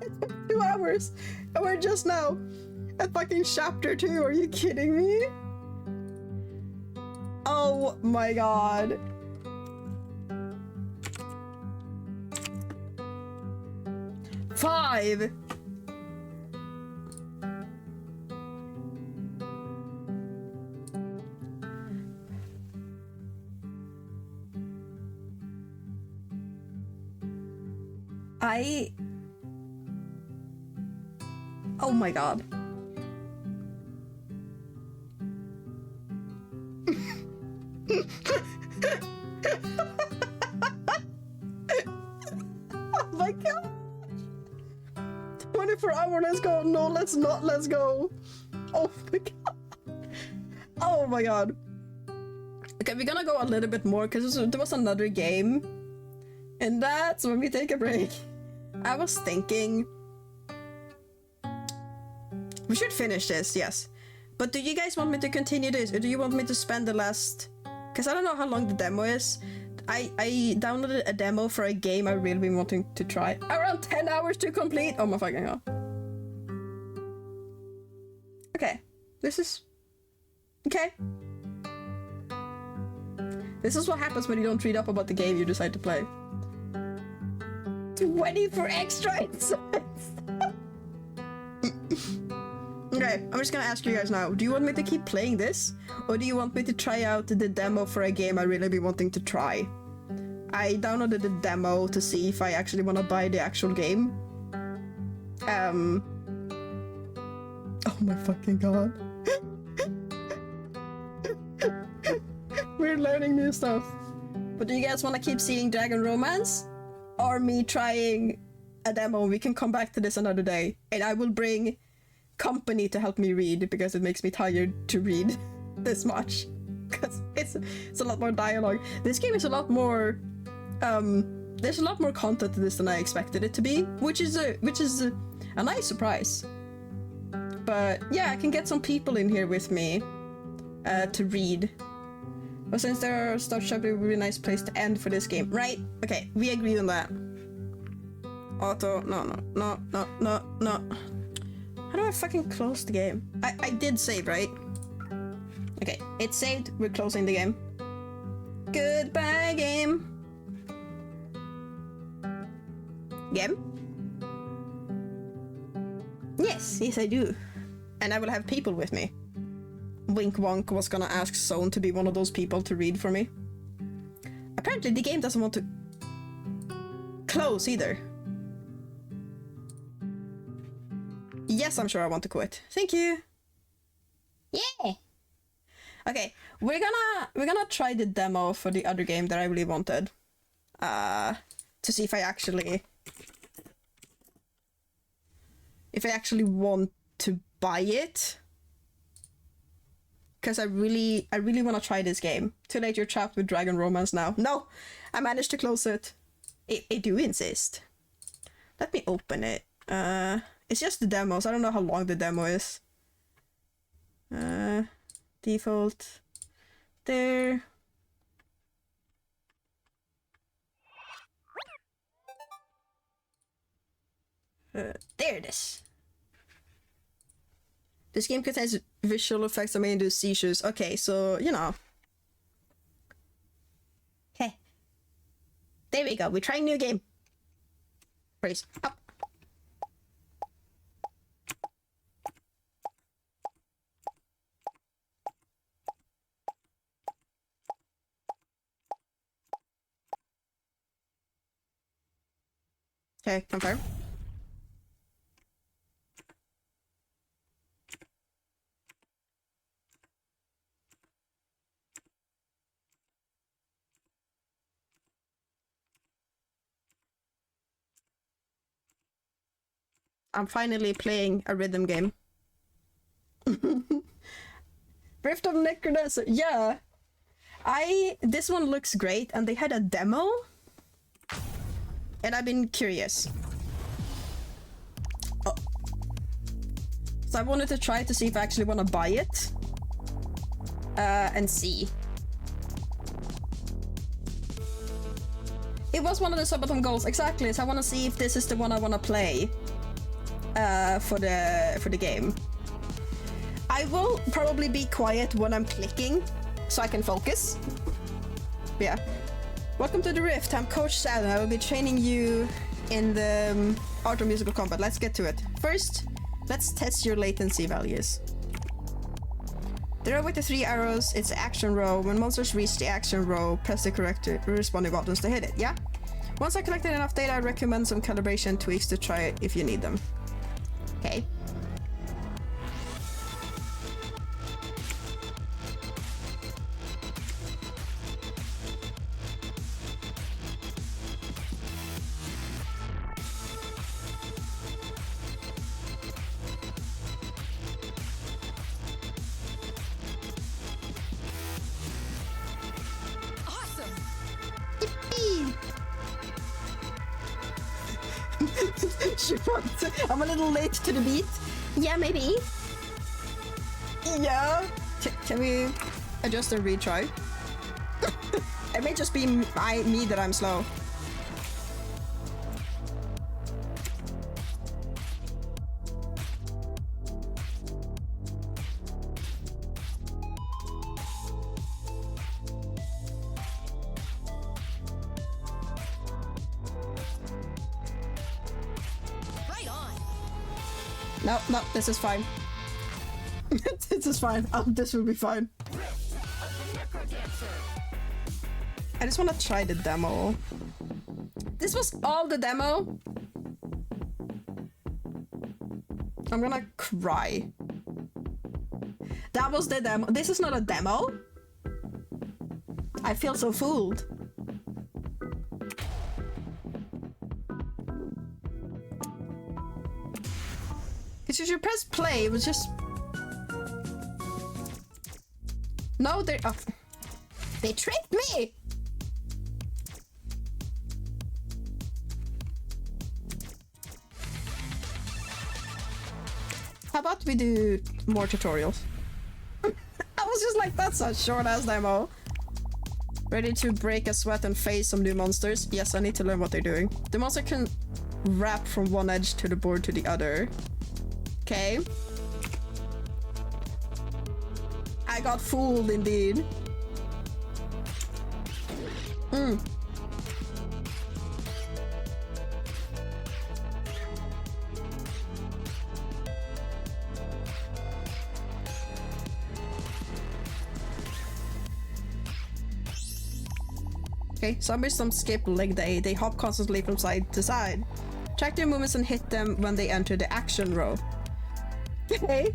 It took 2 hours. And we're just now at fucking chapter 2. Are you kidding me? Oh my god. Five. Oh my god. Oh my god. 24 hours, let's go. No, let's not, let's go. Oh my god. Oh my god. Okay, we're gonna go a little bit more because there was another game. And that's when we take a break. I was thinking we should finish this, yes. But do you guys want me to continue this, or do you want me to spend the last... Because I don't know how long the demo is. I downloaded a demo for a game I've really been wanting to try. Around 10 hours to complete! Oh my fucking god. Okay. This is... Okay. This is what happens when you don't read up about the game you decide to play. 24 extra insights! Okay, I'm just gonna ask you guys now. Do you want me to keep playing this? Or do you want me to try out the demo for a game I really be wanting to try? I downloaded the demo to see if I actually want to buy the actual game. Oh my fucking god. We're learning new stuff. But do you guys want to keep seeing Dragon Romance? Or me trying a demo? We can come back to this another day. And I will bring company to help me read, because it makes me tired to read this much. Because it's a lot more dialogue. This game is a lot more... there's a lot more content to this than I expected it to be, which is a nice surprise. But yeah, I can get some people in here with me to read. But since there are stuff, should be a really nice place to end for this game, right? Okay, we agree on that. Auto, no. How do I fucking close the game? I did save, right? Okay, it's saved. We're closing the game. Goodbye, game. Game? Yes, I do. And I will have people with me. Wink Wonk was gonna ask Zone to be one of those people to read for me. Apparently the game doesn't want to close either. Yes, I'm sure I want to quit. Thank you. Yeah. Okay, we're gonna try the demo for the other game that I really wanted. To see if I actually want to buy it. because I really want to try this game. Too late, you're trapped with Dragon Romance now. No, I managed to close it. I do insist. Let me open it. It's just the demos. I don't know how long the demo is. Default. There. There it is. This game contains visual effects that may induce seizures. Okay, so, you know. Okay. There we go. We're trying new game. Praise. Up. Okay, confirm. I'm finally playing a rhythm game. Rift of Necrodancer, yeah. This one looks great, and they had a demo. And I've been curious. Oh. So I wanted to try to see if I actually want to buy it. And see. It was one of the Subathon goals, exactly, so I want to see if this is the one I want to play. For the game. I will probably be quiet when I'm clicking, so I can focus. Yeah. Welcome to the Rift. I'm Coach Salad. I will be training you in the art of musical combat. Let's get to it. First, let's test your latency values. The row with the 3 arrows, it's the action row. When monsters reach the action row, press the correct responding buttons to hit it. Yeah? Once I collected enough data, I recommend some calibration tweaks to try it if you need them. Okay. Awesome. Yippee! I'm a little late to the beat. Yeah, maybe. Yeah. Can we adjust and retry? It may just be me that I'm slow. No, this is fine. This is fine. This will be fine. I just want to try the demo. This was all the demo. I'm gonna cry. That was the demo. This is not a demo. I feel so fooled. Because if you press play, it was just... No, they... Oh. They tricked me! How about we do more tutorials? I was just like, that's a short-ass demo. Ready to break a sweat and face some new monsters? Yes, I need to learn what they're doing. The monster can wrap from one edge to the board to the other. Okay. I got fooled indeed. Okay, zombies don't skip leg day. They hop constantly from side to side. Track their movements and hit them when they enter the action row. Okay.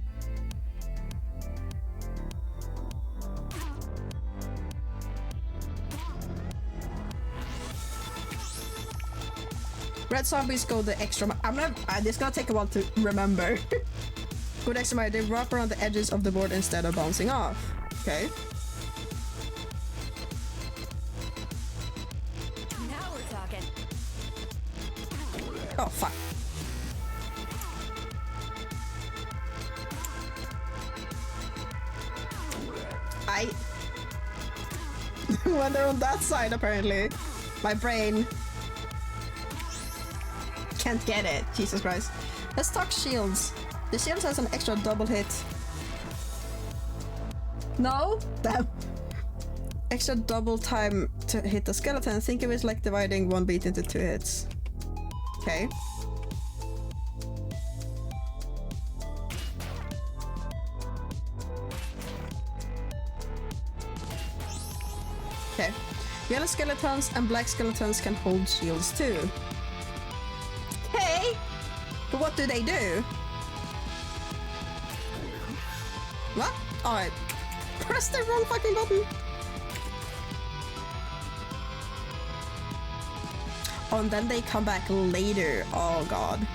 Red zombies go the extra mile. This is gonna take a while to remember. Go the extra mile. They wrap around the edges of the board instead of bouncing off. Okay. Now we're talking. Oh, fuck. When they're on that side, apparently. My brain can't get it. Jesus Christ. Let's talk shields. The shields has an extra double hit. No? Damn. Extra double time to hit the skeleton. Think of it like dividing one beat into 2 hits. Okay. Okay. Yellow skeletons and black skeletons can hold shields too. Okay! But what do they do? What? Oh, I pressed the wrong fucking button. Oh, and then they come back later. Oh god.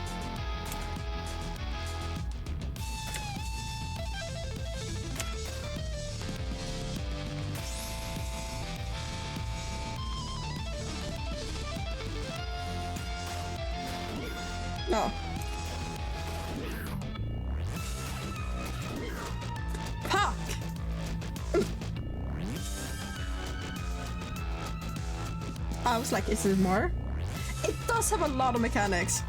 Oh. Fuck! I was like, is there more? It does have a lot of mechanics.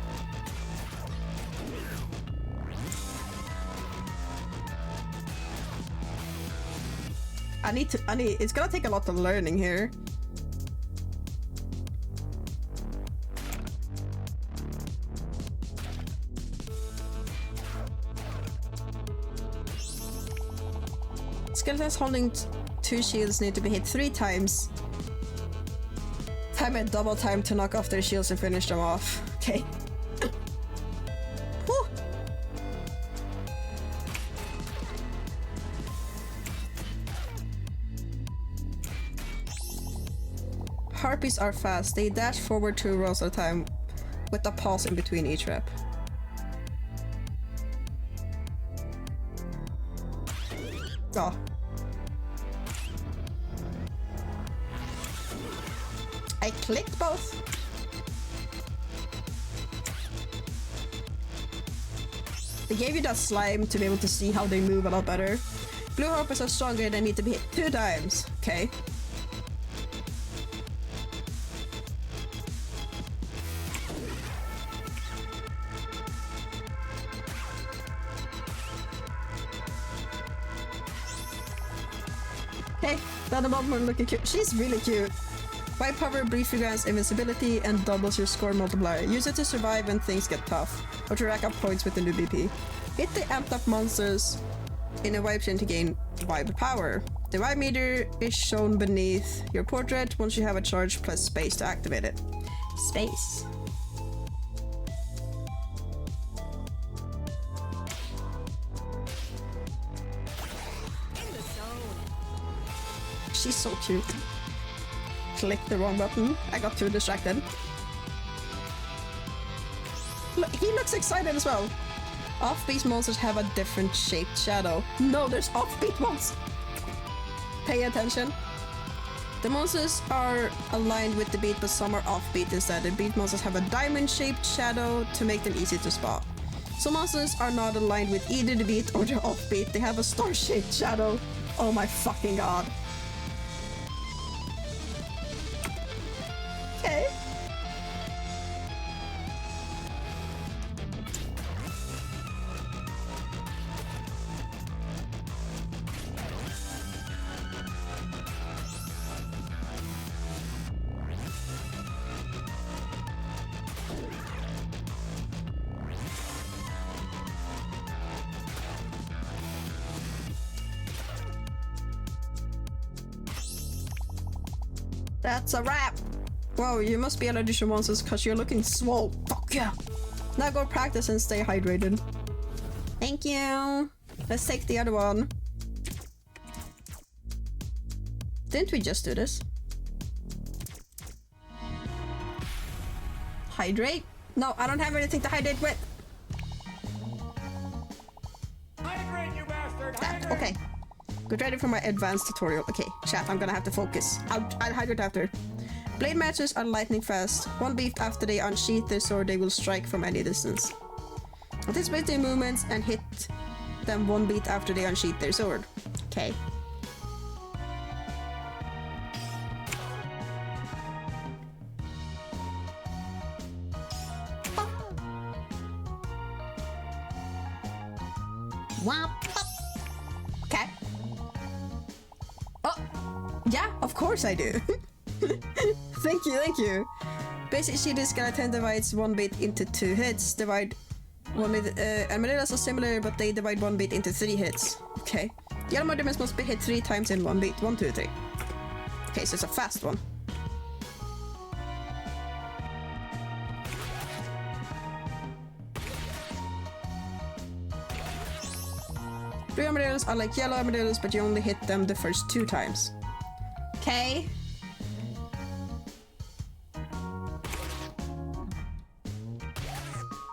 It's gonna take a lot of learning here. Skeletons holding 2 shields need to be hit 3 times. Time and double time to knock off their shields and finish them off. Okay. Whew. Harpies are fast. They dash forward 2 rows at a time with a pause in between each rep. Oh. I clicked both. They gave you that slime to be able to see how they move a lot better. Blue harpies are stronger, they need to be hit 2 times. Okay. Okay, the other one looking cute. She's really cute. White power briefly grants invincibility and doubles your score multiplier. Use it to survive when things get tough, or to rack up points with the new BP. Hit the amped up monsters in a wipe chain to gain wipe power. The wipe meter is shown beneath your portrait. Once you have a charge, press space to activate it. Space. She's so cute. Clicked the wrong button. I got too distracted. Look, he looks excited as well. Offbeat monsters have a different shaped shadow. No, there's offbeat ones. Pay attention. The monsters are aligned with the beat, but some are offbeat instead. The beat monsters have a diamond-shaped shadow to make them easy to spot. Some monsters are not aligned with either the beat or the offbeat. They have a star-shaped shadow. Oh my fucking god. Okay. That's a wrap. Whoa, you must be allergic to monsters because you're looking swole. Fuck yeah. Now go practice and stay hydrated. Thank you. Let's take the other one. Didn't we just do this? Hydrate? No, I don't have anything to hydrate with. Hydrate, you bastard! That, Hydrate! okay. Get ready for my advanced tutorial. Okay, chat, I'm gonna have to focus. I'll hydrate after. Blade matches are lightning fast. One beat after they unsheath their sword, they will strike from any distance. Anticipate their movements and hit them one beat after they unsheath their sword. Okay. Okay. Oh, yeah, of course I do. Thank you. Basic Shield Skeleton divides one beat into 2 hits. Divide one beat. Armadillos are similar, but they divide one beat into 3 hits. Okay. Yellow Armadillos must be hit 3 times in one beat. 1, 2, 3. Okay, so it's a fast one. Blue armadillos are like yellow armadillos, but you only hit them the first 2 times. Okay.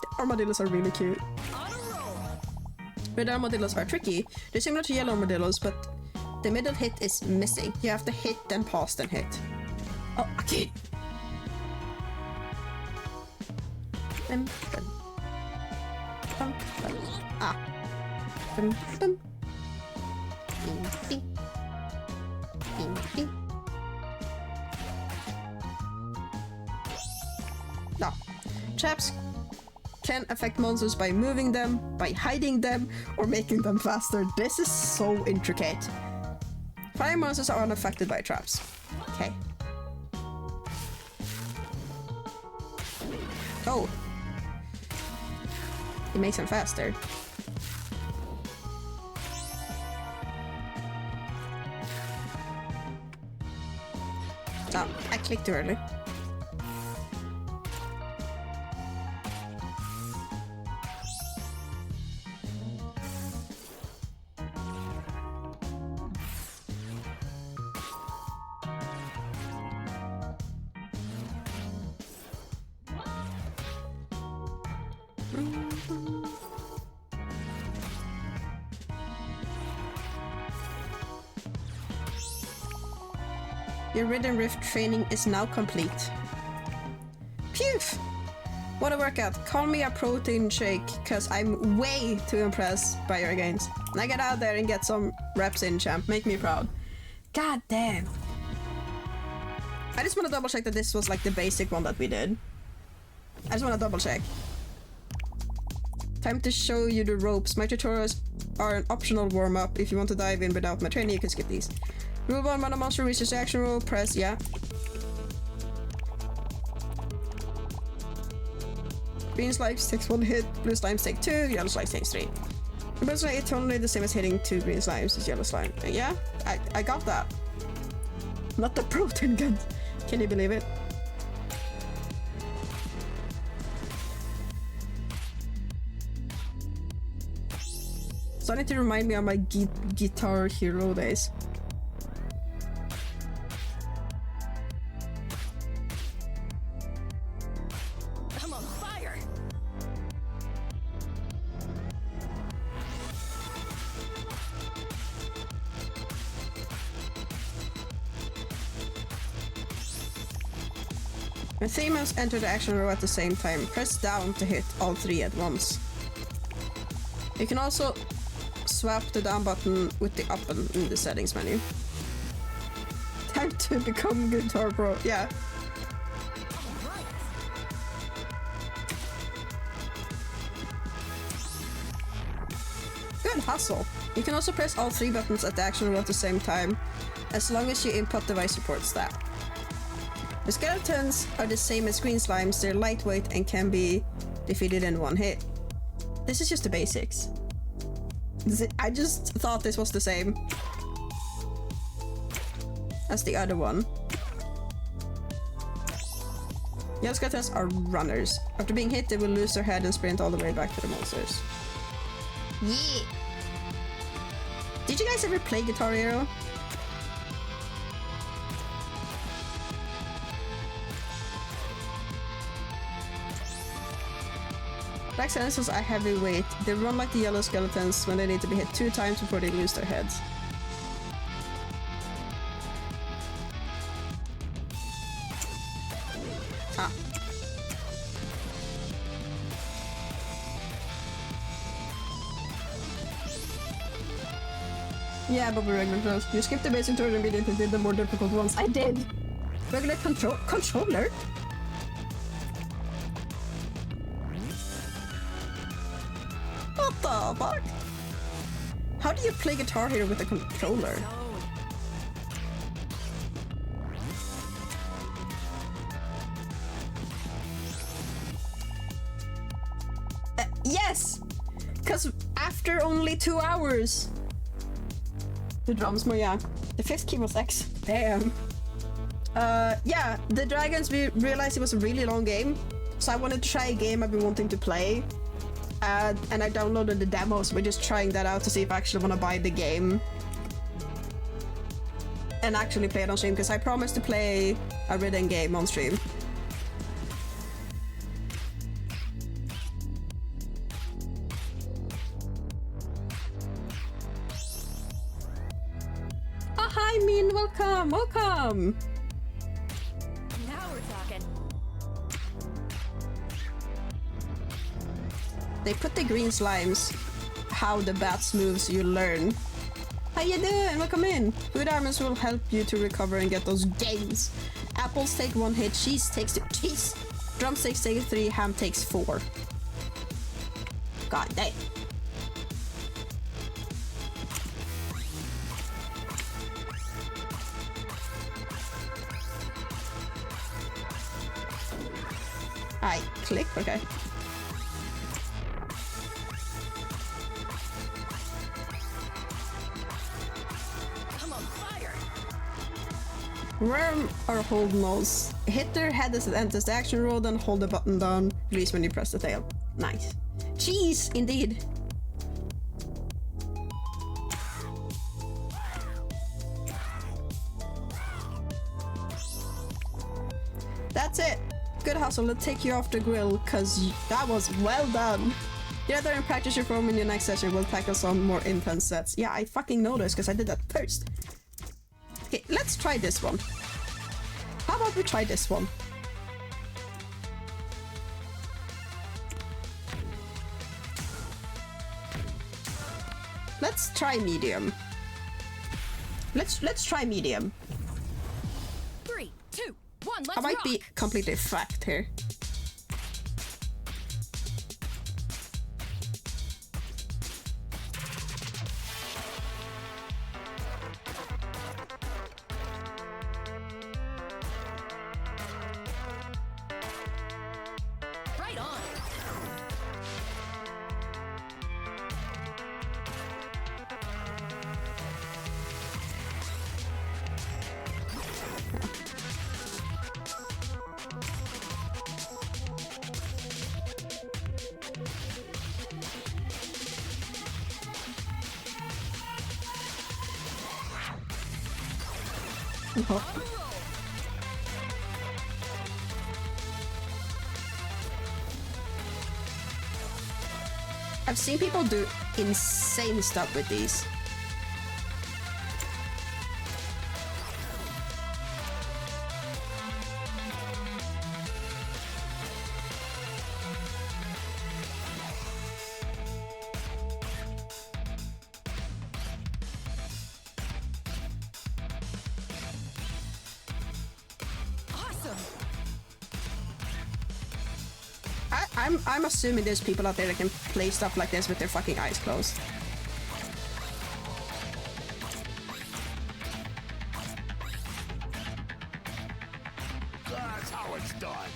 The armadillos are really cute. Red armadillos are tricky. They're similar to yellow armadillos, but the middle hit is missing. You have to hit, then pause, then hit. Oh, okay. Ah. Bum, bum. Bing, bing. Bing, bing. No. Traps can affect monsters by moving them, by hiding them, or making them faster. This is so intricate. Fire monsters are unaffected by traps. Okay. Oh. It makes them faster. Oh, I clicked too early. Your Rhythm Rift training is now complete. Phew! What a workout. Call me a protein shake, cause I'm way too impressed by your gains. Now get out there and get some reps in, champ. Make me proud. God damn. I just want to double check that this was like the basic one that we did. I just want to double check. Time to show you the ropes. My tutorials are an optional warm-up. If you want to dive in without my training, you can skip these. Rule 1, when a monster reaches the action rule, press yeah. Green slimes takes 1 hit, blue slimes take 2, yellow slimes takes 3. But it's only the same as hitting 2 green slimes as yellow slime. Yeah, I got that. Not the protein gun. Can you believe it? Starting to remind me of my Guitar Hero days. I'm on fire. When 3 mouse enter the action row at the same time, press down to hit all 3 at once. You can also swap the down button with the up button in the settings menu. Time to become Guitar Pro. Yeah. Good hustle. You can also press all 3 buttons at the action row at the same time, as long as your input device supports that. The skeletons are the same as green slimes. They're lightweight and can be defeated in 1 hit. This is just the basics. I just thought this was the same as the other one. Yellow skeletons are runners. After being hit, they will lose their head and sprint all the way back to the monsters. Yeah. Did you guys ever play Guitar Hero? Black silencers are heavyweight. They run like the yellow skeletons when they need to be hit 2 times before they lose their heads. Ah. Yeah, but we're regular controls. You skipped the basic tutorial immediately, did the more difficult ones. I did! Regular controller? What the fuck? How do you play Guitar Hero with a controller? Yes! Because after only 2 hours. The drums more, yeah. The fifth key was X. Damn. Yeah, the Dragons, we realized it was a really long game. So I wanted to try a game I've been wanting to play. And I downloaded the demo, so we're just trying that out to see if I actually want to buy the game. And actually play it on stream, because I promised to play a written game on stream. Oh, hi, Min, welcome, welcome! Now we're talking. They put the green slimes, how the bats move, so you learn. How you doing? Welcome in. Food armors will help you to recover and get those gains. Apples take 1 hit, cheese takes 2. Cheese! Drumsticks take 3, ham takes 4. God damn. I click, okay. I'm on fire. Worm or hold nose. Hit their head as it enters the action roll, then hold the button down. Release when you press the tail. Nice. Cheese, indeed. That's it. Good hustle. Let's take you off the grill, cause that was well done. Get out there and practice your form in your next session. We'll tackle some more intense sets. Yeah, I fucking know this, cause I did that first. Okay, let's try this one. How about we try this one? Let's try medium. Let's try medium. 3, 2, 1, let's I might rock. be completely fucked here. Right on. I've seen people do insane stuff with these. Awesome. I'm assuming there's people out there that can play stuff like this with their fucking eyes closed. That's how it's done.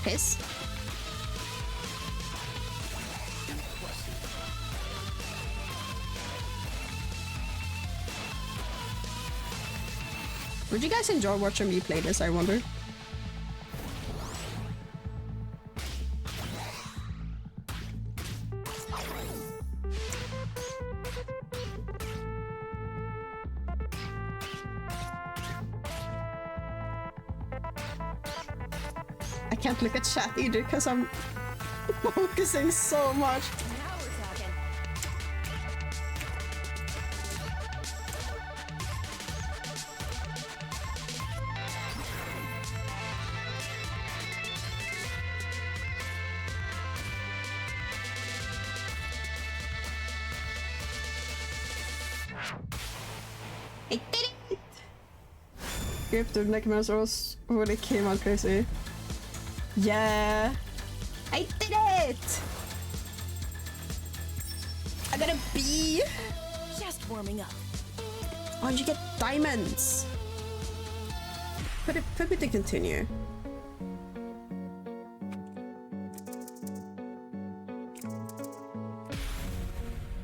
Piss. Would you guys enjoy watching me play this, I wonder? I can't look at chat either because I'm focusing so much. Now we're talking. I did it! Grip the Necromancer's really came out crazy. Yeah! I did it! I got a B! Just warming up. Oh, you get diamonds! Put me to continue.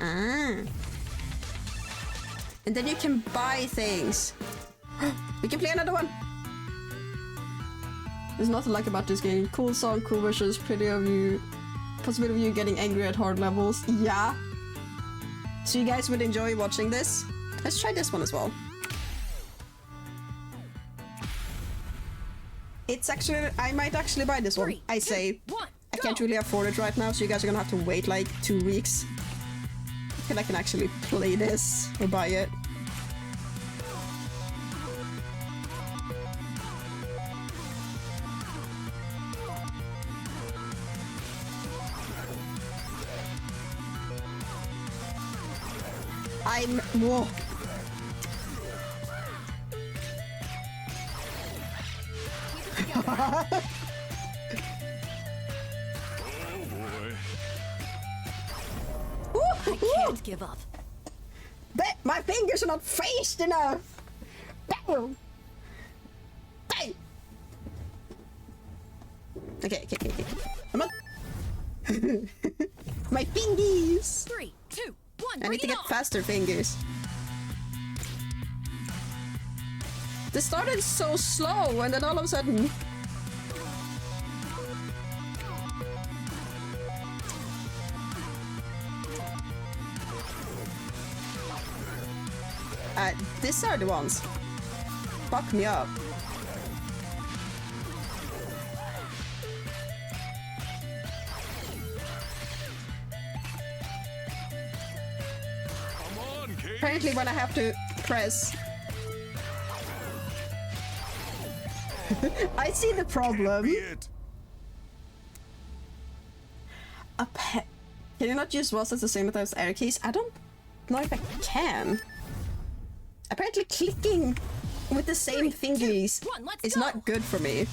Ah. And then you can buy things. We can play another one. There's nothing like about this game. Cool song, cool wishes, pretty of you. Possibility of you getting angry at hard levels. Yeah. So you guys would enjoy watching this? Let's try this one as well. It's actually, I might actually buy this one. 3, I 2, say, 1, I can't go. really afford it right now, so you guys are gonna have to wait like 2 weeks till I can actually play this or buy it. Whoa. I can't give up. Bet my fingers are not fast enough. Bam. Bang. Okay. I'm on. My fingies. 3, 2, 1. I need to get faster fingers. This started so slow, and then all of a sudden. These are the ones. Fuck me up. Apparently when I have to press... I see the problem. Can you not use was at the same time as arrow keys? I don't know if I can. Apparently clicking with the same 3, 2, fingies 1, let's is go. not good for me.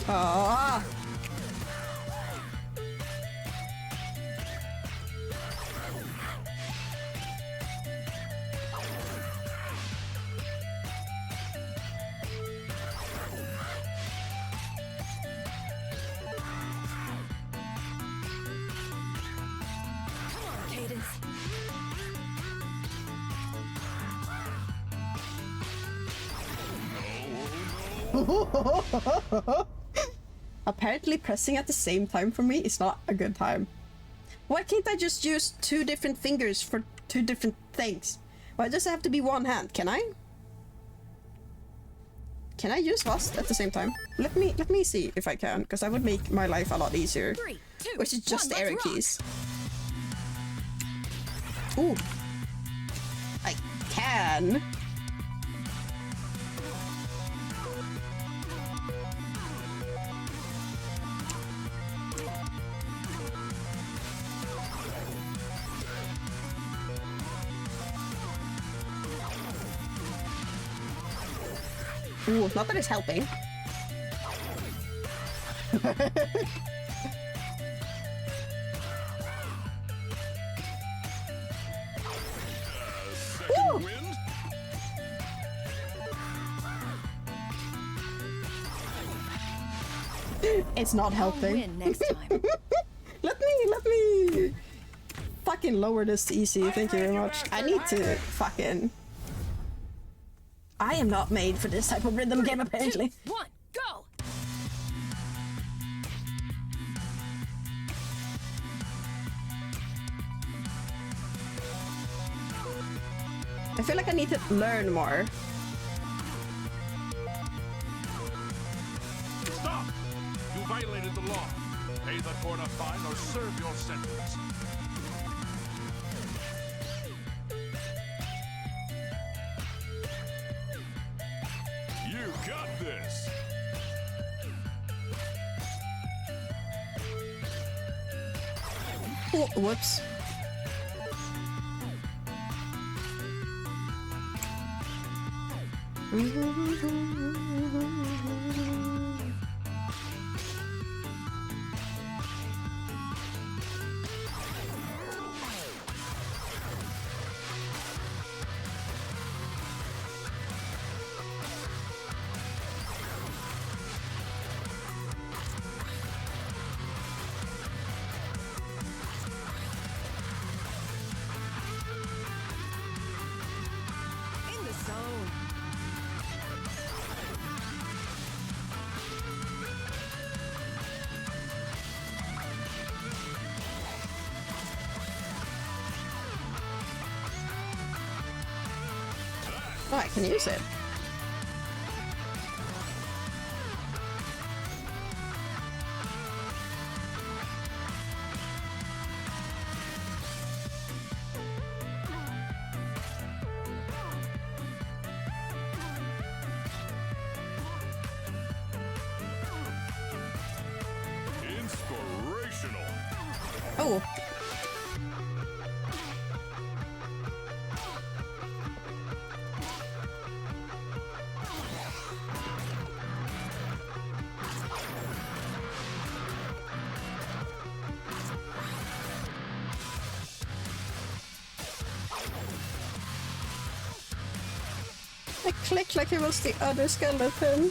Ah. Cadence. Apparently pressing at the same time for me is not a good time. Why can't I just use 2 different fingers for 2 different things? Why does it have to be one hand? Can I? Can I use Vast at the same time? Let me see if I can, because that would make my life a lot easier. 3, 2, Which is just 1, arrow let's rock. keys. Ooh. I can. Ooh, not that it's helping. Ooh. It's not I'll helping. win next time. Let me fucking lower this to easy. Thank you very much. I need to fucking I am not made for this type of rhythm game, apparently. 2, 1, go! I feel like I need to learn more. Stop! You violated the law. Pay the court a fine or serve your sentence. You got this. Oh, whoops. In the zone. Oh, I can use it. Inspirational. Oh. I clicked like it was the other skeleton.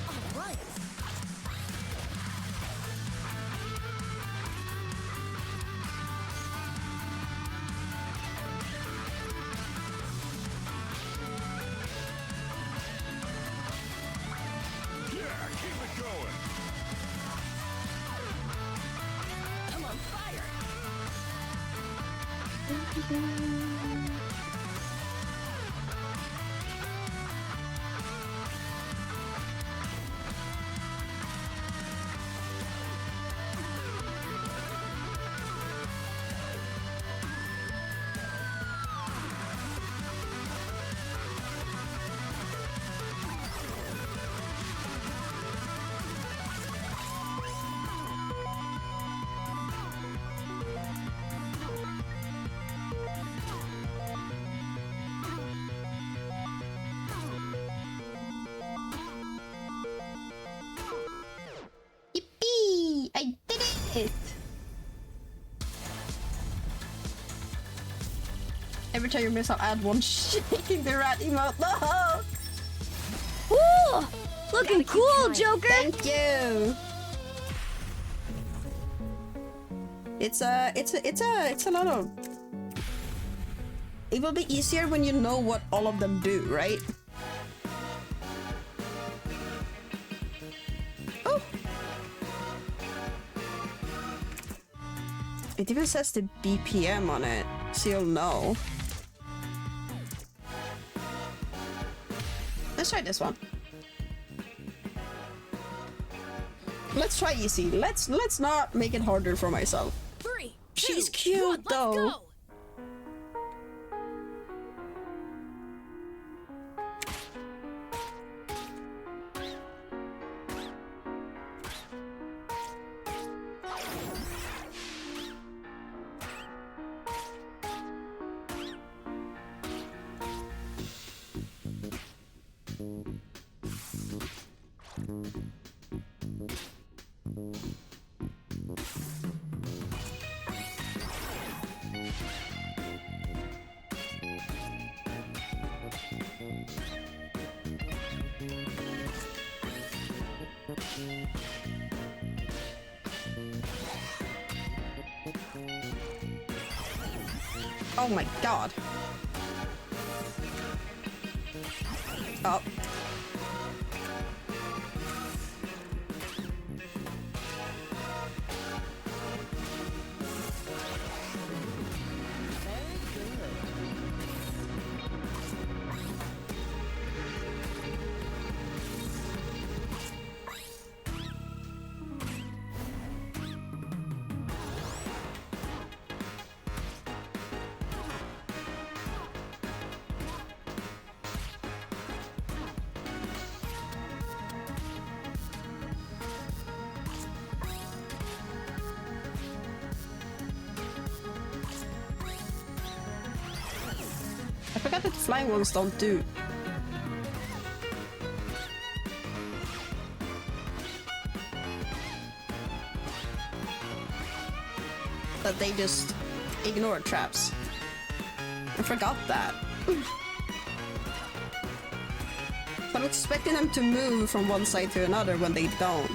All right. Yeah, keep it going. I'm on fire. Yippee! I did it! Every time you miss, I'll add one shaking the rat emote. No! Ooh, looking cool, Joker. Thank you. It's a lot of. It will be easier when you know what all of them do, right? Oh. It even says the BPM on it, so you'll know. Let's try this one. Let's try easy. Let's not make it harder for myself. 3, 2, She's cute, 1, let's though. go! Oh my god. Oh. I forgot that flying ones don't do. That they just ignore traps. I forgot that. I'm expecting them to move from one side to another when they don't.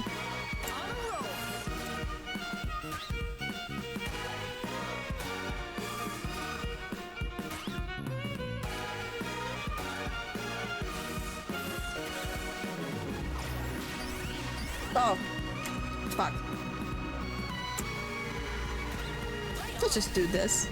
Oh, fuck. Let's just do this.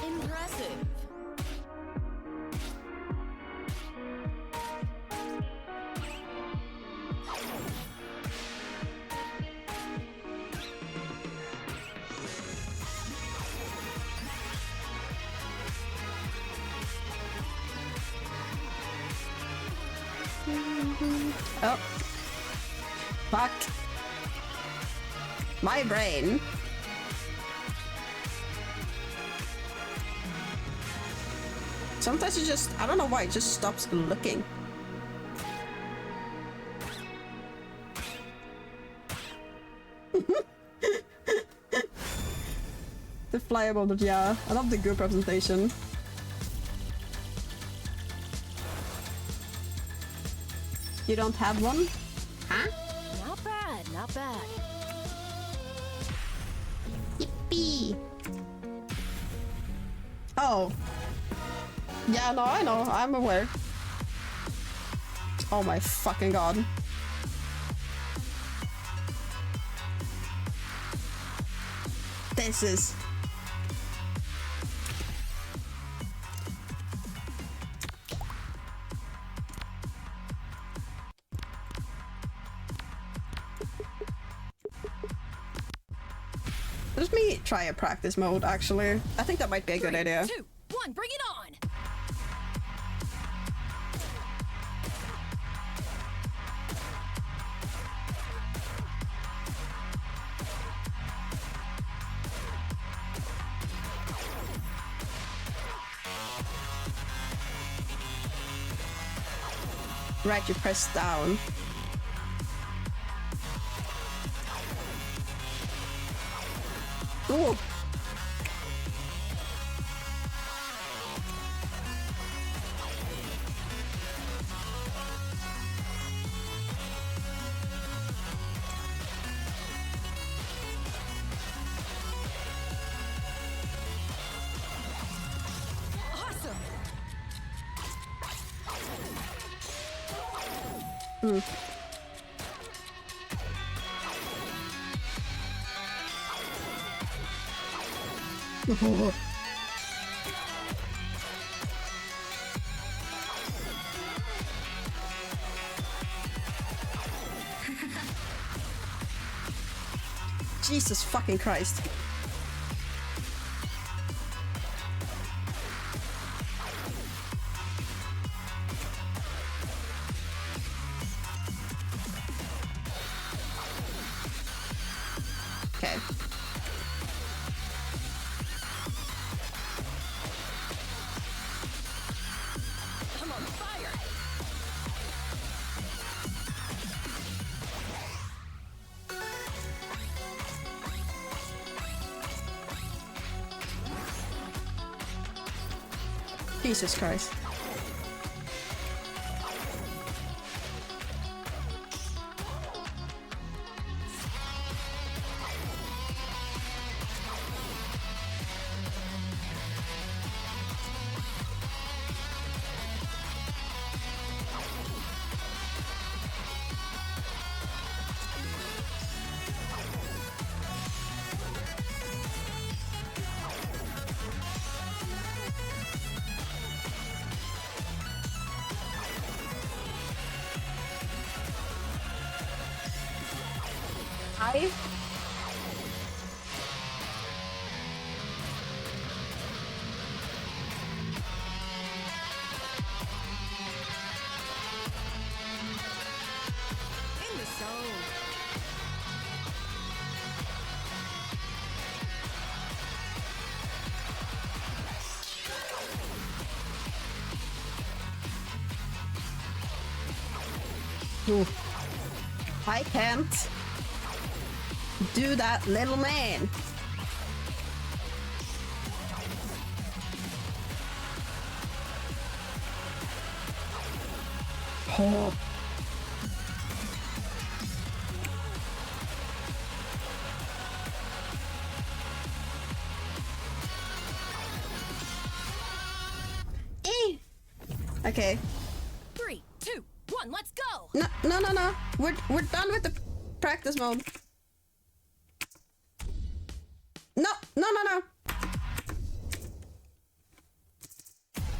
Impressive. Oh. Fuck. My brain. Sometimes it just, I don't know why, it just stops looking. The flyable, but yeah, I love the group representation. You don't have one? Huh? Not bad, not bad. Yippee! Oh. Yeah, no, I know. I'm aware. Oh my fucking god. This is... Let me try a practice mode, actually. I think that might be a good idea. 2, 1, bring it on! Right, you press down. Ooh. Awesome! Jesus fucking Christ. Okay. I'm on fire! Jesus Christ. I In the zone. I can't do that, little man. Oh. Okay. 3, 2, 1, let's go! No. We're done with the practice mode. No.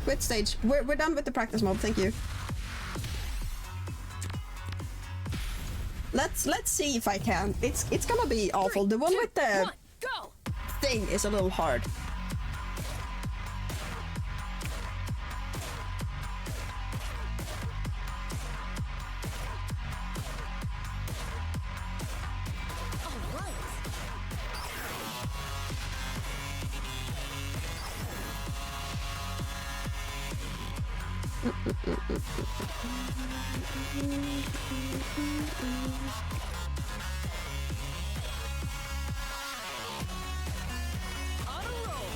Quit stage. We're done with the practice mode. Thank you. Let's see if I can. It's gonna be awful. 3, The one 2, with the 1, go! thing is a little hard. All right. On a roll.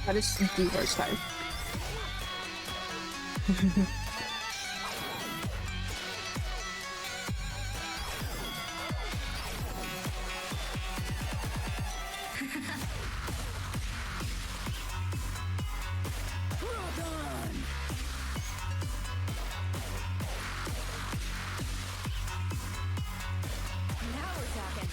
That is the worst time. Now we're talking.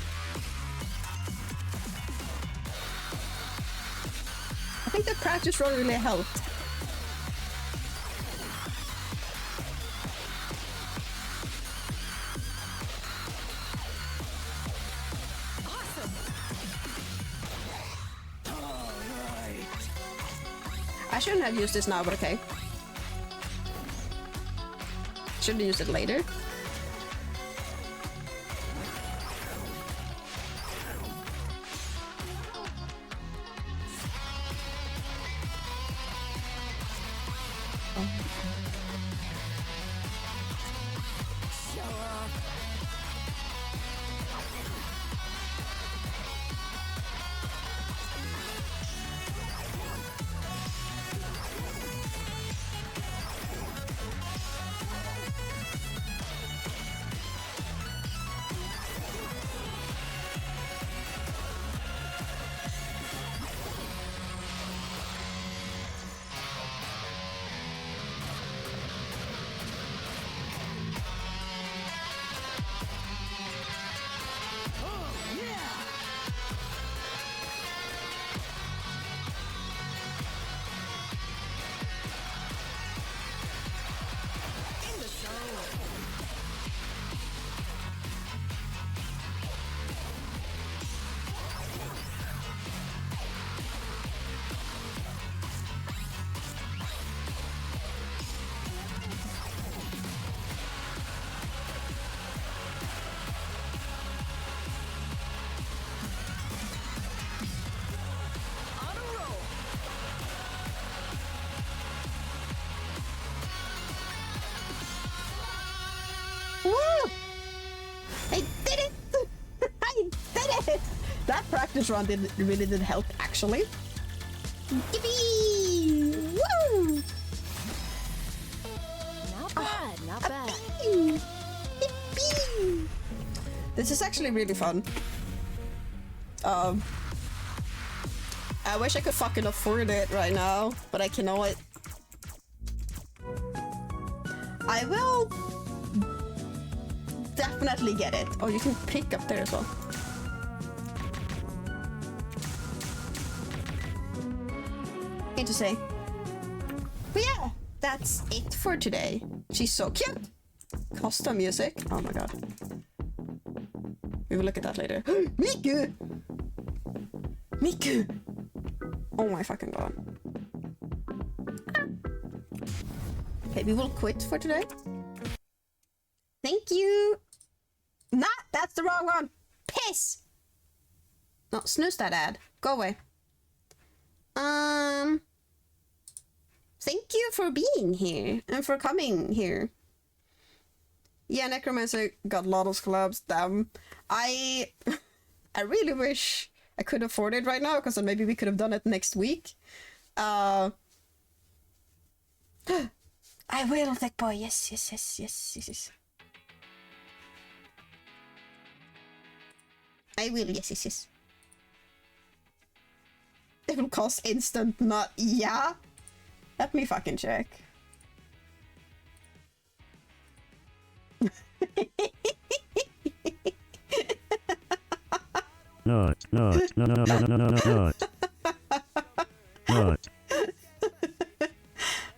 I think the practice roll really helped. Awesome! I shouldn't have used this now, but okay. Should have used it later. practice run really did help, actually. Yippee! Woo! Not bad, not bad. Yippee! This is actually really fun. I wish I could fucking afford it right now, but I cannot. I will definitely get it. Oh, you can pick up there as well. Hate to say. But yeah, that's it for today. She's so cute. Custom music. Oh my god. We will look at that later. Miku! Miku! Oh my fucking god. Okay, we will quit for today. Thank you! Nah, that's the wrong one! Piss! No, snooze that ad. Go away. Thank you for being here and for coming here. Yeah, Necromancer got Lottle's collabs. Damn. I really wish I could afford it right now, because then maybe we could have done it next week. I will, thick boy. Yes. I will, yes. It will cost instant, not... Yeah? Let me fucking check. Not.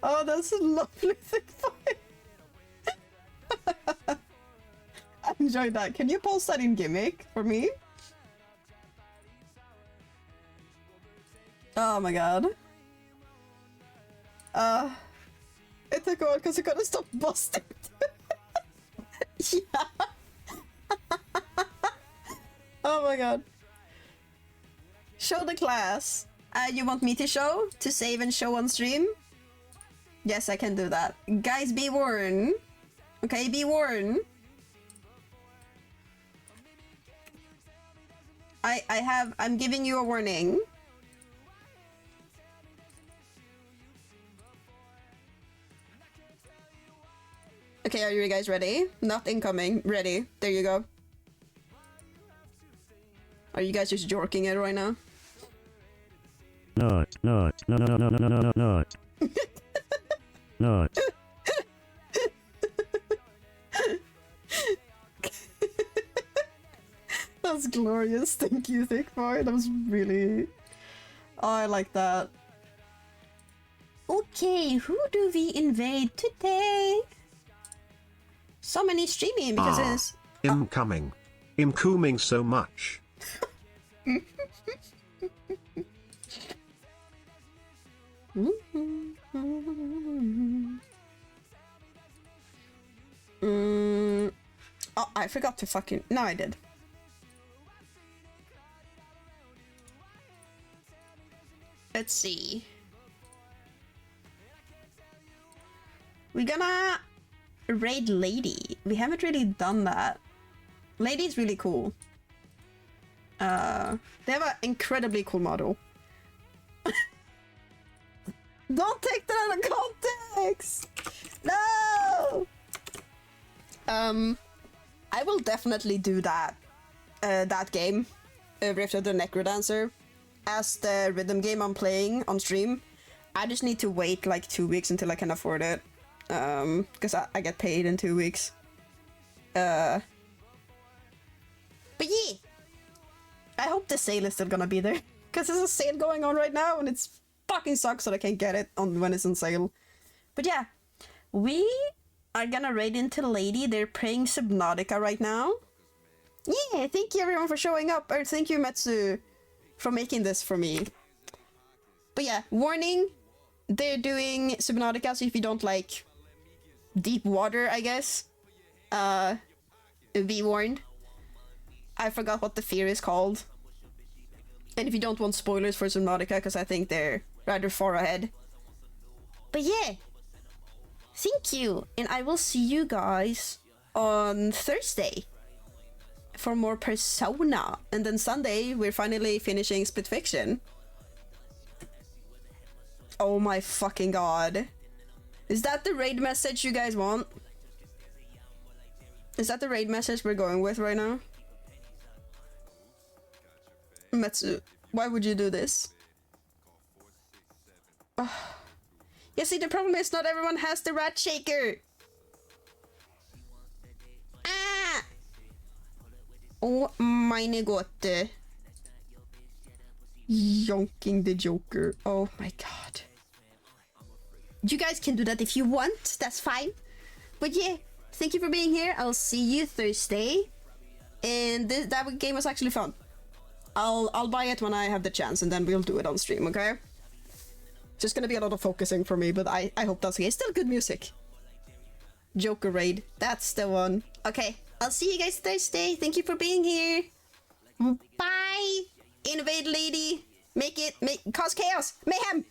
Oh, that's a lovely thing for I enjoyed that. Can you post that in Gimmick for me? Oh my god. It took a while because I gotta stop busting. Yeah. Oh my god. Show the class. You want me to show? To save and show on stream? Yes, I can do that. Guys, be warned. Okay, be warned. I'm giving you a warning. Okay, are you guys ready? Not incoming. Ready. There you go. Are you guys just jorking it right now? Not. Not. That's glorious. Thank you, Thick Boy. That was really... Oh, I like that. Okay, who do we invade today? So many streaming because it's... Incoming. Incoming so much. Oh, I forgot to fucking... No, I did. Let's see. We're gonna raid Lady. We haven't really done that. Lady's really cool. They have an incredibly cool model. Don't take that out of context! No! I will definitely do that. That game, Rift of the Necrodancer, as the rhythm game I'm playing on stream. I just need to wait like 2 weeks until I can afford it. Because I get paid in 2 weeks. But yeah! I hope the sale is still gonna be there. Because there's a sale going on right now and it's fucking sucks that I can't get it on when it's on sale. But yeah, we are gonna raid into Lady. They're playing Subnautica right now. Yeah, thank you everyone for showing up. Or thank you Metsu for making this for me. But yeah, warning, they're doing Subnautica, so if you don't like deep water, I guess, be warned. I forgot what the fear is called. And if you don't want spoilers for Subnautica, because I think they're rather far ahead. But yeah, thank you, and I will see you guys on Thursday for more Persona. And then Sunday, we're finally finishing Split Fiction. Oh my fucking god. Is that the raid message you guys want? Is that the raid message we're going with right now? Metsu, why would you do this? Yeah, see, the problem is not everyone has the rat shaker. Ah! Oh, meine Gott. Yonking the Joker. Oh my god. You guys can do that if you want, that's fine. But yeah, thank you for being here. I'll see you Thursday. And that game was actually fun. I'll buy it when I have the chance, and then we'll do it on stream, okay? Just gonna be a lot of focusing for me, but I hope that's okay. It's still good music. Joker Raid, that's the one. Okay, I'll see you guys Thursday. Thank you for being here. Bye! Innovate lady. Cause chaos. Mayhem.